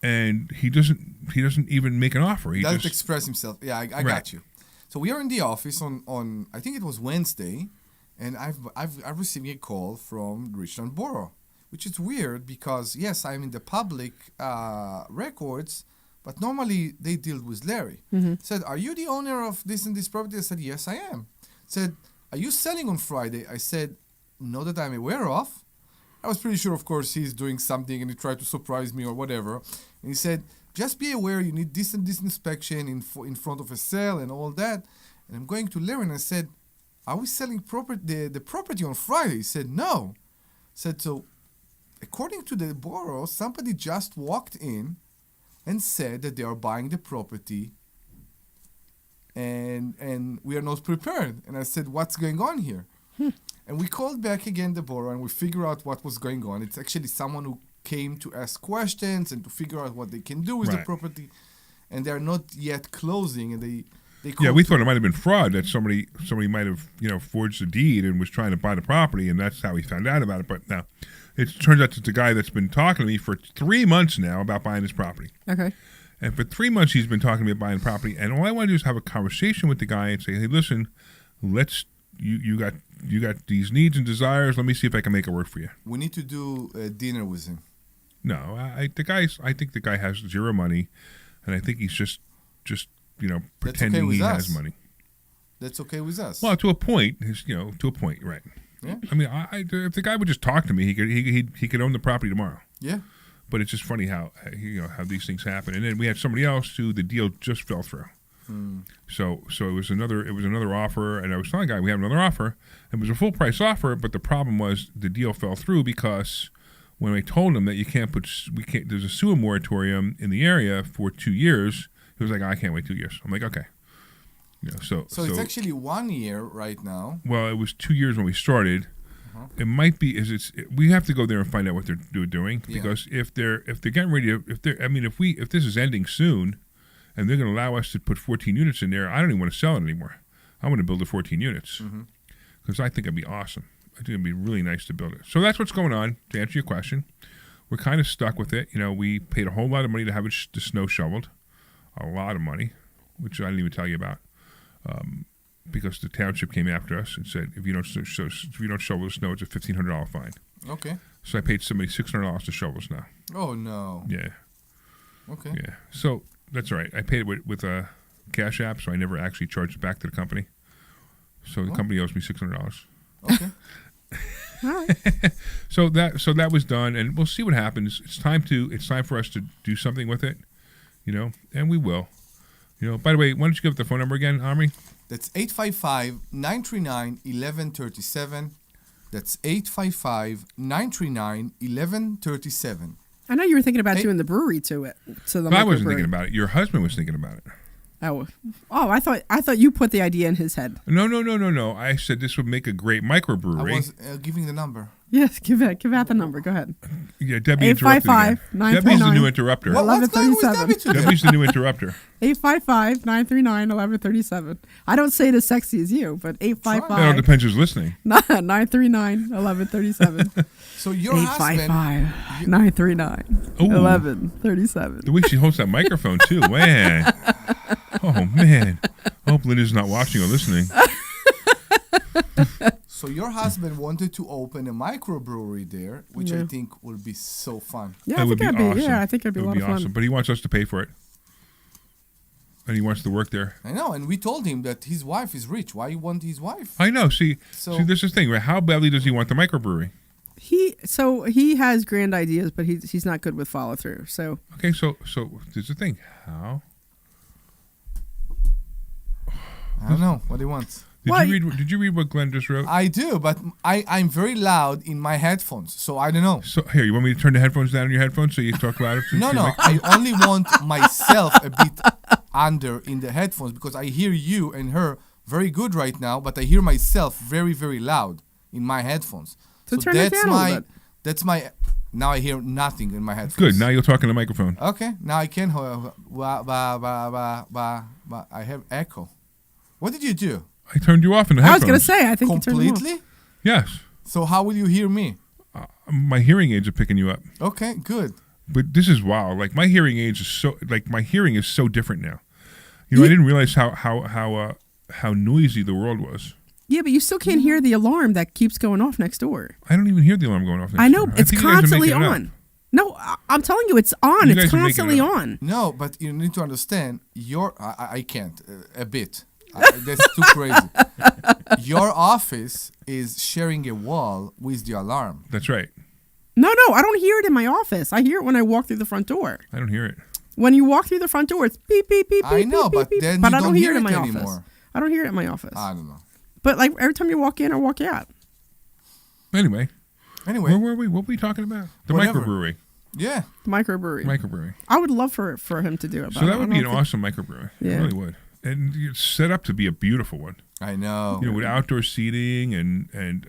and he doesn't even make an offer. He doesn't just express himself. Yeah, I got you. So we are in the office on I think it was Wednesday, and I've received a call from Richland Borough, which is weird because yes, I'm in the public records. But normally they deal with Larry. Mm-hmm. Said, "Are you the owner of this and this property?" I said, "Yes, I am." Said, "Are you selling on Friday?" I said, "No, that I'm aware of." I was pretty sure, of course, he's doing something and he tried to surprise me or whatever. And he said, "Just be aware, you need this and this inspection in front of a sale and all that." And I'm going to Larry and I said, "Are we selling the property on Friday?" He said, "No." I said, "So, according to the borough, somebody just walked in and said that they are buying the property and we are not prepared." And I said, "What's going on here?" And we called back again the borough and we figured out what was going on. It's actually someone who came to ask questions and to figure out what they can do with the property. And they're not yet closing, and they we thought it might have been fraud, that somebody might have forged a deed and was trying to buy the property, and that's how we found out about it. But now it turns out it's a guy that's been talking to me for 3 months now about buying this property. Okay. And for 3 months he's been talking to me about buying property, and all I want to do is have a conversation with the guy and say, "Hey, listen, you got these needs and desires. Let me see if I can make it work for you." We need to do a dinner with him. No, I think the guy has zero money, and I think he's just pretending okay he us. has money. That's okay with us. Well, to a point, right? Yeah. I mean, if the guy would just talk to me, he could own the property tomorrow. Yeah. But it's just funny how these things happen. And then we had somebody else who the deal just fell through. So it was another offer, and I was telling the guy we had another offer. It was a full price offer, but the problem was the deal fell through because when I told him that there's a sewer moratorium in the area for 2 years, he was like, "I can't wait 2 years." I'm like, "Okay." So it's actually 1 year right now. Well, it was 2 years when we started. It might be we have to go there and find out what they're doing, because if they're getting ready to, if this is ending soon and they're going to allow us to put 14 units in there, I don't even want to sell it anymore. I want to build the 14 units because I think it'd be awesome. I think it'd be really nice to build it. So that's what's going on. To answer your question, we're kind of stuck with it. We paid a whole lot of money to have the snow shoveled, a lot of money, which I didn't even tell you about. because the township came after us and said if you don't shovel the snow, it's a $1,500 fine. Okay. So I paid somebody $600 to shovel snow. Oh no. Yeah. Okay. Yeah. So that's all right. I paid it with a Cash App, so I never actually charged it back to the company. So the company owes me $600. Okay. All right. So that was done, and we'll see what happens. It's time for us to do something with it, and we will. By the way, why don't you give the phone number again, Omri? That's 855-939-1137. That's 855-939-1137. I know you were thinking about doing the brewery to the I wasn't microbrewery. thinking about it. Your husband was thinking about it. Oh, I thought you put the idea in his head. No. I said this would make a great microbrewery. I was giving the number. Yes, give out the number. Go ahead. Yeah, Debbie interrupted again. 855-939. Debbie's the new interrupter. What's going with Debbie today? Debbie's the new interrupter. 855-939-1137. I don't say it as sexy as you, but 855. That all depends who's listening. 939-1137. So your husband... 855-939-1137. The way she holds that microphone, too. Man. Oh, man. I hope Linda's not watching or listening. So your husband wanted to open a microbrewery there, which I think will be so fun. Yeah, I think it'd be awesome. Yeah, I think it'd be a lot of fun. Awesome. But he wants us to pay for it. And he wants to work there. I know, and we told him that his wife is rich. Why you want his wife? I know. See, this is the thing. Right? How badly does he want the microbrewery? He has grand ideas, but he's not good with follow through. So okay, so there's the thing. How? I don't know what he wants. Did you read what Glenn just wrote? I do, but I'm very loud in my headphones, so I don't know. So here, you want me to turn the headphones down in your headphones so you talk louder? No, I only want myself a bit under in the headphones because I hear you and her very good right now, but I hear myself very, very loud in my headphones. So turn it down a little bit. That's my. Now I hear nothing in my headphones. Good. Now you'll talk in the microphone. Okay. Now I can. I have echo. What did you do? I turned you off in the headphones. I was going to say, I think completely? You turned them off. Yes. So how will you hear me? My hearing aids are picking you up. Okay, good. But this is wild. Like my hearing aids are my hearing is so different now. I didn't realize how noisy the world was. Yeah, but you still can't hear the alarm that keeps going off next door. I don't even hear the alarm going off next door. I know, it's constantly on. No, I'm telling you, it's on. It's constantly on. No, but you need to understand, I can't, a bit. That's too crazy. Your office is sharing a wall with the alarm. That's right. No, I don't hear it in my office. I hear it when I walk through the front door. I don't hear it. When you walk through the front door, it's beep, beep, beep, beep, I know, beep, but beep, then but you I don't don't hear it in my anymore. office. I don't hear it in my office. I don't know. But like every time you walk in or walk out. Anyway. Where were we? What were we talking about? The Whatever. microbrewery. Yeah. The microbrewery. I would love for him to do it. So that would be an awesome microbrewery. Yeah. It really would. And it's set up to be a beautiful one. I know. With outdoor seating and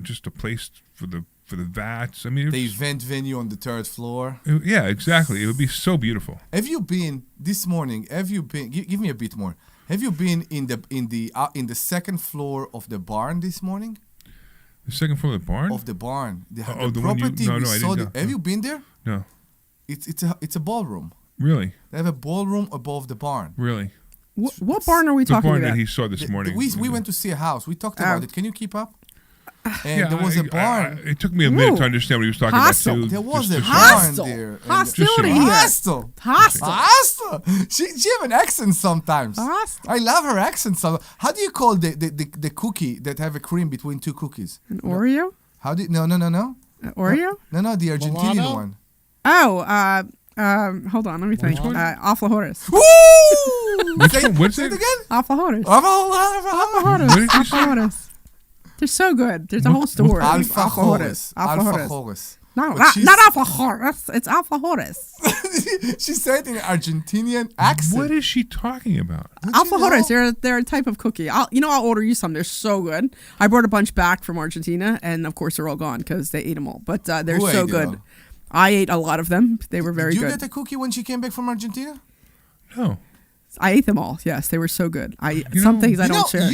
just a place for the vats. I mean, the event venue on the third floor. Yeah, exactly. It would be so beautiful. Have you been this morning? Have you been? Give me a bit more. Have you been in the second floor of the barn this morning? The second floor of the barn? Of the barn. The property one I didn't know. Have you been there? No. It's a ballroom. Really? They have a ballroom above the barn. Really? What barn are we talking about? The barn that he saw this morning. We went to see a house. We talked about it. Can you keep up? And there was a barn. It took me a minute to understand what he was talking about too. There was a barn there. Hostel. She have an accent sometimes. I love her accent. How do you call the cookie that have a cream between two cookies? An Oreo? How do you, no. Oreo? No, the Argentinian Milano? one. Oh, hold on, let me think. Alfajores. Woo! What's Say it it again? Alfajores. Alfajores. They're so good. There's a whole store. Alfajores. No, not alfajores. It's alfajores. She said in an Argentinian accent. What is she talking about? Alfajores. They're a type of cookie. I'll order you some. They're so good. I brought a bunch back from Argentina, and of course they're all gone because they ate them all. But they're so good. I ate a lot of them. They were very good. Did you get a cookie when she came back from Argentina? No. I ate them all. Yes, they were so good. Some things I don't share.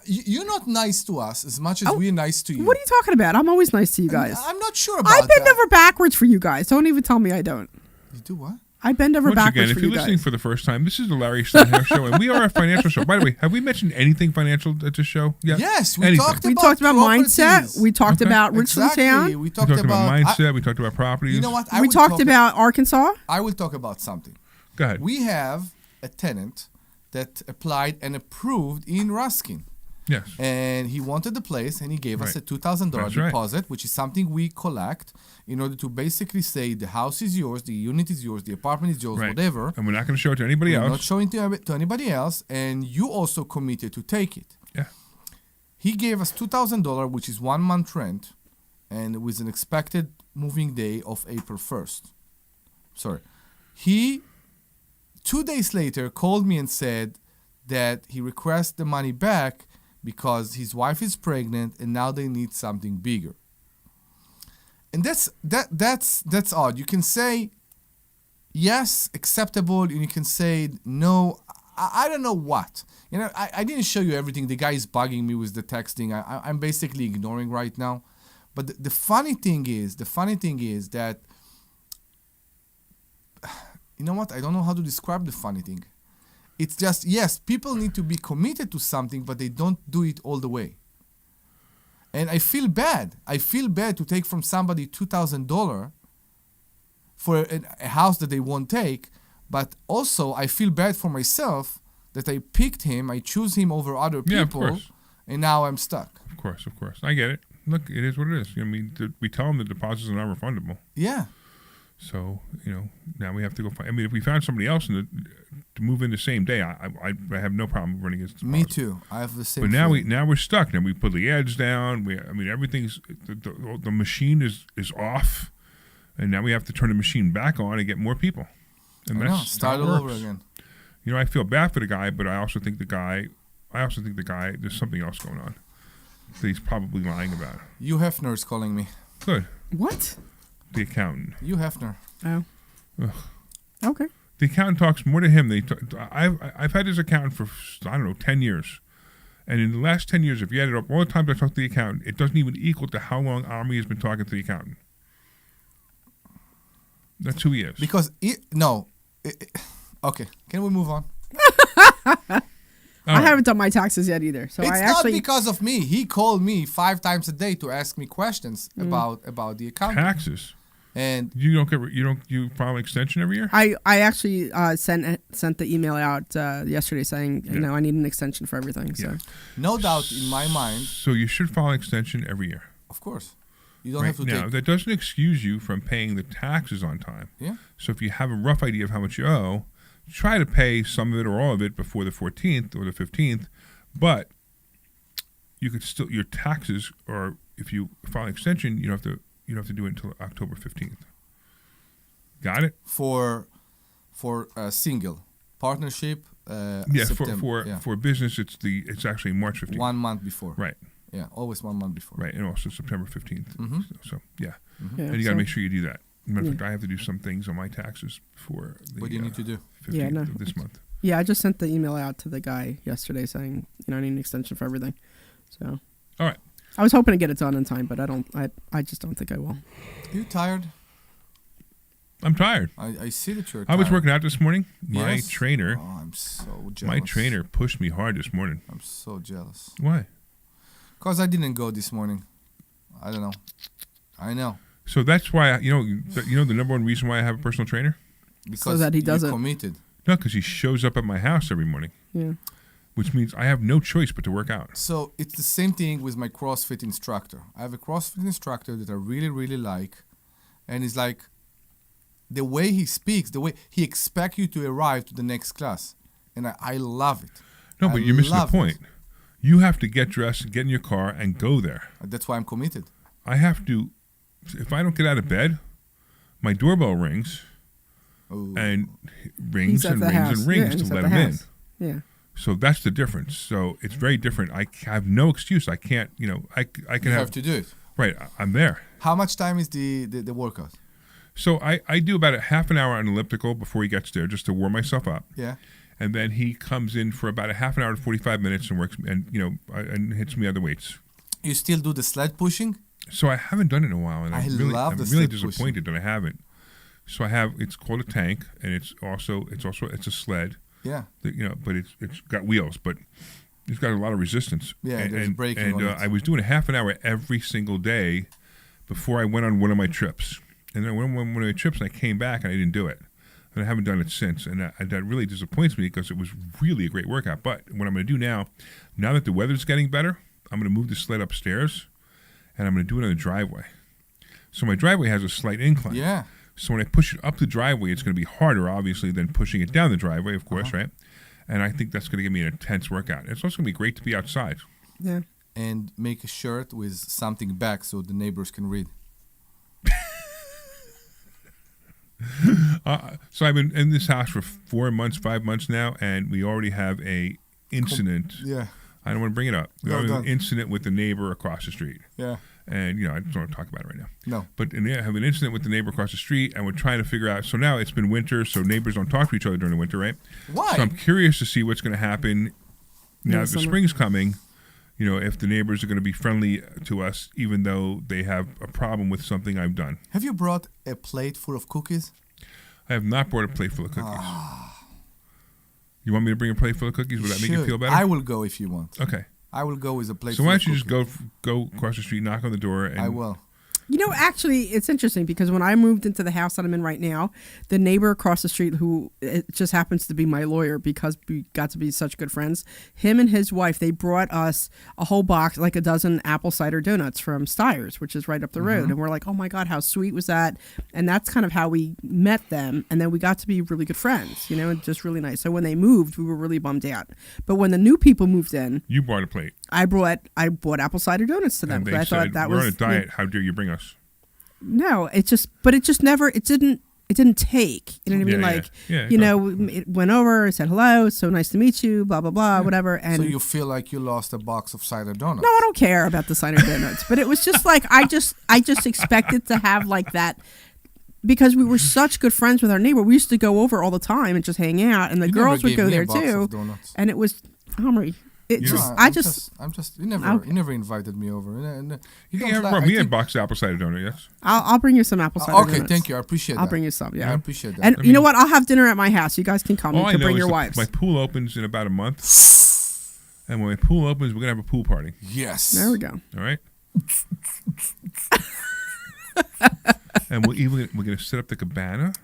You're not nice to us as much as we're nice to you. What are you talking about? I'm always nice to you guys. I'm not sure about I bend over backwards for you guys. Don't even tell me I don't. You do what? I bend over Once backwards again, for if you're you listening guys. for the first time, this is the Larry Steinhouse Show, and we are a financial show. By the way, have we mentioned anything financial at this show? Yes, we Anything. talked We about talked about properties. mindset. We talked about Richland Exactly. Town. We We talked, talked about I- mindset. We talked about properties. you know what? We talked about Arkansas. I will talk about something. Go ahead. We have a tenant that applied and approved in Ruskin. Yes. And he wanted the place, and he gave us a Right. $2,000 That's right. deposit, which is something we collect in order to basically say the house is yours, the unit is yours, the apartment is yours, Right. whatever. And we're not going to show it to anybody We're else. not showing to anybody else, and you also committed to take it. Yeah. He gave us $2,000, which is 1 month rent, and with an expected moving day of April 1st. Sorry. He, 2 days later, called me and said that he requests the money back because his wife is pregnant and now they need something bigger. And that's odd. You can say yes, acceptable, and you can say no. I don't know what. You know, I didn't show you everything. The guy is bugging me with the texting. I'm basically ignoring right now. But the funny thing is that, you know what? I don't know how to describe the funny thing. It's just, yes, people need to be committed to something, but they don't do it all the way. And I feel bad. I feel bad to take from somebody $2,000 for a house that they won't take. But also, I feel bad for myself that I picked him. I choose him over other Yeah, of people. course. And now I'm stuck. Of course. I get it. Look, it is what it is. I mean, we tell them the deposits are not refundable. Yeah. So, now we have to go find. I mean, if we found somebody else to move in the same day, I have no problem running against deposits. Me too. I have the same. But now feeling. now we're stuck. Now we put the ads down. Everything's the machine is off, and now we have to turn the machine back on and get more people. And I know, start all over again. I feel bad for the guy, but I also think the guy. There's something else going on that he's probably lying about. Hugh Hefner is calling me. Good. What? The accountant. Hugh Hefner. Oh. Ugh. Okay. The accountant talks more to him than I've had this accountant for, 10 years. And in the last 10 years, if you added up all the times I talked to the accountant, it doesn't even equal to how long Omri has been talking to the accountant. That's who he is. Because, okay, can we move on? I haven't done my taxes yet either. So It's I not actually because of me. He called me 5 times a day to ask me questions about the account. Taxes. And you file an extension every year? I actually sent the email out yesterday saying I need an extension for everything. So no doubt in my mind. So you should file an extension every year. Of course. You don't have to now, take. that doesn't excuse you from paying the taxes on time. Yeah. So if you have a rough idea of how much you owe, try to pay some of it or all of it before the 14th or the 15th. But you could still, your taxes, or if you file an extension, you don't have to do it until October 15th. Got it? For a single partnership. Yeah, September. for business, it's actually March 15th. 1 month before. Right. Yeah, always 1 month before. Right, and also September 15th. Mhm. So yeah. Mhm. And you got to make sure you do that. Matter of fact, I have to do some things on my taxes for the What do you need to do? 15th of this month. Yeah, I just sent the email out to the guy yesterday saying I need an extension for everything. So. All right. I was hoping to get it done in time, but I just don't think I will. You tired? I'm tired. I see that you're I was tired. working out this morning. My Yes? trainer. Oh, I'm so jealous. My trainer pushed me hard this morning. I'm so jealous. Why? Because I didn't go this morning. I don't know. I know. So that's why the number one reason why I have a personal trainer. Because So that he does you're it. committed. No, because he shows up at my house every morning. Yeah. Which means I have no choice but to work out. So it's the same thing with my CrossFit instructor. I have a CrossFit instructor that I really, really like. And it's like the way he speaks, the way he expects you to arrive to the next class. And I love it. No, but you're missing the point. You have to get dressed, get in your car, and go there. That's why I'm committed. I have to, if I don't get out of bed, my doorbell rings. And rings and rings and rings to let him in. Yeah. So that's the difference. So it's very different. I have no excuse. I can't, I can You have to do it. Right. I'm there. How much time is the workout? So I do about a half an hour on elliptical before he gets there just to warm myself up. Yeah. And then he comes in for about a half an hour to 45 minutes and works and hits me other weights. You still do the sled pushing? So I haven't done it in a while, and I'm really love the really sled pushing. disappointed that I haven't. So I have, it's called a tank, and it's a sled. Yeah. But it's got wheels, but it's got a lot of resistance. Yeah, there's braking on it. I was doing a half an hour every single day before I went on one of my trips. And then I went on one of my trips, and I came back, and I didn't do it. And I haven't done it since. And that really disappoints me because it was really a great workout. But what I'm going to do now that the weather's getting better, I'm going to move the sled upstairs, and I'm going to do it on the driveway. So my driveway has a slight incline. Yeah. So when I push it up the driveway, it's going to be harder, obviously, than pushing it down the driveway, of course, right? And I think that's going to give me an intense workout. It's also going to be great to be outside. Yeah. And make a shirt with something back so the neighbors can read. So I've been in this house for 5 months now, and we already have a incident. Yeah. I don't want to bring it up. We have an incident with the neighbor across the street. Yeah. And, I don't want to talk about it right now. No. But I have an incident with the neighbor across the street, and we're trying to figure out. So now it's been winter, so neighbors don't talk to each other during the winter, right? Why? So I'm curious to see what's going to happen now that the spring's coming. If the neighbors are going to be friendly to us, even though they have a problem with something I've done. Have you brought a plate full of cookies? I have not brought a plate full of cookies. You want me to bring a plate full of cookies? Would that make you feel better? I will go if you want. Okay. I will go with a plate. So why don't you just go across the street, knock on the door, and I will. Actually, it's interesting because when I moved into the house that I'm in right now, the neighbor across the street, who it just happens to be my lawyer because we got to be such good friends, him and his wife, they brought us a whole box, like a dozen apple cider donuts from Steyer's, which is right up the road. And we're like, oh my God, how sweet was that? And that's kind of how we met them. And then we got to be really good friends, and just really nice. So when they moved, we were really bummed out. But when the new people moved in, you brought a plate. I bought apple cider donuts to them. And they I thought that we're was on a diet. How dare you bring us? No, it didn't take. You know what I mean? It went over, it said hello, so nice to meet you, blah blah blah, whatever. And so you feel like you lost a box of cider donuts? No, I don't care about the cider donuts, but it was just like I just expected to have like that. Because we were such good friends with our neighbor, we used to go over all the time and just hang out, and the girls would go there too. And it was Omri. You never invited me over. We had boxed apple cider donut, yes. I'll bring you some apple cider donuts. Okay, thank you. I appreciate that. I'll bring you some, yeah. I appreciate that. And you know what? I'll have dinner at my house. You guys can come. You can bring your wives. My pool opens in about a month. And when my pool opens, we're going to have a pool party. Yes. There we go. All right? And we're going to set up the cabana.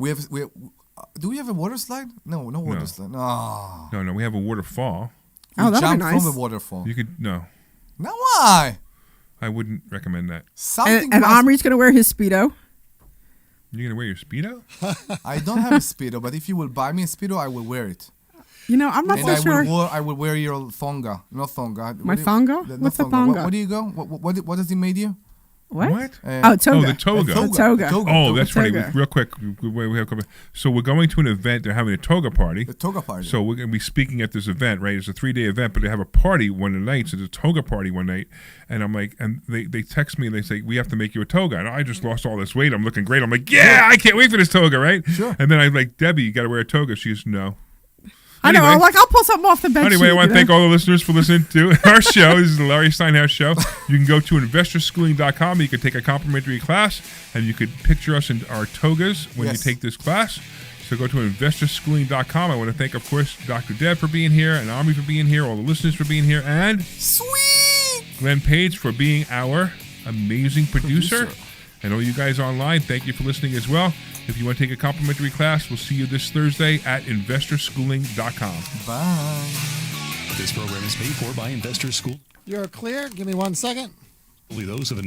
Do we have a water slide? No water slide. No, we have a waterfall. Oh, that'd be nice. From the waterfall. You could no. Now why? I wouldn't recommend that. And Omri's gonna wear his Speedo. You're gonna wear your Speedo? I don't have a Speedo, but if you will buy me a Speedo, I will wear it. I'm not so sure. I will wear your thonga. Not thonga. My thonga? What's a thonga? Where do you go? What does he made you? What? Oh, Toga. the toga. Toga. Oh, that's funny. Real quick, so we're going to an event. They're having a toga party. The toga party. So we're going to be speaking at this event, right? It's a 3-day event, but they have a party one of the nights. It's a toga party one night. And I'm like, and they text me and they say, we have to make you a toga. And I just lost all this weight. I'm looking great. I'm like, yeah, I can't wait for this toga, right? Sure. And then I'm like, Debbie, you got to wear a toga. She goes, no. Anyway, I know. I'm like, I'll pull something off the bench. Anyway, I want to thank all the listeners for listening to our show. This is the Larry Steinhouse Show. You can go to investorschooling.com. You can take a complimentary class, and you could picture us in our togas when you take this class. So go to investorschooling.com. I want to thank, of course, Dr. Deb for being here, and Omri for being here, all the listeners for being here, and Glenn Page for being our amazing producer. And all you guys online, thank you for listening as well. If you want to take a complimentary class, we'll see you this Thursday at investorschooling.com. Bye. This program is paid for by Investor School. You're clear. Give me 1 second. Only those of